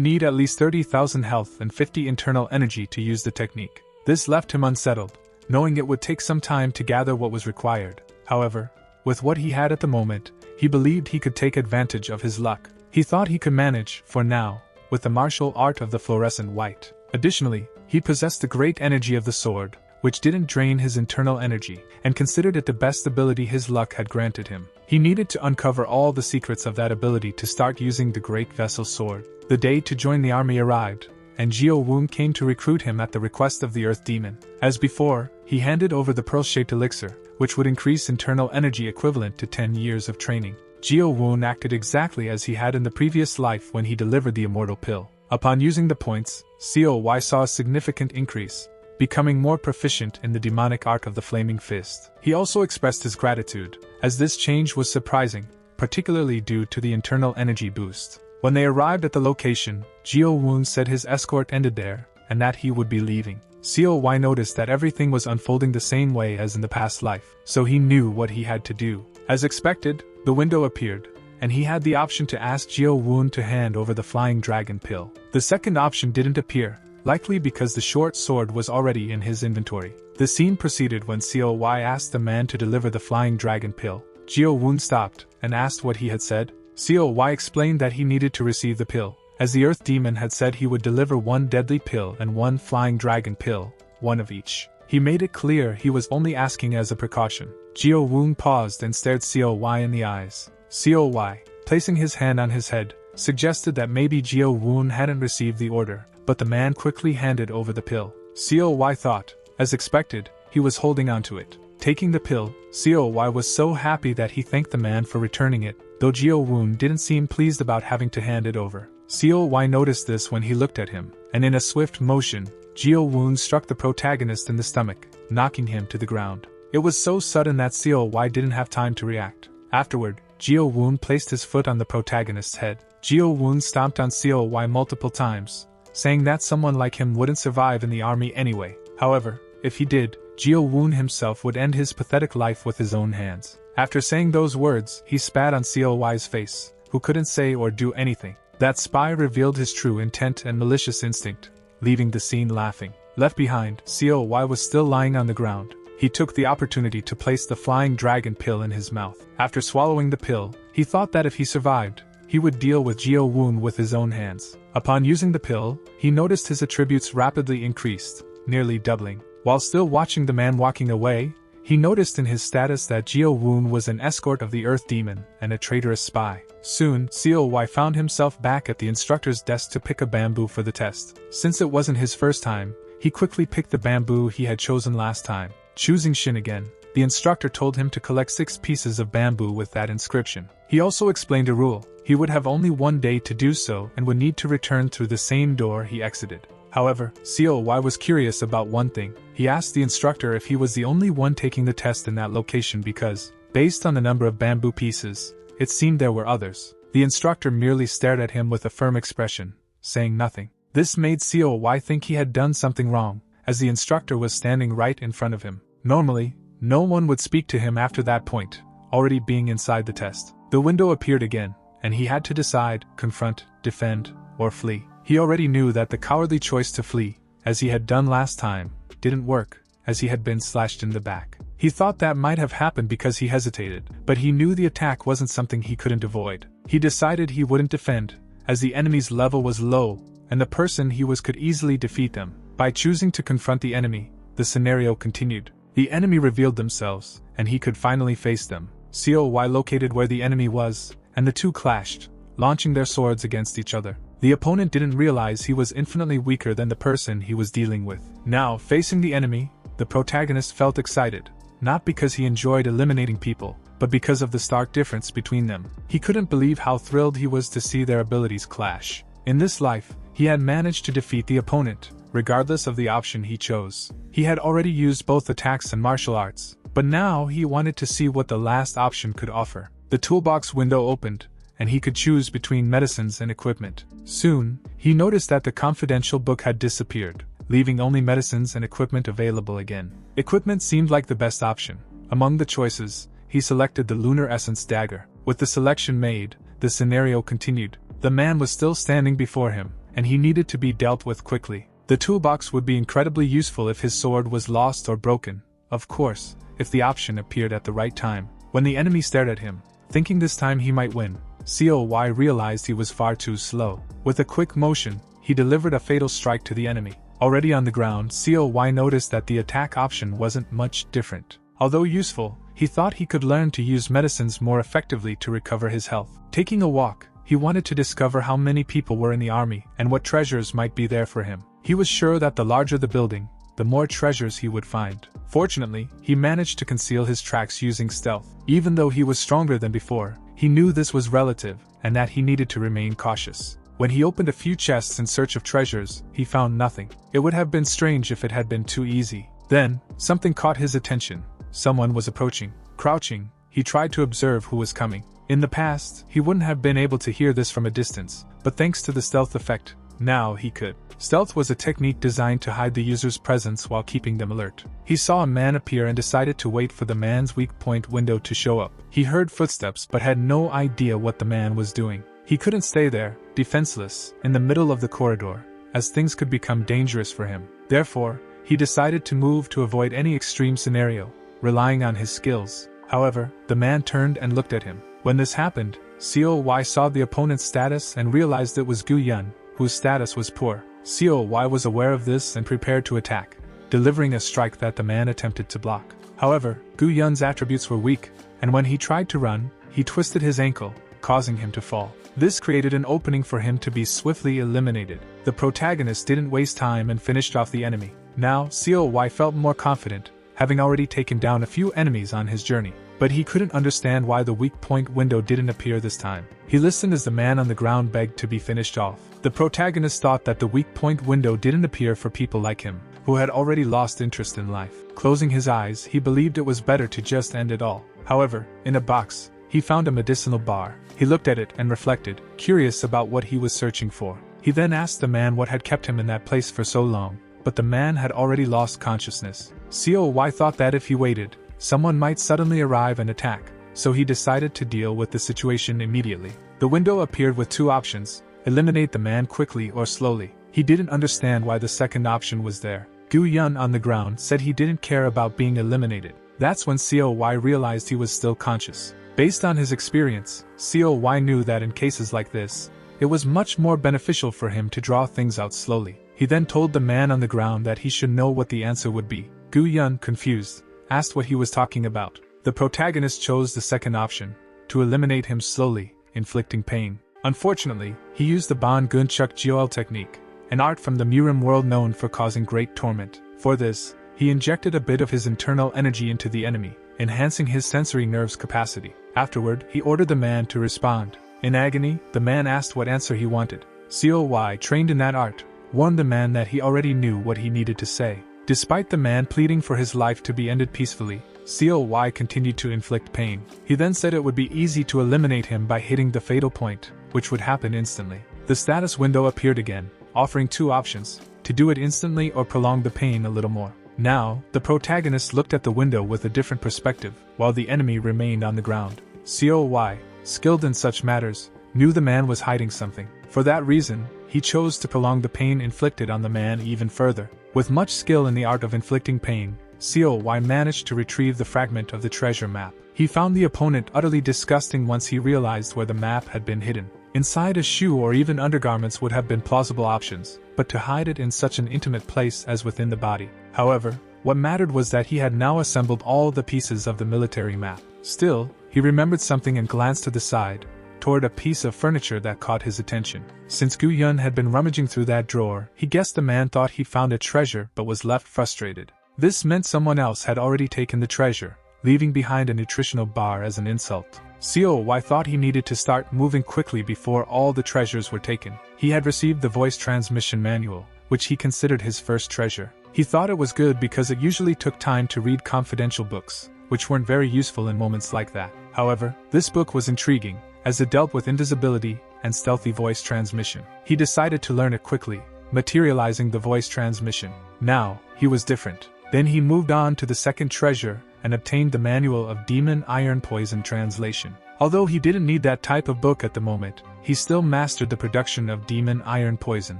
need at least 30,000 health and 50 internal energy to use the technique. This left him unsettled, knowing it would take some time to gather what was required. However, with what he had at the moment, he believed he could take advantage of his luck. He thought he could manage, for now, with the martial art of the fluorescent white. Additionally, he possessed the great energy of the sword, which didn't drain his internal energy, and considered it the best ability his luck had granted him. He needed to uncover all the secrets of that ability to start using the great vessel sword. The day to join the army arrived, and Jio-woon came to recruit him at the request of the Earth Demon. As before, he handed over the pearl-shaped elixir, which would increase internal energy equivalent to 10 years of training. Jio-woon acted exactly as he had in the previous life when he delivered the immortal pill. Upon using the points, Coy saw a significant increase, becoming more proficient in the demonic art of the flaming fist. He also expressed his gratitude, as this change was surprising, particularly due to the internal energy boost. When they arrived at the location, Jio-woon said his escort ended there, and that he would be leaving. Coy noticed that everything was unfolding the same way as in the past life, so he knew what he had to do. As expected, the window appeared, and he had the option to ask Jio-woon to hand over the flying dragon pill. The second option didn't appear, likely because the short sword was already in his inventory. The scene proceeded when Coy asked the man to deliver the flying dragon pill. Jio-woon stopped and asked what he had said. Coy explained that he needed to receive the pill, as the Earth Demon had said he would deliver one deadly pill and one flying dragon pill, one of each. He made it clear he was only asking as a precaution. Jio-woon paused and stared Coy in the eyes. Coy, placing his hand on his head, suggested that maybe Jio-woon hadn't received the order, but the man quickly handed over the pill. Coy thought, as expected, he was holding onto it. Taking the pill, Coy was so happy that he thanked the man for returning it, though Jio-woon didn't seem pleased about having to hand it over. Coy noticed this when he looked at him, and in a swift motion, Jio-woon struck the protagonist in the stomach, knocking him to the ground. It was so sudden that Coy didn't have time to react. Afterward, Jio-woon placed his foot on the protagonist's head. Jio-woon stomped on Coy multiple times, saying that someone like him wouldn't survive in the army anyway. However, if he did, Jio-woon himself would end his pathetic life with his own hands. After saying those words, he spat on Coy's face, who couldn't say or do anything. That spy revealed his true intent and malicious instinct, leaving the scene laughing. Left behind, Coy was still lying on the ground. He took the opportunity to place the flying dragon pill in his mouth. After swallowing the pill, he thought that if he survived, he would deal with Jio-woon with his own hands. Upon using the pill, he noticed his attributes rapidly increased, nearly doubling. While still watching the man walking away, he noticed in his status that Jio-woon was an escort of the Earth Demon and a traitorous spy. Soon, Coy found himself back at the instructor's desk to pick a bamboo for the test. Since it wasn't his first time, he quickly picked the bamboo he had chosen last time. Choosing Shin again, the instructor told him to collect 6 pieces of bamboo with that inscription. He also explained a rule: he would have only one day to do so and would need to return through the same door he exited. However, Coy was curious about one thing. He asked the instructor if he was the only one taking the test in that location because, based on the number of bamboo pieces, it seemed there were others. The instructor merely stared at him with a firm expression, saying nothing. This made Coy think he had done something wrong, as the instructor was standing right in front of him. Normally, no one would speak to him after that point, already being inside the test. The window appeared again, and he had to decide: confront, defend, or flee. He already knew that the cowardly choice to flee, as he had done last time, didn't work, as he had been slashed in the back. He thought that might have happened because he hesitated, but he knew the attack wasn't something he couldn't avoid. He decided he wouldn't defend, as the enemy's level was low, and the person he was could easily defeat them. By choosing to confront the enemy, the scenario continued. The enemy revealed themselves, and he could finally face them. Coy located where the enemy was, and the two clashed, launching their swords against each other. The opponent didn't realize he was infinitely weaker than the person he was dealing with. Now, facing the enemy, the protagonist felt excited, not because he enjoyed eliminating people, but because of the stark difference between them. He couldn't believe how thrilled he was to see their abilities clash. In this life, he had managed to defeat the opponent, regardless of the option he chose. He had already used both attacks and martial arts, but now he wanted to see what the last option could offer. The toolbox window opened, and he could choose between medicines and equipment. Soon, he noticed that the confidential book had disappeared, leaving only medicines and equipment available again. Equipment seemed like the best option. Among the choices, he selected the Lunar Essence dagger. With the selection made, the scenario continued. The man was still standing before him, and he needed to be dealt with quickly. The toolbox would be incredibly useful if his sword was lost or broken, of course, if the option appeared at the right time. When the enemy stared at him, thinking this time he might win, COY realized he was far too slow. With a quick motion, he delivered a fatal strike to the enemy. Already on the ground, COY noticed that the attack option wasn't much different. Although useful, he thought he could learn to use medicines more effectively to recover his health. Taking a walk, he wanted to discover how many people were in the army and what treasures might be there for him. He was sure that the larger the building, the more treasures he would find. Fortunately, he managed to conceal his tracks using stealth. Even though he was stronger than before, he knew this was relative and that he needed to remain cautious. When he opened a few chests in search of treasures, he found nothing. It would have been strange if it had been too easy. Then, something caught his attention. Someone was approaching. Crouching, he tried to observe who was coming. In the past, he wouldn't have been able to hear this from a distance, but thanks to the stealth effect, now he could. Stealth was a technique designed to hide the user's presence while keeping them alert. He saw a man appear and decided to wait for the man's weak point window to show up. He heard footsteps but had no idea what the man was doing. He couldn't stay there, defenseless, in the middle of the corridor, as things could become dangerous for him. Therefore, he decided to move to avoid any extreme scenario, relying on his skills. However, the man turned and looked at him. When this happened, COY saw the opponent's status and realized it was Gu Yun, whose status was poor. COY was aware of this and prepared to attack, delivering a strike that the man attempted to block. However, Gu Yun's attributes were weak, and when he tried to run, he twisted his ankle, causing him to fall. This created an opening for him to be swiftly eliminated. The protagonist didn't waste time and finished off the enemy. Now, COY felt more confident, having already taken down a few enemies on his journey. But he couldn't understand why the weak point window didn't appear this time. He listened as the man on the ground begged to be finished off. The protagonist thought that the weak point window didn't appear for people like him, who had already lost interest in life. Closing his eyes, he believed it was better to just end it all. However, in a box, he found a medicinal bar. He looked at it and reflected, curious about what he was searching for. He then asked the man what had kept him in that place for so long, but the man had already lost consciousness. COY thought that if he waited, someone might suddenly arrive and attack, so he decided to deal with the situation immediately. The window appeared with two options: eliminate the man quickly or slowly. He didn't understand why the second option was there. Gu Yun on the ground said he didn't care about being eliminated. That's when COY realized he was still conscious. Based on his experience, COY knew that in cases like this, it was much more beneficial for him to draw things out slowly. He then told the man on the ground that he should know what the answer would be. Gu Yun, confused, asked what he was talking about. The protagonist chose the second option, to eliminate him slowly, inflicting pain. Unfortunately, he used the Ban Gunchuk Gyoel technique, an art from the Murim world known for causing great torment. For this, he injected a bit of his internal energy into the enemy, enhancing his sensory nerves capacity. Afterward, he ordered the man to respond. In agony, the man asked what answer he wanted. COY, trained in that art, warned the man that he already knew what he needed to say. Despite the man pleading for his life to be ended peacefully, COY continued to inflict pain. He then said it would be easy to eliminate him by hitting the fatal point, which would happen instantly. The status window appeared again, offering two options: to do it instantly or prolong the pain a little more. Now, the protagonist looked at the window with a different perspective, while the enemy remained on the ground. COY, skilled in such matters, knew the man was hiding something. For that reason, he chose to prolong the pain inflicted on the man even further. With much skill in the art of inflicting pain, COY managed to retrieve the fragment of the treasure map. He found the opponent utterly disgusting once he realized where the map had been hidden. Inside a shoe or even undergarments would have been plausible options, but to hide it in such an intimate place as within the body. However, what mattered was that he had now assembled all the pieces of the military map. Still, he remembered something and glanced to the side, toward a piece of furniture that caught his attention. Since Gu Yun had been rummaging through that drawer, he guessed the man thought he found a treasure but was left frustrated. This meant someone else had already taken the treasure, leaving behind a nutritional bar as an insult. COY thought he needed to start moving quickly before all the treasures were taken. He had received the voice transmission manual, which he considered his first treasure. He thought it was good because it usually took time to read confidential books, which weren't very useful in moments like that. However, this book was intriguing, as it dealt with invisibility and stealthy voice transmission. He decided to learn it quickly, materializing the voice transmission. Now, he was different. Then he moved on to the second treasure and obtained the manual of Demon Iron Poison translation. Although he didn't need that type of book at the moment, he still mastered the production of Demon Iron Poison.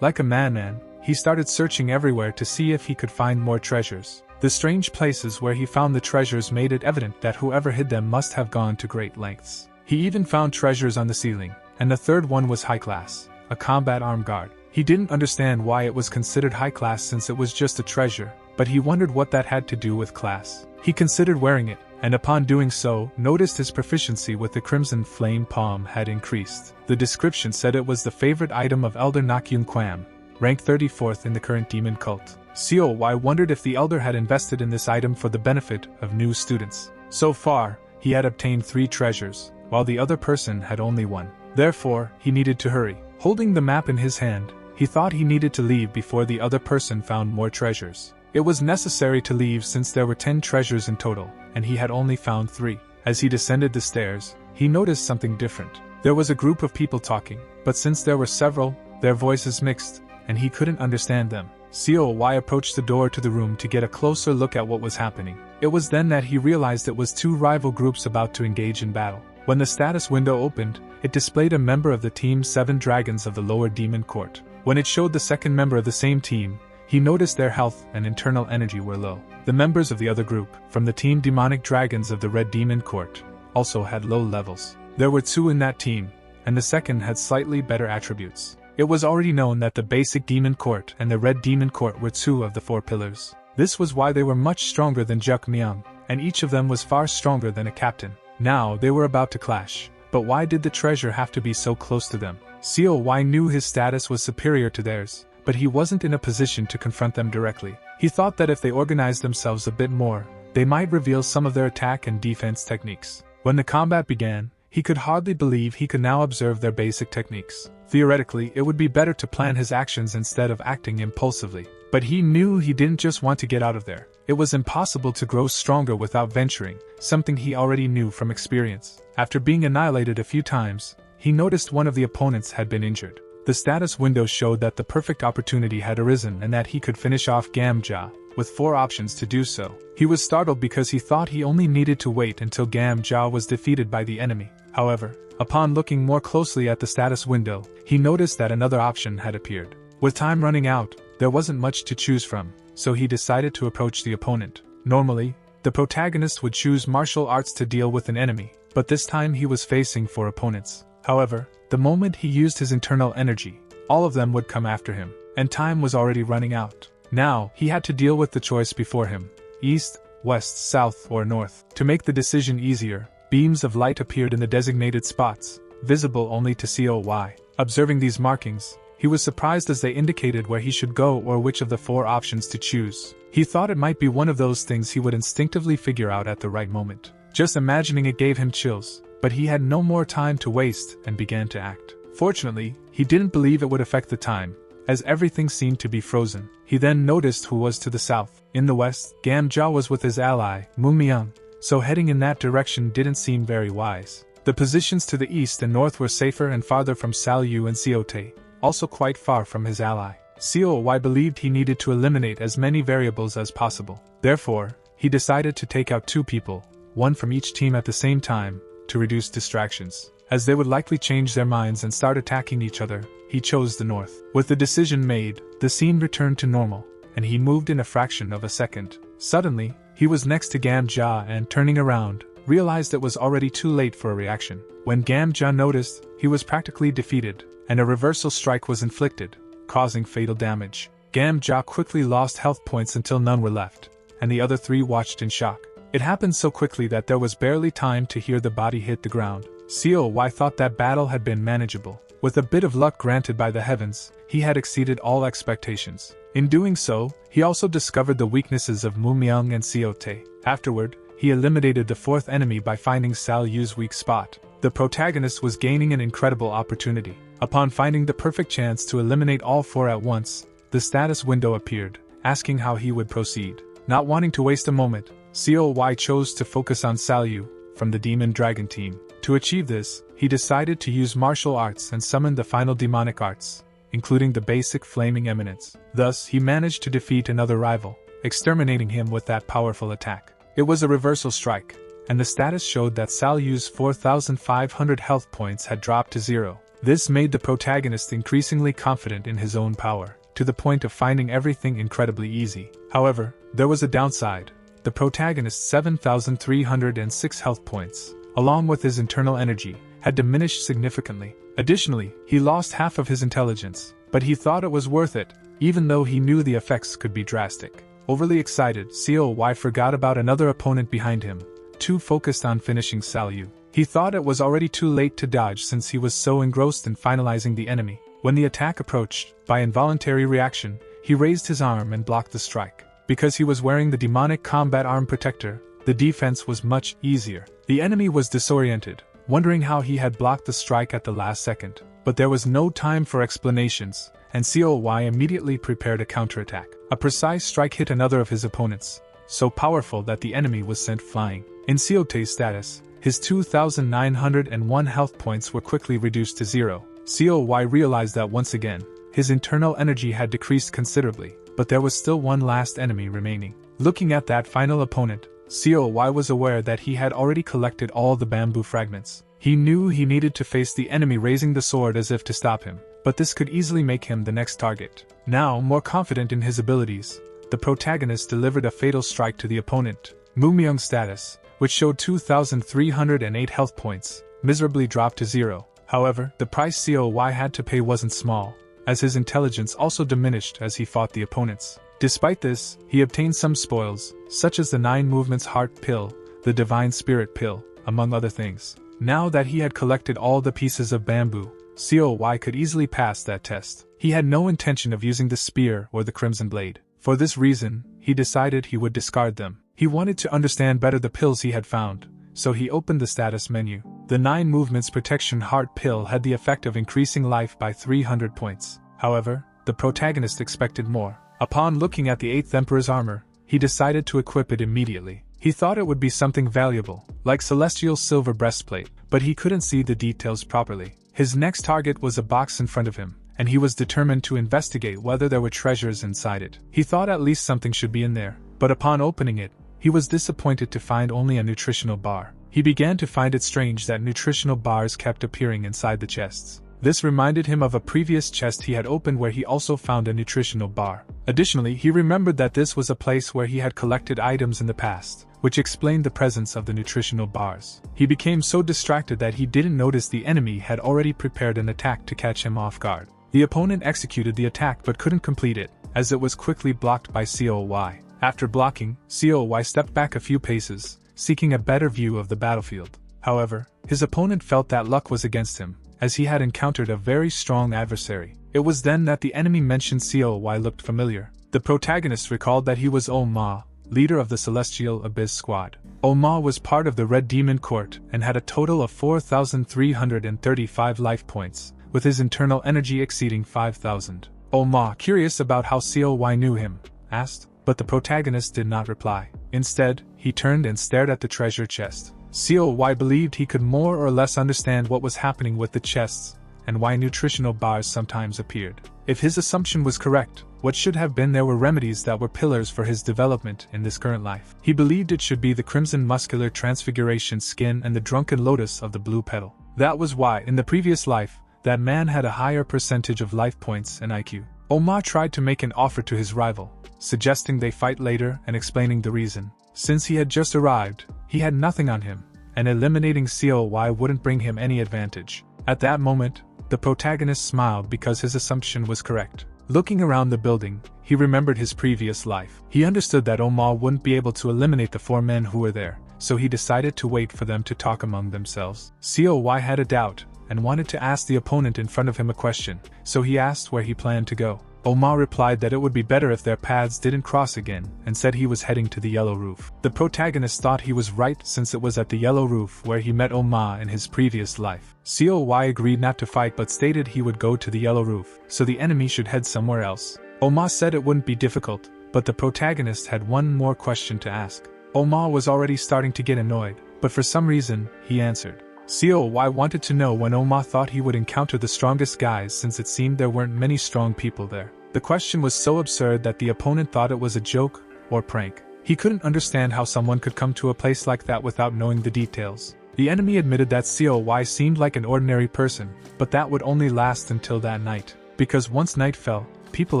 Like a madman, he started searching everywhere to see if he could find more treasures. The strange places where he found the treasures made it evident that whoever hid them must have gone to great lengths. He even found treasures on the ceiling, and the third one was high class, a combat arm guard. He didn't understand why it was considered high class since it was just a treasure, but he wondered what that had to do with class. He considered wearing it, and upon doing so, noticed his proficiency with the Crimson Flame Palm had increased. The description said it was the favorite item of Elder Nakyun Kwam, ranked 34th in the current demon cult. COY wondered if the Elder had invested in this item for the benefit of new students. So far, he had obtained 3 treasures, while the other person had only 1. Therefore, he needed to hurry. Holding the map in his hand, he thought he needed to leave before the other person found more treasures. It was necessary to leave since there were 10 treasures in total, and he had only found 3. As he descended the stairs, he noticed something different. There was a group of people talking, but since there were several, their voices mixed, and he couldn't understand them. COY approached the door to the room to get a closer look at what was happening. It was then that he realized it was 2 rival groups about to engage in battle. When the status window opened, it displayed a member of the Team 7 Dragons of the Lower Demon Court. When it showed the second member of the same team, he noticed their health and internal energy were low. The members of the other group, from the Team Demonic Dragons of the Red Demon Court, also had low levels. There were 2 in that team, and the second had slightly better attributes. It was already known that the basic Demon Court and the Red Demon Court were 2 of the 4 pillars. This was why they were much stronger than Juk Myung, and each of them was far stronger than a captain. Now they were about to clash, but why did the treasure have to be so close to them? COY knew his status was superior to theirs, but he wasn't in a position to confront them directly. He thought that if they organized themselves a bit more, they might reveal some of their attack and defense techniques. When the combat began, he could hardly believe he could now observe their basic techniques. Theoretically, it would be better to plan his actions instead of acting impulsively. But he knew he didn't just want to get out of there. It was impossible to grow stronger without venturing, something he already knew from experience. After being annihilated a few times, he noticed one of the opponents had been injured. The status window showed that the perfect opportunity had arisen and that he could finish off Gamja, with 4 options to do so. He was startled because he thought he only needed to wait until Gamja was defeated by the enemy. However, upon looking more closely at the status window, he noticed that another option had appeared. With time running out, there wasn't much to choose from, so he decided to approach the opponent. Normally, the protagonist would choose martial arts to deal with an enemy, but this time he was facing 4 opponents. However, the moment he used his internal energy, all of them would come after him, and time was already running out. Now, he had to deal with the choice before him: east, west, south, or north. To make the decision easier, beams of light appeared in the designated spots, visible only to COY. Observing these markings, he was surprised as they indicated where he should go or which of the 4 options to choose. He thought it might be one of those things he would instinctively figure out at the right moment. Just imagining it gave him chills, but he had no more time to waste and began to act. Fortunately, he didn't believe it would affect the time, as everything seemed to be frozen. He then noticed who was to the south. In the west, Gamja was with his ally, Mumyang, so heading in that direction didn't seem very wise. The positions to the east and north were safer and farther from Salyu and Siote, also quite far from his ally. COY believed he needed to eliminate as many variables as possible. Therefore, he decided to take out 2 people, one from each team at the same time, to reduce distractions. As they would likely change their minds and start attacking each other, he chose the north. With the decision made, the scene returned to normal, and he moved in a fraction of a second. Suddenly, he was next to Gamja and, turning around, realized it was already too late for a reaction. When Gamja noticed, he was practically defeated, and a reversal strike was inflicted, causing fatal damage. Gamja quickly lost health points until none were left, and the other 3 watched in shock. It happened so quickly that there was barely time to hear the body hit the ground. COY thought that battle had been manageable. With a bit of luck granted by the heavens, he had exceeded all expectations. In doing so, he also discovered the weaknesses of Mumyung and Seotae. Afterward, he eliminated the fourth enemy by finding Sal Yu's weak spot. The protagonist was gaining an incredible opportunity. Upon finding the perfect chance to eliminate all four at once, the status window appeared, asking how he would proceed. Not wanting to waste a moment, COY chose to focus on Sal Yu from the Demon Dragon team. To achieve this, he decided to use martial arts and summon the final demonic arts, including the basic Flaming Eminence. Thus, he managed to defeat another rival, exterminating him with that powerful attack. It was a reversal strike, and the status showed that Sal Yu's 4,500 health points had dropped to 0. This made the protagonist increasingly confident in his own power, to the point of finding everything incredibly easy. However, there was a downside. The protagonist's 7,306 health points, along with his internal energy, had diminished significantly. Additionally, he lost half of his intelligence, but he thought it was worth it, even though he knew the effects could be drastic. Overly excited, COY forgot about another opponent behind him, too focused on finishing Sal Yu. He thought it was already too late to dodge since he was so engrossed in finalizing the enemy. When the attack approached, by involuntary reaction, he raised his arm and blocked the strike. Because he was wearing the demonic combat arm protector, the defense was much easier. The enemy was disoriented, wondering how he had blocked the strike at the last second. But there was no time for explanations, and COY immediately prepared a counterattack. A precise strike hit another of his opponents, so powerful that the enemy was sent flying. In Seotae's status, his 2,901 health points were quickly reduced to 0. COY realized that once again, his internal energy had decreased considerably, but there was still one last enemy remaining. Looking at that final opponent, COY was aware that he had already collected all the bamboo fragments. He knew he needed to face the enemy raising the sword as if to stop him, but this could easily make him the next target. Now, more confident in his abilities, the protagonist delivered a fatal strike to the opponent. Mumyung's status, which showed 2,308 health points, miserably dropped to 0. However, the price COY had to pay wasn't small, as his intelligence also diminished as he fought the opponents. Despite this, he obtained some spoils, such as the 9 Movements Heart Pill, the Divine Spirit Pill, among other things. Now that he had collected all the pieces of bamboo, COY could easily pass that test. He had no intention of using the spear or the Crimson Blade. For this reason, he decided he would discard them. He wanted to understand better the pills he had found, so he opened the status menu. The 9 Movements Protection Heart Pill had the effect of increasing life by 300 points. However, the protagonist expected more. Upon looking at the 8th Emperor's armor, he decided to equip it immediately. He thought it would be something valuable, like Celestial Silver Breastplate, but he couldn't see the details properly. His next target was a box in front of him, and he was determined to investigate whether there were treasures inside it. He thought at least something should be in there, but upon opening it, he was disappointed to find only a nutritional bar. He began to find it strange that nutritional bars kept appearing inside the chests. This reminded him of a previous chest he had opened where he also found a nutritional bar. Additionally, he remembered that this was a place where he had collected items in the past, which explained the presence of the nutritional bars. He became so distracted that he didn't notice the enemy had already prepared an attack to catch him off guard. The opponent executed the attack but couldn't complete it, as it was quickly blocked by COY. After blocking, COY stepped back a few paces, seeking a better view of the battlefield. However, his opponent felt that luck was against him, as he had encountered a very strong adversary. It was then that the enemy mentioned COY looked familiar. The protagonist recalled that he was Oma, leader of the Celestial Abyss Squad. Oma was part of the Red Demon Court and had a total of 4,335 life points, with his internal energy exceeding 5,000. Oma, curious about how COY knew him, asked, but the protagonist did not reply. Instead, he turned and stared at the treasure chest. COY believed he could more or less understand what was happening with the chests, and why nutritional bars sometimes appeared. If his assumption was correct, what should have been there were remedies that were pillars for his development in this current life. He believed it should be the Crimson Muscular Transfiguration Skin and the Drunken Lotus of the Blue Petal. That was why, in the previous life, that man had a higher percentage of life points and IQ. Omar tried to make an offer to his rival, suggesting they fight later and explaining the reason. Since he had just arrived, he had nothing on him, and eliminating COY wouldn't bring him any advantage. At that moment, the protagonist smiled because his assumption was correct. Looking around the building, he remembered his previous life. He understood that Omar wouldn't be able to eliminate the 4 men who were there, so he decided to wait for them to talk among themselves. COY had a doubt, and wanted to ask the opponent in front of him a question, so he asked where he planned to go. Oma replied that it would be better if their paths didn't cross again, and said he was heading to the Yellow Roof. The protagonist thought he was right since it was at the Yellow Roof where he met Oma in his previous life. COY agreed not to fight but stated he would go to the Yellow Roof, so the enemy should head somewhere else. Oma said it wouldn't be difficult, but the protagonist had one more question to ask. Oma was already starting to get annoyed, but for some reason, he answered. COY wanted to know when Oma thought he would encounter the strongest guys since it seemed there weren't many strong people there. The question was so absurd that the opponent thought it was a joke or prank. He couldn't understand how someone could come to a place like that without knowing the details. The enemy admitted that COY seemed like an ordinary person, but that would only last until that night, because once night fell, people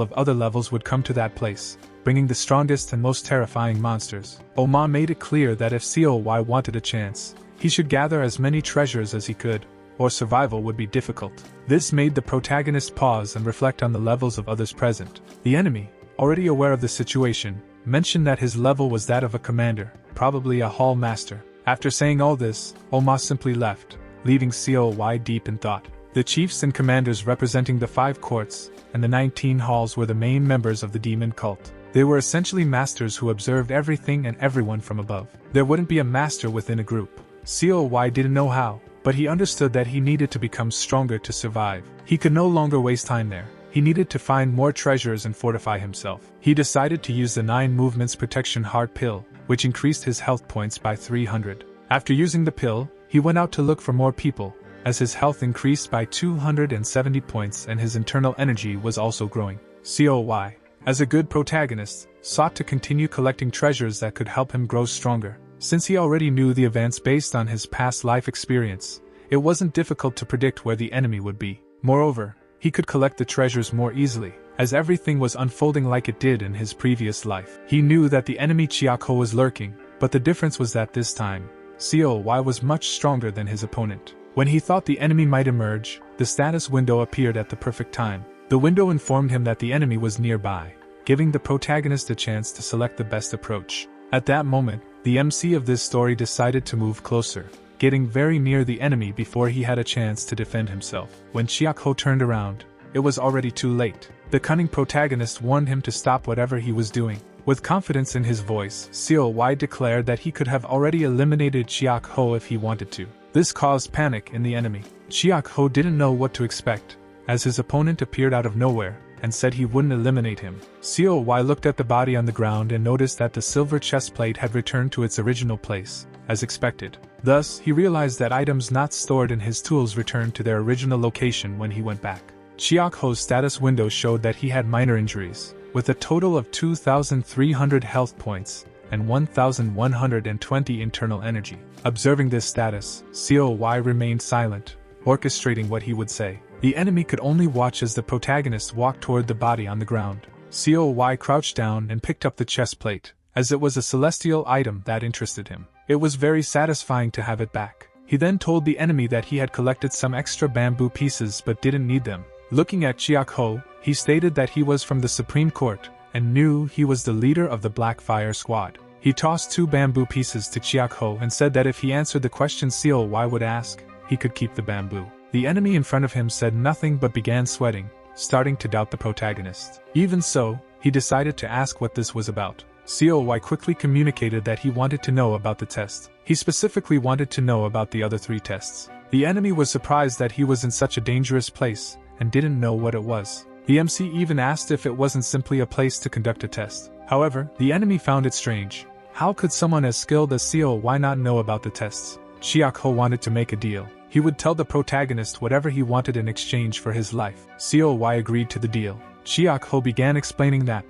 of other levels would come to that place, bringing the strongest and most terrifying monsters. Oma made it clear that if COY wanted a chance, he should gather as many treasures as he could, or survival would be difficult. This made the protagonist pause and reflect on the levels of others present. The enemy, already aware of the situation, mentioned that his level was that of a commander, probably a hall master. After saying all this, Oma simply left, leaving COY deep in thought. The chiefs and commanders representing the 5 courts and the 19 halls were the main members of the demon cult. They were essentially masters who observed everything and everyone from above. There wouldn't be a master within a group. COY didn't know how, but he understood that he needed to become stronger to survive. He could no longer waste time there. He needed to find more treasures and fortify himself. He decided to use the 9 movements protection heart pill, which increased his health points by 300. After using the pill, he went out to look for more people, as his health increased by 270 points and his internal energy was also growing. COY, as a good protagonist, sought to continue collecting treasures that could help him grow stronger. Since he already knew the events based on his past life experience, it wasn't difficult to predict where the enemy would be. Moreover, he could collect the treasures more easily, as everything was unfolding like it did in his previous life. He knew that the enemy Chiako was lurking, but the difference was that this time, COY was much stronger than his opponent. When he thought the enemy might emerge, the status window appeared at the perfect time. The window informed him that the enemy was nearby, giving the protagonist a chance to select the best approach. At that moment, the MC of this story decided to move closer, getting very near the enemy before he had a chance to defend himself. When Chiako turned around, it was already too late. The cunning protagonist warned him to stop whatever he was doing. With confidence in his voice, COY declared that he could have already eliminated Chiako if he wanted to. This caused panic in the enemy. Chiako didn't know what to expect, as his opponent appeared out of nowhere, and said he wouldn't eliminate him. COY looked at the body on the ground and noticed that the silver chest plate had returned to its original place, as expected. Thus, he realized that items not stored in his tools returned to their original location when he went back. Chiako's status window showed that he had minor injuries, with a total of 2,300 health points and 1,120 internal energy. Observing this status, COY remained silent, orchestrating what he would say. The enemy could only watch as the protagonist walked toward the body on the ground. COY crouched down and picked up the chest plate, as it was a celestial item that interested him. It was very satisfying to have it back. He then told the enemy that he had collected some extra bamboo pieces but didn't need them. Looking at Chiako, he stated that he was from the Supreme Court, and knew he was the leader of the Black Fire Squad. He tossed 2 bamboo pieces to Chiako and said that if he answered the question COY would ask, he could keep the bamboo. The enemy in front of him said nothing but began sweating, starting to doubt the protagonist. Even so, he decided to ask what this was about. COY quickly communicated that he wanted to know about the test. He specifically wanted to know about the other 3 tests. The enemy was surprised that he was in such a dangerous place, and didn't know what it was. The MC even asked if it wasn't simply a place to conduct a test. However, the enemy found it strange. How could someone as skilled as COY not know about the tests? Chiako wanted to make a deal. He would tell the protagonist whatever he wanted in exchange for his life. COY agreed to the deal. Chiako began explaining that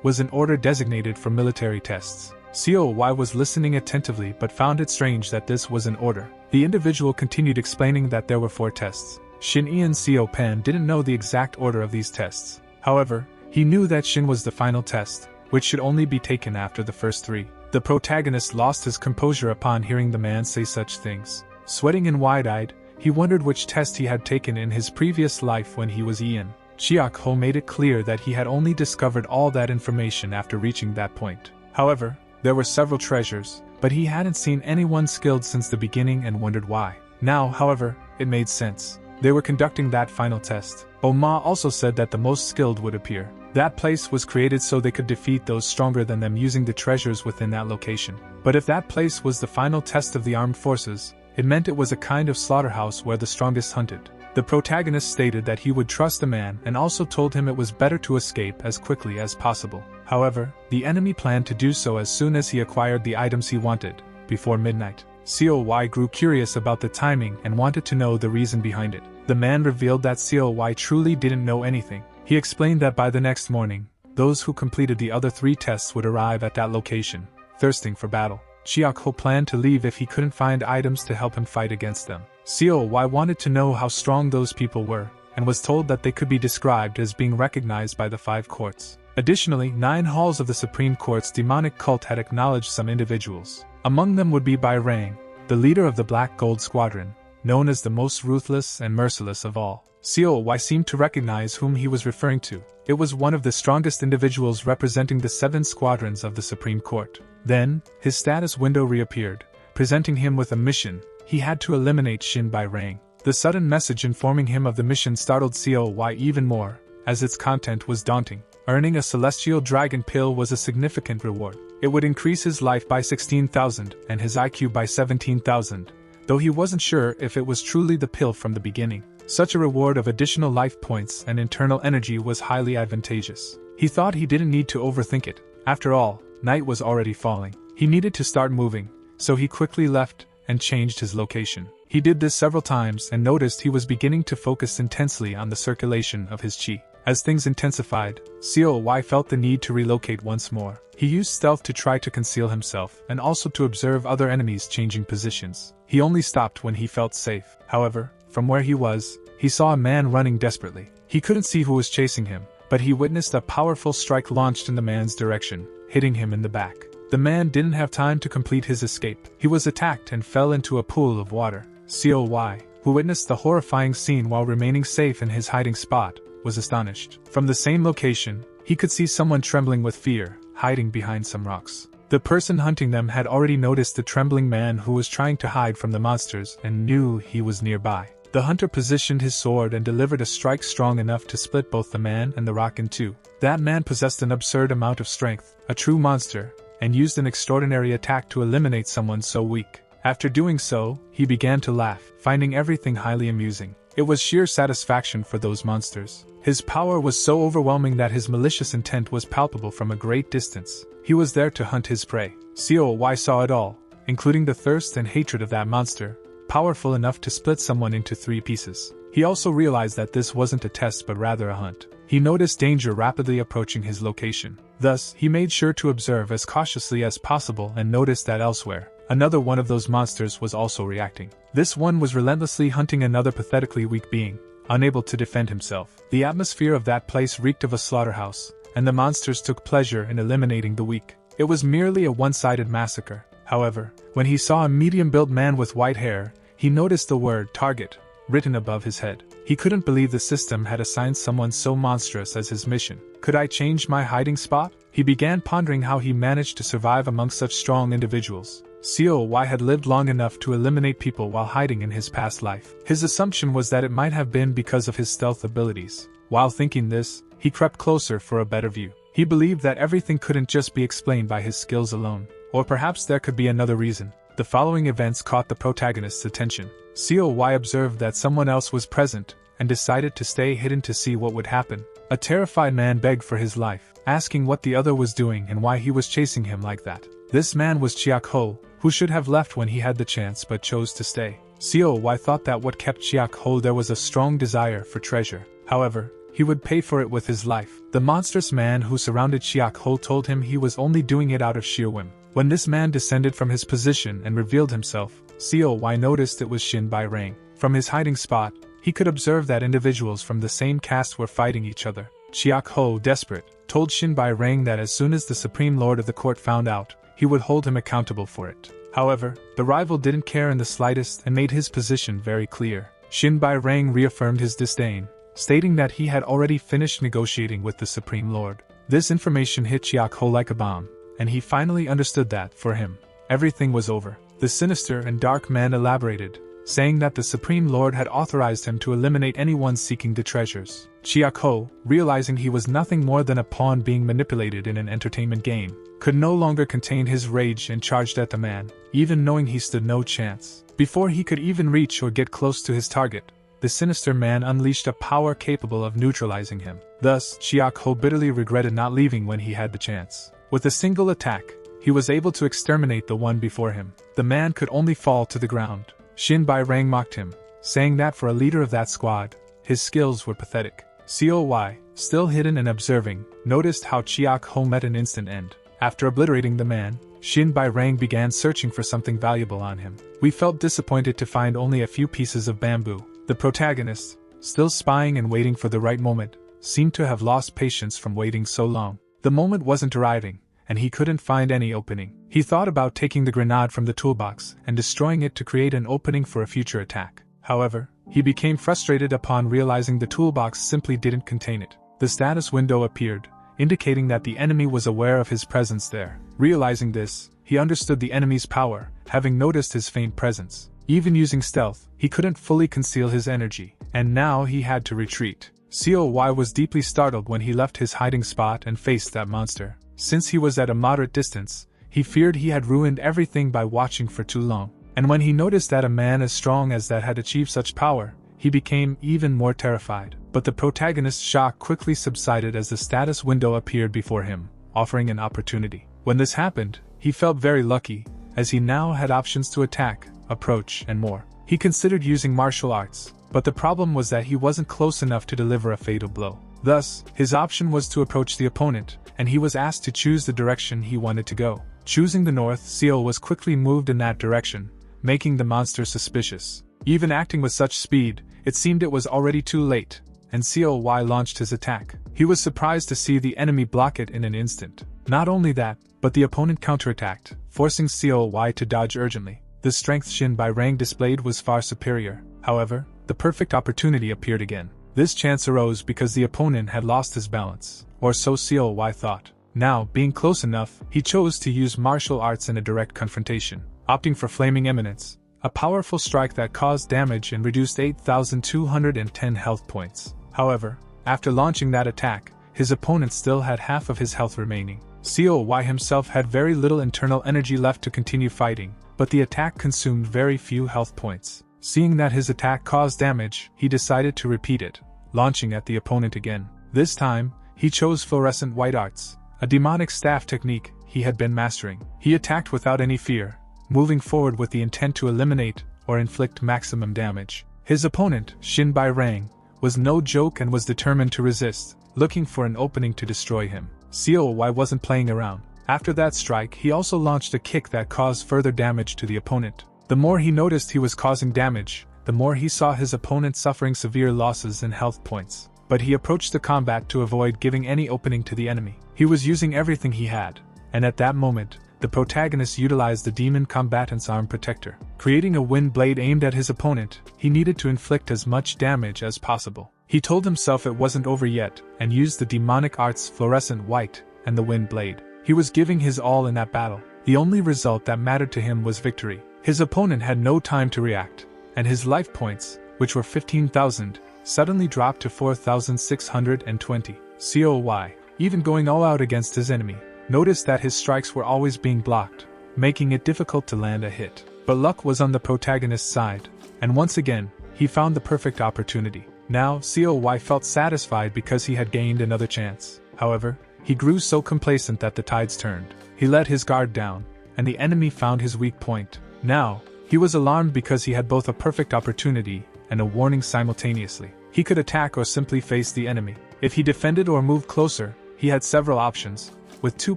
was an order designated for military tests. COY was listening attentively but found it strange that this was an order. The individual continued explaining that there were 4 tests. Shin-E and Seo-Pan didn't know the exact order of these tests. However, he knew that Shin was the final test, which should only be taken after the first 3. The protagonist lost his composure upon hearing the man say such things. Sweating and wide-eyed, he wondered which test he had taken in his previous life when he was Ian. Chiako made it clear that he had only discovered all that information after reaching that point. However, there were several treasures, but he hadn't seen anyone skilled since the beginning and wondered why. Now, however, it made sense. They were conducting that final test. Oma also said that the most skilled would appear. That place was created so they could defeat those stronger than them using the treasures within that location. But if that place was the final test of the armed forces, it meant it was a kind of slaughterhouse where the strongest hunted. The protagonist stated that he would trust the man and also told him it was better to escape as quickly as possible. However, the enemy planned to do so as soon as he acquired the items he wanted, before midnight. COY grew curious about the timing and wanted to know the reason behind it. The man revealed that COY truly didn't know anything. He explained that by the next morning, those who completed the other 3 tests would arrive at that location, thirsting for battle. Chiak-ho planned to leave if he couldn't find items to help him fight against them. COY wanted to know how strong those people were, and was told that they could be described as being recognized by the 5 courts. Additionally, 9 halls of the Supreme Court's demonic cult had acknowledged some individuals. Among them would be Bai Rang, the leader of the Black Gold Squadron, known as the most ruthless and merciless of all. COY seemed to recognize whom he was referring to. It was one of the strongest individuals representing the 7 squadrons of the Supreme Court. Then, his status window reappeared, presenting him with a mission. He had to eliminate Shin Bai Rang. The sudden message informing him of the mission startled COY even more, as its content was daunting. Earning a celestial dragon pill was a significant reward. It would increase his life by 16,000 and his IQ by 17,000, though he wasn't sure if it was truly the pill from the beginning. Such a reward of additional life points and internal energy was highly advantageous. He thought he didn't need to overthink it. After all, night was already falling. He needed to start moving, so he quickly left and changed his location. He did this several times and noticed he was beginning to focus intensely on the circulation of his chi. As things intensified, COY felt the need to relocate once more. He used stealth to try to conceal himself and also to observe other enemies changing positions. He only stopped when he felt safe. However, from where he was, he saw a man running desperately. He couldn't see who was chasing him, but he witnessed a powerful strike launched in the man's direction, hitting him in the back. The man didn't have time to complete his escape. He was attacked and fell into a pool of water. COY, who witnessed the horrifying scene while remaining safe in his hiding spot, was astonished. From the same location, he could see someone trembling with fear, hiding behind some rocks. The person hunting them had already noticed the trembling man who was trying to hide from the monsters and knew he was nearby. The hunter positioned his sword and delivered a strike strong enough to split both the man and the rock in 2. That man possessed an absurd amount of strength, a true monster, and used an extraordinary attack to eliminate someone so weak. After doing so, he began to laugh, finding everything highly amusing. It was sheer satisfaction for those monsters. His power was so overwhelming that his malicious intent was palpable from a great distance. He was there to hunt his prey. COY saw it all, including the thirst and hatred of that monster, powerful enough to split someone into 3 pieces. He also realized that this wasn't a test but rather a hunt. He noticed danger rapidly approaching his location. Thus, he made sure to observe as cautiously as possible and noticed that elsewhere, another one of those monsters was also reacting. This one was relentlessly hunting another pathetically weak being, unable to defend himself. The atmosphere of that place reeked of a slaughterhouse, and the monsters took pleasure in eliminating the weak. It was merely a one-sided massacre. However, when he saw a medium-built man with white hair, he noticed the word "target" written above his head. He couldn't believe the system had assigned someone so monstrous as his mission. Could I change my hiding spot? He began pondering how he managed to survive among such strong individuals. COY had lived long enough to eliminate people while hiding in his past life. His assumption was that it might have been because of his stealth abilities. While thinking this, he crept closer for a better view. He believed that everything couldn't just be explained by his skills alone, or perhaps there could be another reason. The following events caught the protagonist's attention. COY observed that someone else was present, and decided to stay hidden to see what would happen. A terrified man begged for his life, asking what the other was doing and why he was chasing him like that. This man was Chiak-ho, who should have left when he had the chance but chose to stay. COY thought that what kept Chiak-ho there was a strong desire for treasure. However, he would pay for it with his life. The monstrous man who surrounded Chiak-ho told him he was only doing it out of sheer whim. When this man descended from his position and revealed himself, COY noticed it was Shin Bai Rang. From his hiding spot, he could observe that individuals from the same caste were fighting each other. Chiak-ho, desperate, told Shin Bai Rang that as soon as the Supreme Lord of the court found out, he would hold him accountable for it. However, the rival didn't care in the slightest and made his position very clear. Shin Bai Rang reaffirmed his disdain, stating that he had already finished negotiating with the Supreme Lord. This information hit Chiak-ho like a bomb, and he finally understood that, for him, everything was over. The sinister and dark man elaborated, saying that the Supreme Lord had authorized him to eliminate anyone seeking the treasures. Chiako, realizing he was nothing more than a pawn being manipulated in an entertainment game, could no longer contain his rage and charged at the man, even knowing he stood no chance. Before he could even reach or get close to his target, the sinister man unleashed a power capable of neutralizing him. Thus, Chiako bitterly regretted not leaving when he had the chance. With a single attack, he was able to exterminate the one before him. The man could only fall to the ground. Shin Bai-rang mocked him, saying that for a leader of that squad, his skills were pathetic. COY, still hidden and observing, noticed how Chiak-ho met an instant end. After obliterating the man, Shin Bai-rang began searching for something valuable on him. We felt disappointed to find only a few pieces of bamboo. The protagonist, still spying and waiting for the right moment, seemed to have lost patience from waiting so long. The moment wasn't arriving, and he couldn't find any opening. He thought about taking the grenade from the toolbox and destroying it to create an opening for a future attack. However, he became frustrated upon realizing the toolbox simply didn't contain it. The status window appeared, indicating that the enemy was aware of his presence there. Realizing this, he understood the enemy's power, having noticed his faint presence. Even using stealth, he couldn't fully conceal his energy, and now he had to retreat. COY was deeply startled when he left his hiding spot and faced that monster. Since he was at a moderate distance, he feared he had ruined everything by watching for too long. And when he noticed that a man as strong as that had achieved such power, he became even more terrified. But the protagonist's shock quickly subsided as the status window appeared before him, offering an opportunity. When this happened, he felt very lucky, as he now had options to attack, approach, and more. He considered using martial arts, but the problem was that he wasn't close enough to deliver a fatal blow. Thus, his option was to approach the opponent, and he was asked to choose the direction he wanted to go. Choosing the north, Seo was quickly moved in that direction, making the monster suspicious. Even acting with such speed, it seemed it was already too late, and COY launched his attack. He was surprised to see the enemy block it in an instant. Not only that, but the opponent counterattacked, forcing COY to dodge urgently. The strength Shin Bai-rang displayed was far superior. However, the perfect opportunity appeared again. This chance arose because the opponent had lost his balance, or so COY thought. Now, being close enough, he chose to use martial arts in a direct confrontation, opting for Flaming Eminence, a powerful strike that caused damage and reduced 8,210 health points. However, after launching that attack, his opponent still had half of his health remaining. COY himself had very little internal energy left to continue fighting, but the attack consumed very few health points. Seeing that his attack caused damage, he decided to repeat it, launching at the opponent again. This time, he chose Fluorescent White Arts, a demonic staff technique he had been mastering. He attacked without any fear, moving forward with the intent to eliminate or inflict maximum damage. His opponent, Shin Bai-rang, was no joke and was determined to resist, looking for an opening to destroy him. COY wasn't playing around. After that strike, he also launched a kick that caused further damage to the opponent. The more he noticed he was causing damage, the more he saw his opponent suffering severe losses in health points. But he approached the combat to avoid giving any opening to the enemy. He was using everything he had, and at that moment, the protagonist utilized the demon combatant's arm protector. Creating a wind blade aimed at his opponent, he needed to inflict as much damage as possible. He told himself it wasn't over yet, and used the demonic arts Fluorescent White and the wind blade. He was giving his all in that battle. The only result that mattered to him was victory. His opponent had no time to react, and his life points, which were 15,000, suddenly dropped to 4,620. COY, even going all out against his enemy, noticed that his strikes were always being blocked, making it difficult to land a hit. But luck was on the protagonist's side, and once again, he found the perfect opportunity. Now, COY felt satisfied because he had gained another chance. However, he grew so complacent that the tides turned. He let his guard down, and the enemy found his weak point. Now, he was alarmed because he had both a perfect opportunity and a warning simultaneously. He could attack or simply face the enemy. If he defended or moved closer, he had several options. With 2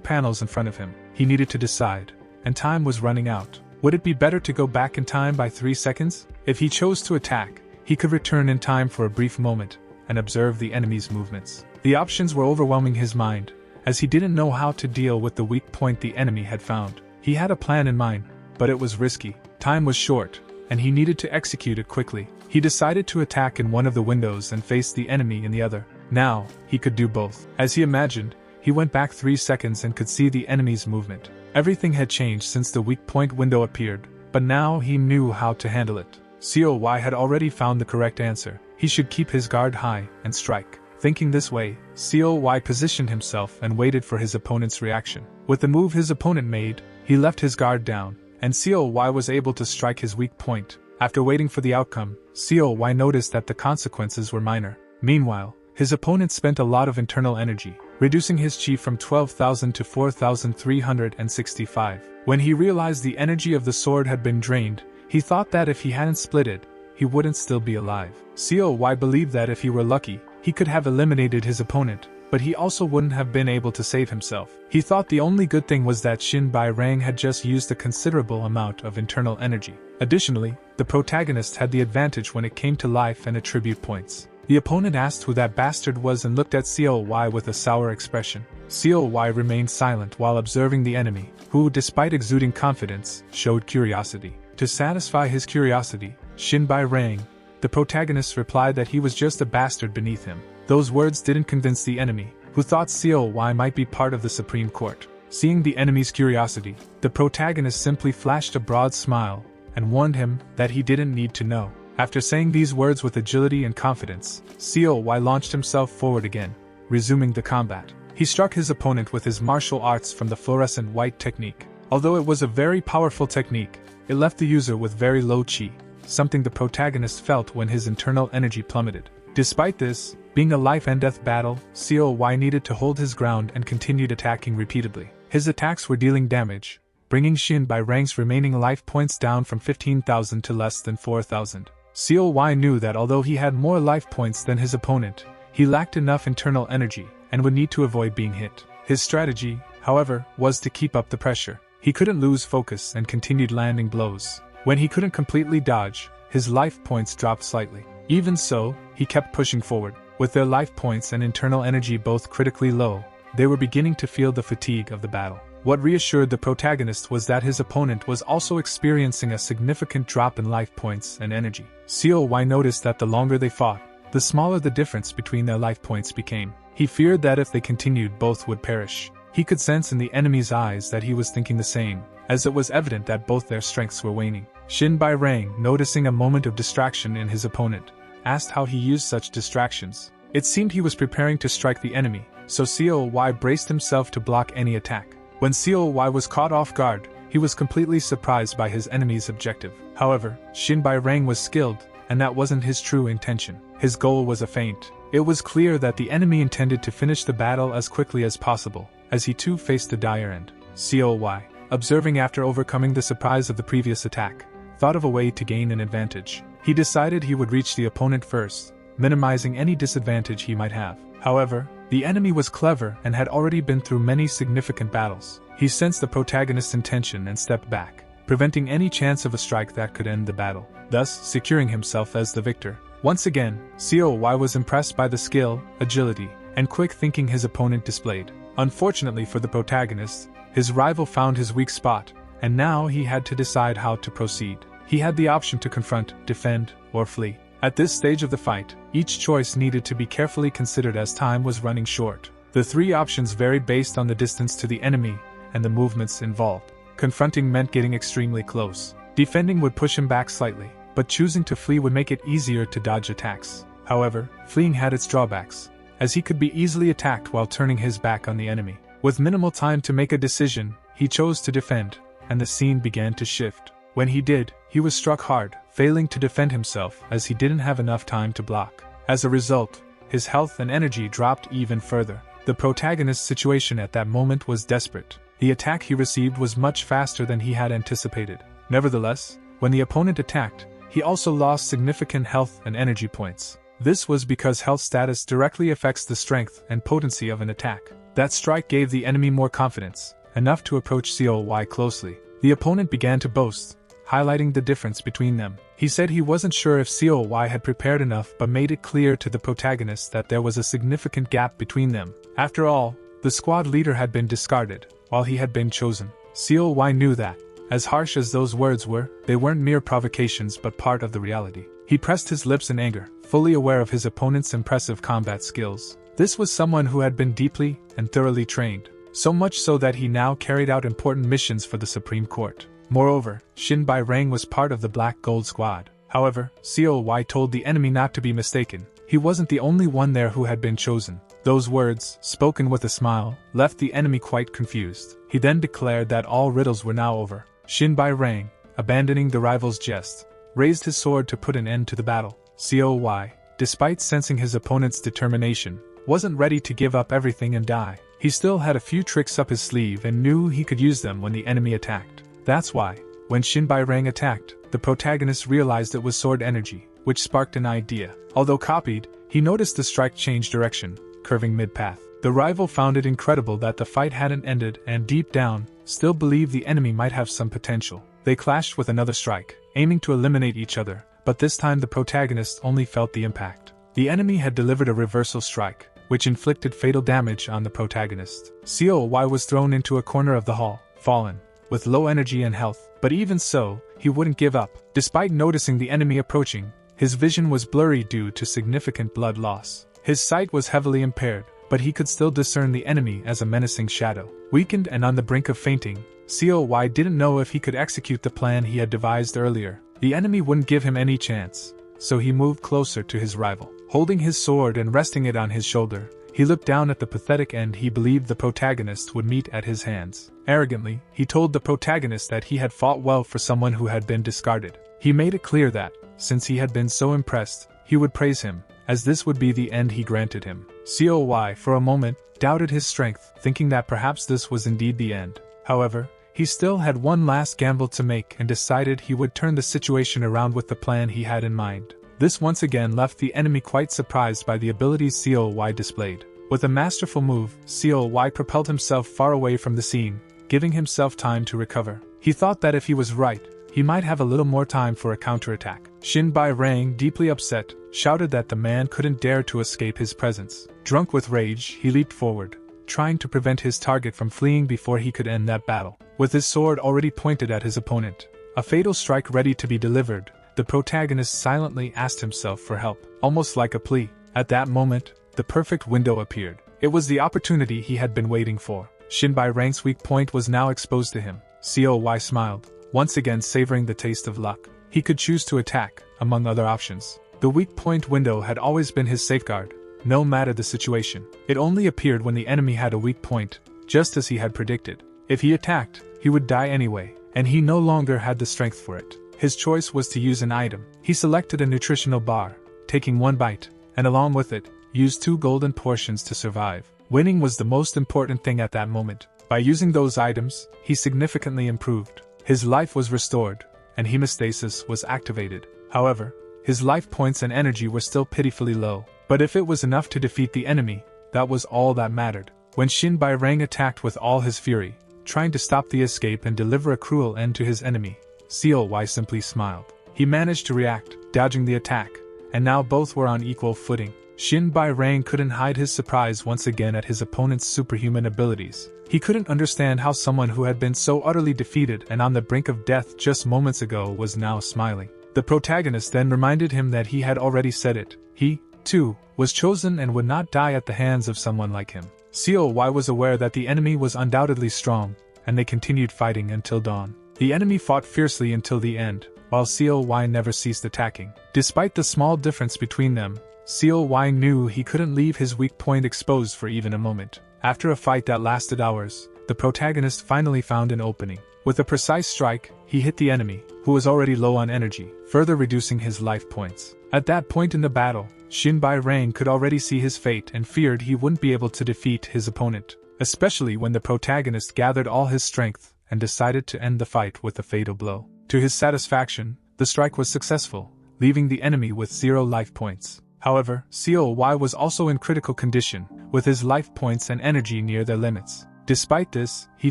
panels in front of him, he needed to decide, and time was running out. Would it be better to go back in time by 3 seconds? If he chose to attack, he could return in time for a brief moment and observe the enemy's movements. The options were overwhelming his mind, as he didn't know how to deal with the weak point the enemy had found. He had a plan in mind, but it was risky. Time was short, and he needed to execute it quickly. He decided to attack in one of the windows and face the enemy in the other. Now, he could do both. As he imagined, he went back 3 seconds and could see the enemy's movement. Everything had changed since the weak point window appeared, but now he knew how to handle it. COY had already found the correct answer. He should keep his guard high and strike. Thinking this way, COY positioned himself and waited for his opponent's reaction. With the move his opponent made, he left his guard down, and COY was able to strike his weak point. After waiting for the outcome, COY noticed that the consequences were minor. Meanwhile, his opponent spent a lot of internal energy, reducing his chi from 12,000 to 4,365. When he realized the energy of the sword had been drained, he thought that if he hadn't split it, he wouldn't still be alive. COY believed that if he were lucky, he could have eliminated his opponent, but he also wouldn't have been able to save himself. He thought the only good thing was that Shin Bai-Rang had just used a considerable amount of internal energy. Additionally, the protagonist had the advantage when it came to life and attribute points. The opponent asked who that bastard was and looked at COY with a sour expression. COY remained silent while observing the enemy, who, despite exuding confidence, showed curiosity. To satisfy his curiosity, Shin Bai-Rang, the protagonist, replied that he was just a bastard beneath him. Those words didn't convince the enemy, who thought COY might be part of the Supreme Court. Seeing the enemy's curiosity, the protagonist simply flashed a broad smile and warned him that he didn't need to know. After saying these words with agility and confidence, COY launched himself forward again, resuming the combat. He struck his opponent with his martial arts from the fluorescent white technique. Although it was a very powerful technique, it left the user with very low chi, something the protagonist felt when his internal energy plummeted. Despite this, being a life-and-death battle, COY needed to hold his ground and continued attacking repeatedly. His attacks were dealing damage, bringing Shin Bai-Rang's remaining life points down from 15,000 to less than 4,000. COY knew that although he had more life points than his opponent, he lacked enough internal energy and would need to avoid being hit. His strategy, however, was to keep up the pressure. He couldn't lose focus and continued landing blows. When he couldn't completely dodge, his life points dropped slightly. Even so, he kept pushing forward. With their life points and internal energy both critically low, they were beginning to feel the fatigue of the battle. What reassured the protagonist was that his opponent was also experiencing a significant drop in life points and energy. COY noticed that the longer they fought, the smaller the difference between their life points became. He feared that if they continued, both would perish. He could sense in the enemy's eyes that he was thinking the same, as it was evident that both their strengths were waning. Shin Bai-Rang, noticing a moment of distraction in his opponent, asked how he used such distractions. It seemed he was preparing to strike the enemy, so COY braced himself to block any attack. When COY was caught off guard, he was completely surprised by his enemy's objective. However, Shin Bai-Rang was skilled, and that wasn't his true intention. His goal was a feint. It was clear that the enemy intended to finish the battle as quickly as possible, as he too faced the dire end. COY, observing after overcoming the surprise of the previous attack, thought of a way to gain an advantage. He decided he would reach the opponent first, minimizing any disadvantage he might have. However, the enemy was clever and had already been through many significant battles. He sensed the protagonist's intention and stepped back, preventing any chance of a strike that could end the battle, thus securing himself as the victor. Once again, COY was impressed by the skill, agility, and quick thinking his opponent displayed. Unfortunately for the protagonist, his rival found his weak spot, and now he had to decide how to proceed. He had the option to confront, defend, or flee. At this stage of the fight, each choice needed to be carefully considered as time was running short. The three options varied based on the distance to the enemy and the movements involved. Confronting meant getting extremely close. Defending would push him back slightly, but choosing to flee would make it easier to dodge attacks. However, fleeing had its drawbacks, as he could be easily attacked while turning his back on the enemy. With minimal time to make a decision, he chose to defend, and the scene began to shift. When he did, he was struck hard, failing to defend himself as he didn't have enough time to block. As a result, his health and energy dropped even further. The protagonist's situation at that moment was desperate. The attack he received was much faster than he had anticipated. Nevertheless, when the opponent attacked, he also lost significant health and energy points. This was because health status directly affects the strength and potency of an attack. That strike gave the enemy more confidence, enough to approach COY closely. The opponent began to boast, highlighting the difference between them. He said he wasn't sure if COY had prepared enough but made it clear to the protagonist that there was a significant gap between them. After all, the squad leader had been discarded, while he had been chosen. COY knew that, as harsh as those words were, they weren't mere provocations but part of the reality. He pressed his lips in anger, fully aware of his opponent's impressive combat skills. This was someone who had been deeply and thoroughly trained. so much so that he now carried out important missions for the Supreme Court. Moreover, Shin Bai-rang was part of the Black Gold Squad. However, COY told the enemy not to be mistaken. He wasn't the only one there who had been chosen. Those words, spoken with a smile, left the enemy quite confused. He then declared that all riddles were now over. Shin Bai-rang, abandoning the rival's jest, raised his sword to put an end to the battle. COY, despite sensing his opponent's determination, wasn't ready to give up everything and die. He still had a few tricks up his sleeve and knew he could use them when the enemy attacked. That's why, when Shin Bai-rang attacked, the protagonist realized it was sword energy, which sparked an idea. Although copied, he noticed the strike change direction, curving mid-path. The rival found it incredible that the fight hadn't ended and deep down, still believed the enemy might have some potential. They clashed with another strike, aiming to eliminate each other, but this time the protagonist only felt the impact. The enemy had delivered a reversal strike, which inflicted fatal damage on the protagonist. COY was thrown into a corner of the hall, fallen, with low energy and health, but even so, he wouldn't give up. Despite noticing the enemy approaching, his vision was blurry due to significant blood loss. His sight was heavily impaired, but he could still discern the enemy as a menacing shadow. Weakened and on the brink of fainting, COY didn't know if he could execute the plan he had devised earlier. The enemy wouldn't give him any chance, so he moved closer to his rival. Holding his sword and resting it on his shoulder, he looked down at the pathetic end he believed the protagonist would meet at his hands. Arrogantly, he told the protagonist that he had fought well for someone who had been discarded. He made it clear that, since he had been so impressed, he would praise him, as this would be the end he granted him. COY, for a moment, doubted his strength, thinking that perhaps this was indeed the end. However, he still had one last gamble to make and decided he would turn the situation around with the plan he had in mind. This once again left the enemy quite surprised by the abilities COY displayed. With a masterful move, COY propelled himself far away from the scene, giving himself time to recover. He thought that if he was right, he might have a little more time for a counterattack. Shin Bai-rang, deeply upset, shouted that the man couldn't dare to escape his presence. Drunk with rage, he leaped forward, trying to prevent his target from fleeing before he could end that battle. With his sword already pointed at his opponent, a fatal strike ready to be delivered, the protagonist silently asked himself for help, almost like a plea. At that moment, the perfect window appeared. It was the opportunity he had been waiting for. Shin Bai-rang's weak point was now exposed to him. COY smiled, once again savoring the taste of luck. He could choose to attack, among other options. The weak point window had always been his safeguard, no matter the situation. It only appeared when the enemy had a weak point, just as he had predicted. If he attacked, he would die anyway, and he no longer had the strength for it. His choice was to use an item. He selected a nutritional bar, taking one bite, and along with it, used 2 golden portions to survive. Winning was the most important thing at that moment. By using those items, he significantly improved. His life was restored, and hemostasis was activated. However, his life points and energy were still pitifully low. But if it was enough to defeat the enemy, that was all that mattered. When Shin Bai-rang attacked with all his fury, trying to stop the escape and deliver a cruel end to his enemy, COY simply smiled. He managed to react, dodging the attack, and now both were on equal footing. Shin Bai-rang couldn't hide his surprise once again at his opponent's superhuman abilities. He couldn't understand how someone who had been so utterly defeated and on the brink of death just moments ago was now smiling. The protagonist then reminded him that he had already said it. He, too, was chosen and would not die at the hands of someone like him. COY was aware that the enemy was undoubtedly strong, and they continued fighting until dawn. The enemy fought fiercely until the end, while COY never ceased attacking. Despite the small difference between them, COY knew he couldn't leave his weak point exposed for even a moment. After a fight that lasted hours, the protagonist finally found an opening. With a precise strike, he hit the enemy, who was already low on energy, further reducing his life points. At that point in the battle, Shin Bai-rang could already see his fate and feared he wouldn't be able to defeat his opponent, especially when the protagonist gathered all his strength and decided to end the fight with a fatal blow. To his satisfaction, the strike was successful, leaving the enemy with 0 life points. However, COY was also in critical condition, with his life points and energy near their limits. Despite this, he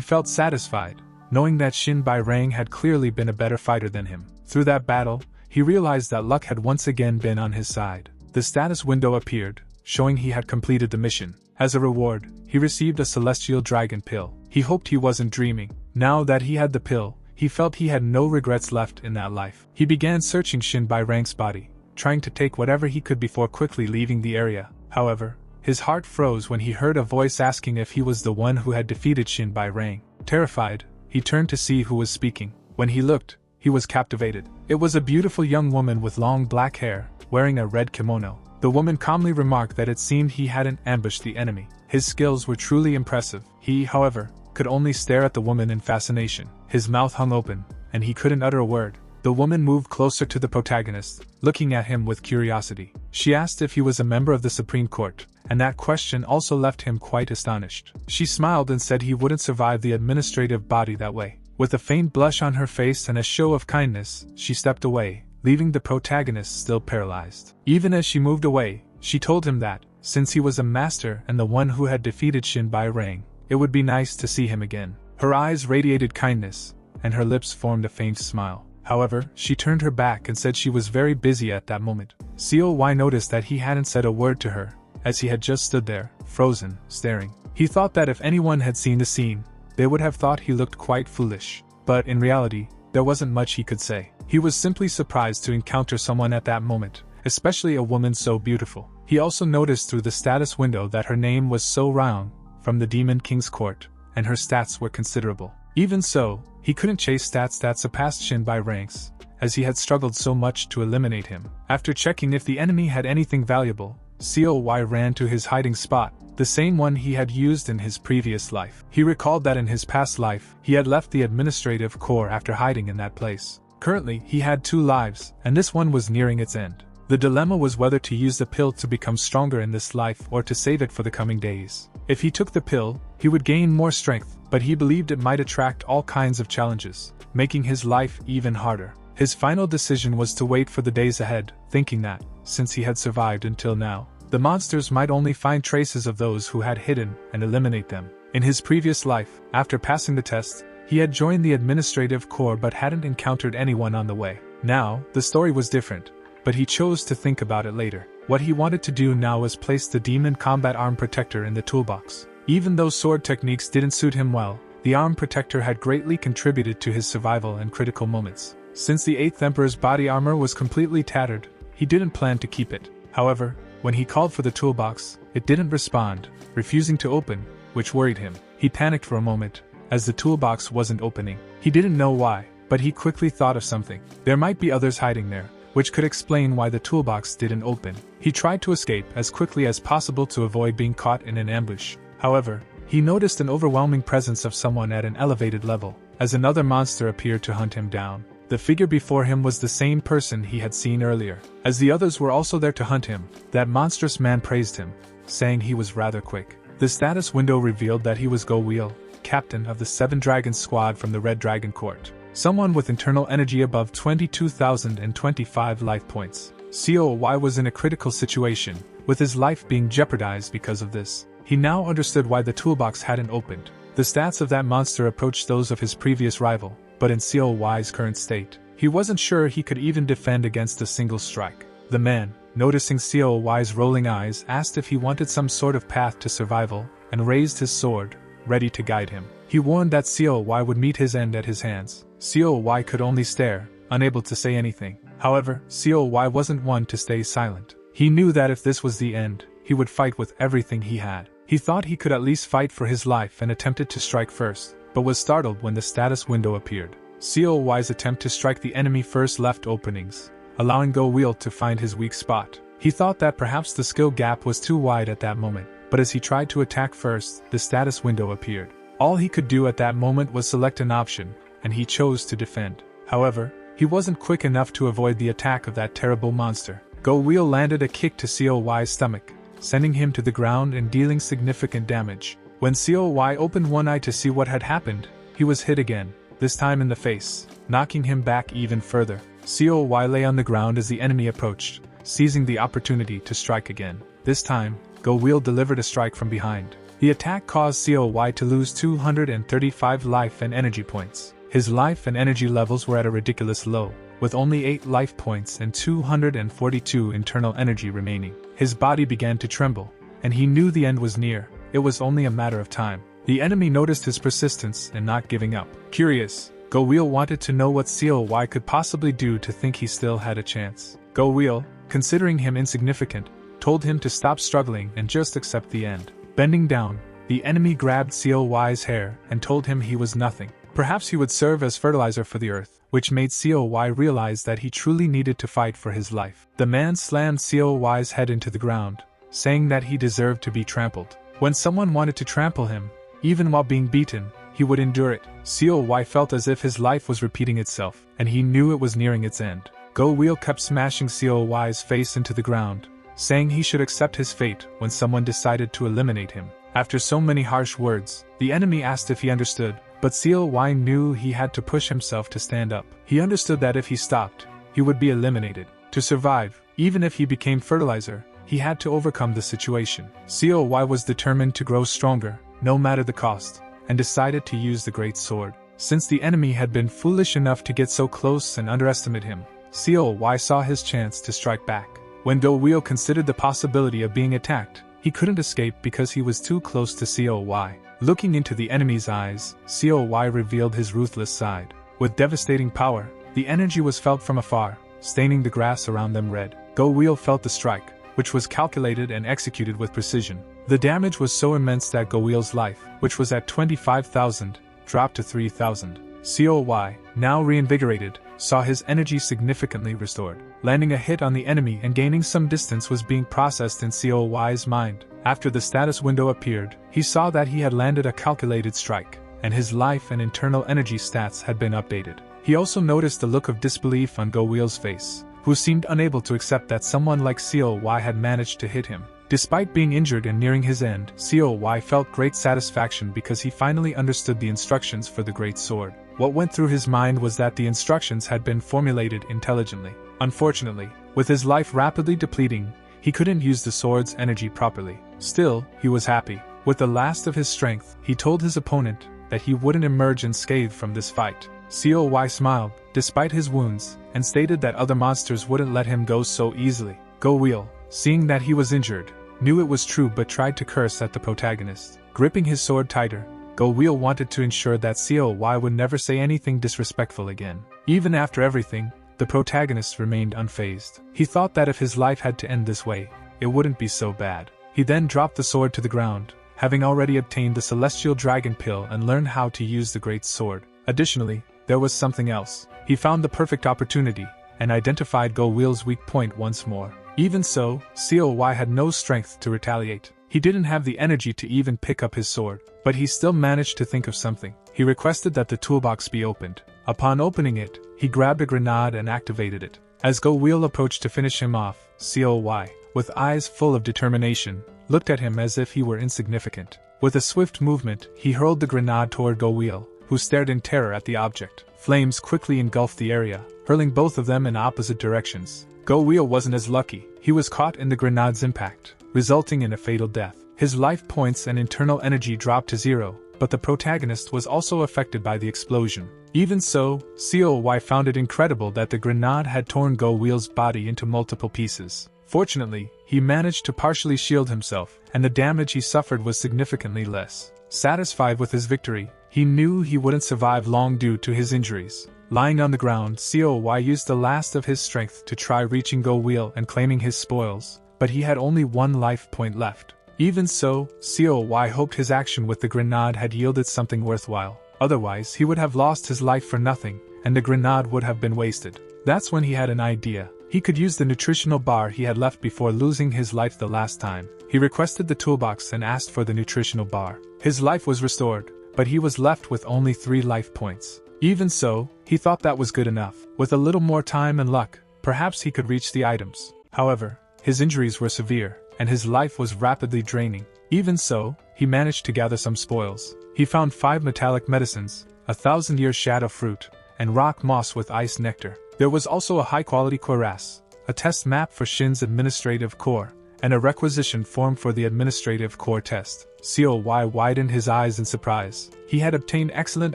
felt satisfied, knowing that Shin Bai-rang had clearly been a better fighter than him. Through that battle, he realized that luck had once again been on his side. The status window appeared, showing he had completed the mission. As a reward, he received a celestial dragon pill. He hoped he wasn't dreaming. Now that he had the pill, he felt he had no regrets left in that life. He began searching Shin Bai-rang's body, trying to take whatever he could before quickly leaving the area. However, His heart froze when he heard a voice asking if he was the one who had defeated Shin Bai Rang. Terrified, he turned to see who was speaking. When he looked, he was captivated. It was a beautiful young woman with long black hair, wearing a red kimono. The woman calmly remarked that it seemed he hadn't ambushed the enemy. His skills were truly impressive. He, however, could only stare at the woman in fascination. His mouth hung open, and he couldn't utter a word. The woman moved closer to the protagonist, looking at him with curiosity. She asked if he was a member of the Supreme Court, and that question also left him quite astonished. She smiled and said he wouldn't survive the administrative body that way. With a faint blush on her face and a show of kindness, she stepped away, leaving the protagonist still paralyzed. Even as she moved away, she told him that, since he was a master and the one who had defeated Shin Bai Rang, it would be nice to see him again. Her eyes radiated kindness, and her lips formed a faint smile. However, she turned her back and said she was very busy at that moment. COY noticed that he hadn't said a word to her, as he had just stood there, frozen, staring. He thought that if anyone had seen the scene, they would have thought he looked quite foolish. But in reality, there wasn't much he could say. He was simply surprised to encounter someone at that moment, especially a woman so beautiful. He also noticed through the status window that her name was So Rang, from the Demon King's court, and her stats were considerable. Even so, he couldn't chase stats that surpassed Shin Bai ranks, as he had struggled so much to eliminate him. After checking if the enemy had anything valuable, COY ran to his hiding spot, the same one he had used in his previous life. He recalled that in his past life, he had left the administrative corps after hiding in that place. Currently, he had 2 lives, and this one was nearing its end. The dilemma was whether to use the pill to become stronger in this life or to save it for the coming days. If he took the pill, he would gain more strength, but he believed it might attract all kinds of challenges, making his life even harder. His final decision was to wait for the days ahead, thinking that, since he had survived until now, the monsters might only find traces of those who had hidden and eliminate them. In his previous life, after passing the test, he had joined the administrative corps but hadn't encountered anyone on the way. Now, the story was different, but he chose to think about it later. What he wanted to do now was place the Demon Combat Arm Protector in the toolbox. Even though sword techniques didn't suit him well, the Arm Protector had greatly contributed to his survival in critical moments. Since the 8th Emperor's body armor was completely tattered, he didn't plan to keep it. However, when he called for the toolbox, it didn't respond, refusing to open, which worried him. He panicked for a moment, as the toolbox wasn't opening. He didn't know why, but he quickly thought of something. There might be others hiding there, which could explain why the toolbox didn't open. He tried to escape as quickly as possible to avoid being caught in an ambush. However, he noticed an overwhelming presence of someone at an elevated level, as another monster appeared to hunt him down. The figure before him was the same person he had seen earlier. As the others were also there to hunt him, that monstrous man praised him, saying he was rather quick. The status window revealed that he was Go Wheel, captain of the 7 Dragons squad from the Red Dragon Court. Someone with internal energy above 22,025 life points. COY was in a critical situation, with his life being jeopardized because of this. He now understood why the toolbox hadn't opened. The stats of that monster approached those of his previous rival, but in COY's current state, he wasn't sure he could even defend against a single strike. The man, noticing COY's rolling eyes, asked if he wanted some sort of path to survival, and raised his sword, ready to guide him. He warned that COY would meet his end at his hands. COY could only stare, unable to say anything. However, COY wasn't one to stay silent. He knew that if this was the end, he would fight with everything he had. He thought he could at least fight for his life and attempted to strike first, but was startled when the status window appeared. COY's attempt to strike the enemy first left openings, allowing Go Wheel to find his weak spot. He thought that perhaps the skill gap was too wide at that moment, but as he tried to attack first, the status window appeared. All he could do at that moment was select an option, and he chose to defend. However, he wasn't quick enough to avoid the attack of that terrible monster. Go Wheel landed a kick to COY's stomach, sending him to the ground and dealing significant damage. When COY opened one eye to see what had happened, he was hit again, this time in the face, knocking him back even further. COY lay on the ground as the enemy approached, seizing the opportunity to strike again. This time, Go Wheel delivered a strike from behind. The attack caused COY to lose 235 life and energy points. His life and energy levels were at a ridiculous low, with only 8 life points and 242 internal energy remaining. His body began to tremble, and he knew the end was near. It was only a matter of time. The enemy noticed his persistence and not giving up. Curious, Go Wheel wanted to know what COY could possibly do to think he still had a chance. Go Wheel, considering him insignificant, told him to stop struggling and just accept the end. Bending down, the enemy grabbed COY's hair and told him he was nothing. Perhaps he would serve as fertilizer for the earth, which made COY realize that he truly needed to fight for his life. The man slammed COY's head into the ground, saying that he deserved to be trampled. When someone wanted to trample him, even while being beaten, he would endure it. COY felt as if his life was repeating itself, and he knew it was nearing its end. Go Wheel kept smashing COY's face into the ground, saying he should accept his fate when someone decided to eliminate him. After so many harsh words, the enemy asked if he understood, but COY knew he had to push himself to stand up. He understood that if he stopped, he would be eliminated. To survive, even if he became fertilizer, he had to overcome the situation. COY was determined to grow stronger, no matter the cost, and decided to use the great sword. Since the enemy had been foolish enough to get so close and underestimate him, COY saw his chance to strike back. When Go Wheel considered the possibility of being attacked, he couldn't escape because he was too close to COY. Looking into the enemy's eyes, COY revealed his ruthless side. With devastating power, the energy was felt from afar, staining the grass around them red. Go Wheel felt the strike, which was calculated and executed with precision. The damage was so immense that Go Wheel's life, which was at 25,000, dropped to 3,000. COY, now reinvigorated, saw his energy significantly restored. Landing a hit on the enemy and gaining some distance was being processed in COY's mind. After the status window appeared, he saw that he had landed a calculated strike, and his life and internal energy stats had been updated. He also noticed the look of disbelief on Go Wheel's face, who seemed unable to accept that someone like COY had managed to hit him. Despite being injured and nearing his end, COY felt great satisfaction because he finally understood the instructions for the Great Sword. What went through his mind was that the instructions had been formulated intelligently. Unfortunately, with his life rapidly depleting, he couldn't use the sword's energy properly. Still, he was happy. With the last of his strength, he told his opponent that he wouldn't emerge unscathed from this fight. COY smiled, despite his wounds, and stated that other monsters wouldn't let him go so easily. Go Wheel, seeing that he was injured, knew it was true but tried to curse at the protagonist. Gripping his sword tighter, Go Wheel wanted to ensure that COY would never say anything disrespectful again. Even after everything, the protagonist remained unfazed. He thought that if his life had to end this way, it wouldn't be so bad. He then dropped the sword to the ground, having already obtained the Celestial Dragon Pill and learned how to use the Great Sword. Additionally, there was something else. He found the perfect opportunity, and identified Go Wheel's weak point once more. Even so, COY had no strength to retaliate. He didn't have the energy to even pick up his sword, but he still managed to think of something. He requested that the toolbox be opened. Upon opening it, he grabbed a grenade and activated it. As Go Wheel approached to finish him off, COY, with eyes full of determination, looked at him as if he were insignificant. With a swift movement, he hurled the grenade toward Go Wheel, who stared in terror at the object. Flames quickly engulfed the area, hurling both of them in opposite directions. Go Wheel wasn't as lucky. He was caught in the grenade's impact, resulting in a fatal death. His life points and internal energy dropped to 0, but the protagonist was also affected by the explosion. Even so, COY found it incredible that the grenade had torn Go Wheel's body into multiple pieces. Fortunately, he managed to partially shield himself, and the damage he suffered was significantly less. Satisfied with his victory, he knew he wouldn't survive long due to his injuries. Lying on the ground, COY used the last of his strength to try reaching Go Wheel and claiming his spoils, but he had only one life point left. Even so, COY hoped his action with the grenade had yielded something worthwhile. Otherwise, he would have lost his life for nothing, and the grenade would have been wasted. That's when he had an idea. He could use the nutritional bar he had left before losing his life the last time. He requested the toolbox and asked for the nutritional bar. His life was restored, but he was left with only 3 life points. Even so, he thought that was good enough. With a little more time and luck, perhaps he could reach the items. However, his injuries were severe, and his life was rapidly draining. Even so, he managed to gather some spoils. He found 5 metallic medicines, a 1000-year shadow fruit, and rock moss with ice nectar. There was also a high-quality cuirass, a test map for Shin's administrative core, and a requisition form for the administrative core test. COY widened his eyes in surprise. He had obtained excellent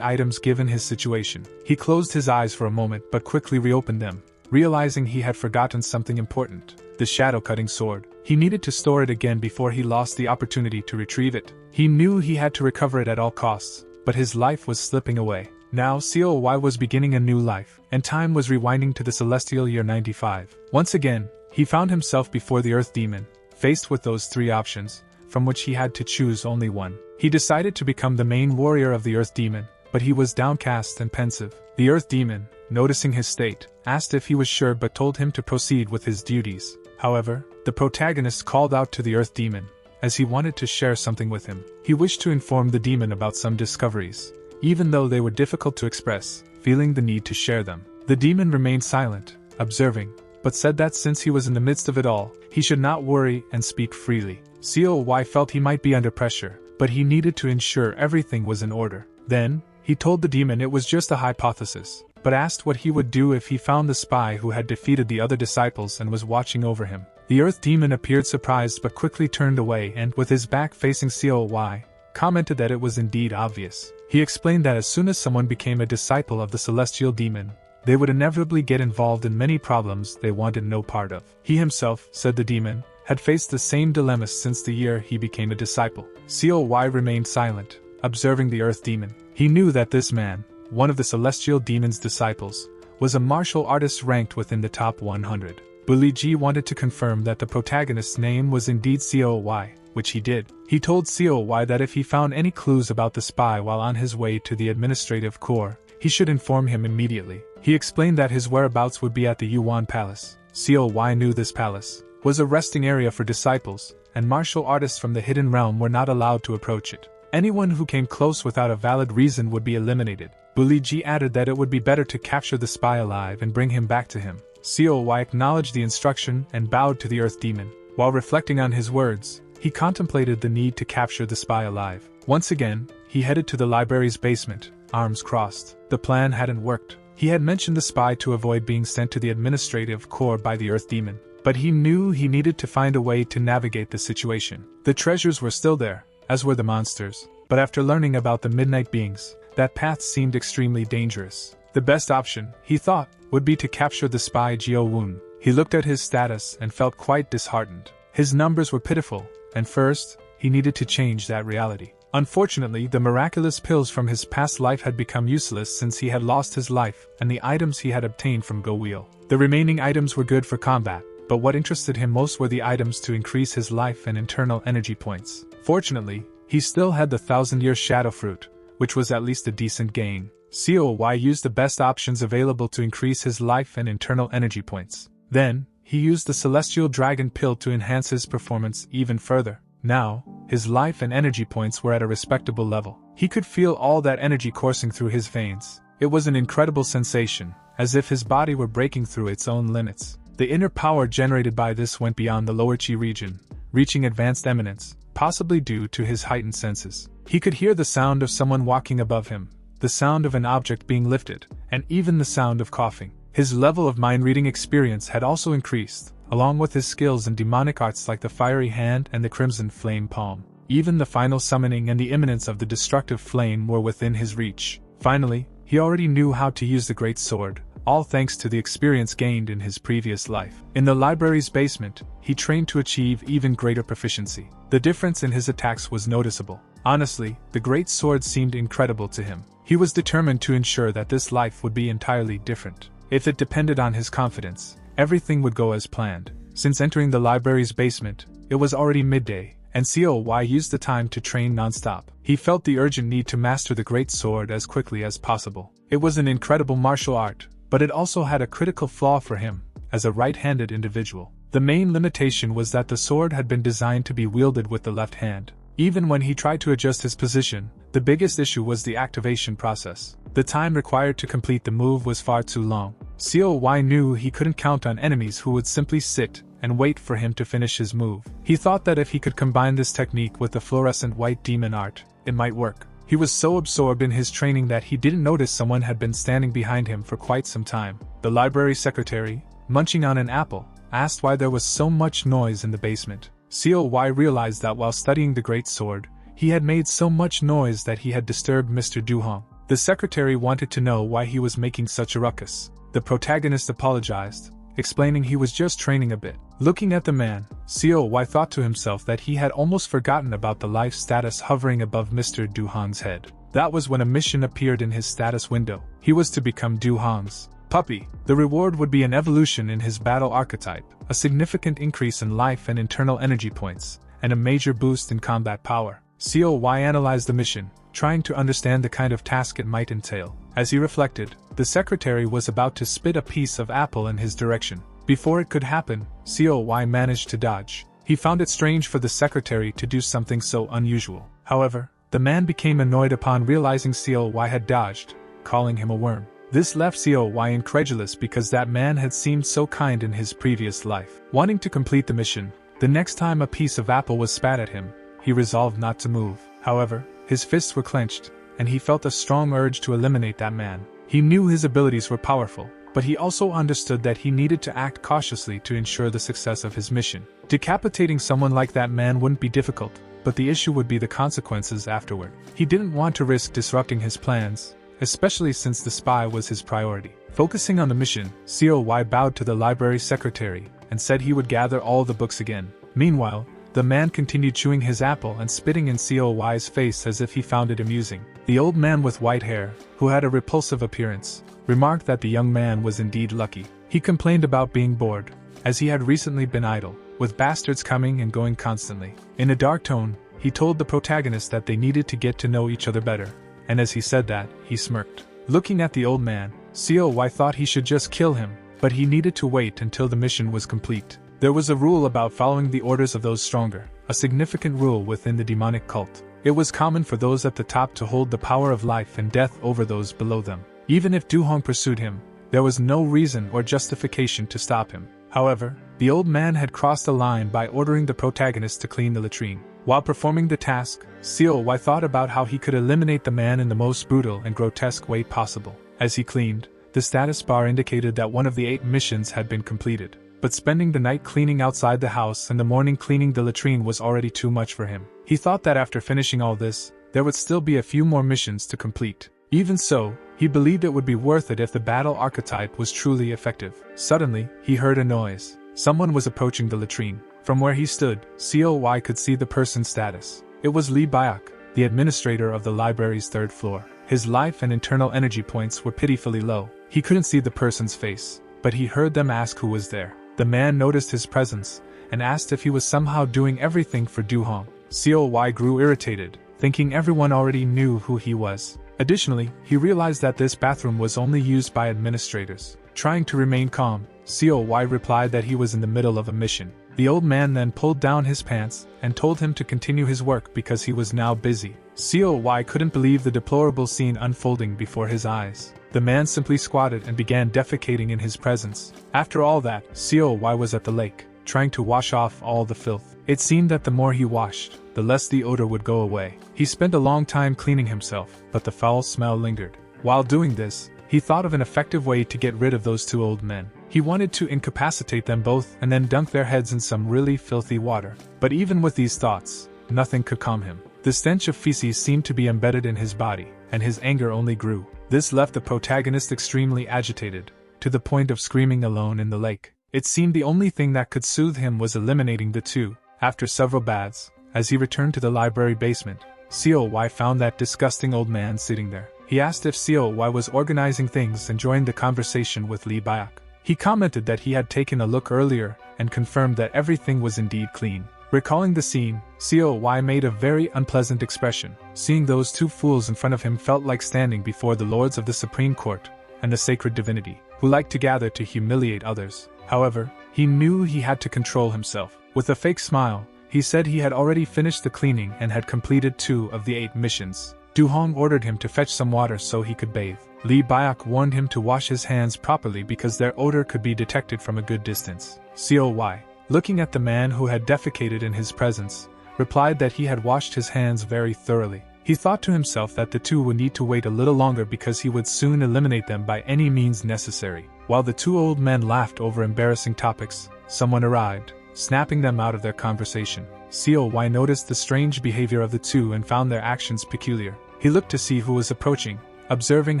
items given his situation. He closed his eyes for a moment but quickly reopened them, realizing he had forgotten something important: the shadow-cutting sword. He needed to store it again before he lost the opportunity to retrieve it. He knew he had to recover it at all costs, but his life was slipping away. Now COY was beginning a new life, and time was rewinding to the celestial year 95. Once again, he found himself before the Earth Demon, Faced with those three options, from which he had to choose only one, he decided to become the main warrior of the Earth Demon, but he was downcast and pensive. The Earth Demon, noticing his state, asked if he was sure but told him to proceed with his duties. However, the protagonist called out to the Earth Demon, as he wanted to share something with him. He wished to inform the demon about some discoveries, even though they were difficult to express, feeling the need to share them. The demon remained silent, observing, but said that since he was in the midst of it all, he should not worry and speak freely. Coy felt he might be under pressure, but he needed to ensure everything was in order. Then, he told the demon it was just a hypothesis, but asked what he would do if he found the spy who had defeated the other disciples and was watching over him. The Earth Demon appeared surprised but quickly turned away and, with his back facing Coy, commented that it was indeed obvious. He explained that as soon as someone became a disciple of the Celestial Demon, they would inevitably get involved in many problems they wanted no part of. He himself, said the demon, had faced the same dilemmas since the year he became a disciple. Coy remained silent, observing the Earth Demon. He knew that this man, one of the Celestial Demon's disciples, was a martial artist ranked within the top 100. Bully G wanted to confirm that the protagonist's name was indeed Coy, which he did. He told Coy that if he found any clues about the spy while on his way to the administrative core, he should inform him immediately. He explained that his whereabouts would be at the Yuan Palace. Coy knew this palace was a resting area for disciples, and martial artists from the Hidden Realm were not allowed to approach it. Anyone who came close without a valid reason would be eliminated. Bully G added that it would be better to capture the spy alive and bring him back to him. Coy acknowledged the instruction and bowed to the Earth Demon. While reflecting on his words, he contemplated the need to capture the spy alive. Once again, he headed to the library's basement, arms crossed. The plan hadn't worked. He had mentioned the spy to avoid being sent to the administrative core by the Earth Demon, but he knew he needed to find a way to navigate the situation. The treasures were still there, as were the monsters, but after learning about the Midnight Beings, that path seemed extremely dangerous. The best option, he thought, would be to capture the spy Jiao Wun. He looked at his status and felt quite disheartened. His numbers were pitiful, and first, he needed to change that reality. Unfortunately, the miraculous pills from his past life had become useless since he had lost his life and the items he had obtained from Go Wheel. The remaining items were good for combat, but what interested him most were the items to increase his life and internal energy points. Fortunately, he still had the 1,000-year Shadow Fruit, which was at least a decent gain. Coy used the best options available to increase his life and internal energy points. Then, he used the Celestial Dragon Pill to enhance his performance even further. Now, his life and energy points were at a respectable level. He could feel all that energy coursing through his veins. It was an incredible sensation, as if his body were breaking through its own limits. The inner power generated by this went beyond the lower chi region, reaching advanced eminence, possibly due to his heightened senses. He could hear the sound of someone walking above him, the sound of an object being lifted, and even the sound of coughing. His level of mind-reading experience had also increased, along with his skills in demonic arts like the Fiery Hand and the Crimson Flame Palm. Even the final summoning and the imminence of the destructive flame were within his reach. Finally, he already knew how to use the Great Sword, all thanks to the experience gained in his previous life. In the library's basement, he trained to achieve even greater proficiency. The difference in his attacks was noticeable. Honestly, the Great Sword seemed incredible to him. He was determined to ensure that this life would be entirely different. If it depended on his confidence, everything would go as planned. Since entering the library's basement, it was already midday, and Coy used the time to train non-stop. He felt the urgent need to master the Great Sword as quickly as possible. It was an incredible martial art, but it also had a critical flaw for him, as a right-handed individual. The main limitation was that the sword had been designed to be wielded with the left hand. Even when he tried to adjust his position, the biggest issue was the activation process. The time required to complete the move was far too long. Coy knew he couldn't count on enemies who would simply sit and wait for him to finish his move. He thought that if he could combine this technique with the fluorescent white demon art, it might work. He was so absorbed in his training that he didn't notice someone had been standing behind him for quite some time. The library secretary, munching on an apple, asked why there was so much noise in the basement. Coy realized that while studying the Great Sword, he had made so much noise that he had disturbed Mr. Duhong. The secretary wanted to know why he was making such a ruckus. The protagonist apologized, explaining he was just training a bit. Looking at the man, Coy thought to himself that he had almost forgotten about the life status hovering above Mr. Duhong's head. That was when a mission appeared in his status window. He was to become Duhong's Puppy. The reward would be an evolution in his battle archetype, a significant increase in life and internal energy points, and a major boost in combat power. COY analyzed the mission, trying to understand the kind of task it might entail. As he reflected, the secretary was about to spit a piece of apple in his direction. Before it could happen, COY managed to dodge. He found it strange for the secretary to do something so unusual. However, the man became annoyed upon realizing COY had dodged, calling him a worm. This left COY incredulous because that man had seemed so kind in his previous life. Wanting to complete the mission, the next time a piece of apple was spat at him, he resolved not to move. However, his fists were clenched, and he felt a strong urge to eliminate that man. He knew his abilities were powerful, but he also understood that he needed to act cautiously to ensure the success of his mission. Decapitating someone like that man wouldn't be difficult, but the issue would be the consequences afterward. He didn't want to risk disrupting his plans, especially since the spy was his priority. Focusing on the mission, COY bowed to the library secretary and said he would gather all the books again. Meanwhile, the man continued chewing his apple and spitting in COY's face as if he found it amusing. The old man with white hair, who had a repulsive appearance, remarked that the young man was indeed lucky. He complained about being bored, as he had recently been idle, with bastards coming and going constantly. In a dark tone, he told the protagonist that they needed to get to know each other better, and as he said that, he smirked. Looking at the old man, COY thought he should just kill him, but he needed to wait until the mission was complete. There was a rule about following the orders of those stronger, a significant rule within the demonic cult. It was common for those at the top to hold the power of life and death over those below them. Even if Du-hong pursued him, there was no reason or justification to stop him. However, the old man had crossed the line by ordering the protagonist to clean the latrine. While performing the task, COY thought about how he could eliminate the man in the most brutal and grotesque way possible. As he cleaned, the status bar indicated that one of the 8 missions had been completed. But spending the night cleaning outside the house and the morning cleaning the latrine was already too much for him. He thought that after finishing all this, there would still be a few more missions to complete. Even so, he believed it would be worth it if the battle archetype was truly effective. Suddenly, he heard a noise. Someone was approaching the latrine. From where he stood, COY could see the person's status. It was Lee Byok, the administrator of the library's 3rd floor. His life and internal energy points were pitifully low. He couldn't see the person's face, but he heard them ask who was there. The man noticed his presence, and asked if he was somehow doing everything for Du-hong. COY grew irritated, thinking everyone already knew who he was. Additionally, he realized that this bathroom was only used by administrators. Trying to remain calm, COY replied that he was in the middle of a mission. The old man then pulled down his pants and told him to continue his work because he was now busy. COY couldn't believe the deplorable scene unfolding before his eyes. The man simply squatted and began defecating in his presence. After all that, COY was at the lake, trying to wash off all the filth. It seemed that the more he washed, the less the odor would go away. He spent a long time cleaning himself, but the foul smell lingered. While doing this, he thought of an effective way to get rid of those 2 old men. He wanted to incapacitate them both and then dunk their heads in some really filthy water. But even with these thoughts, nothing could calm him. The stench of feces seemed to be embedded in his body, and his anger only grew. This left the protagonist extremely agitated, to the point of screaming alone in the lake. It seemed the only thing that could soothe him was eliminating the 2. After several baths, as he returned to the library basement, COY found that disgusting old man sitting there. He asked if COY was organizing things and joined the conversation with Lee Byok. He commented that he had taken a look earlier and confirmed that everything was indeed clean. Recalling the scene, COY made a very unpleasant expression. Seeing those 2 fools in front of him felt like standing before the lords of the Supreme Court and the sacred divinity, who liked to gather to humiliate others. However, he knew he had to control himself. With a fake smile, he said he had already finished the cleaning and had completed 2 of the 8 missions. Du-hong ordered him to fetch some water so he could bathe. Lee Byok warned him to wash his hands properly because their odor could be detected from a good distance. COY, looking at the man who had defecated in his presence, replied that he had washed his hands very thoroughly. He thought to himself that the 2 would need to wait a little longer because he would soon eliminate them by any means necessary. While the 2 old men laughed over embarrassing topics, someone arrived, snapping them out of their conversation. COY noticed the strange behavior of the 2 and found their actions peculiar. He looked to see who was approaching, observing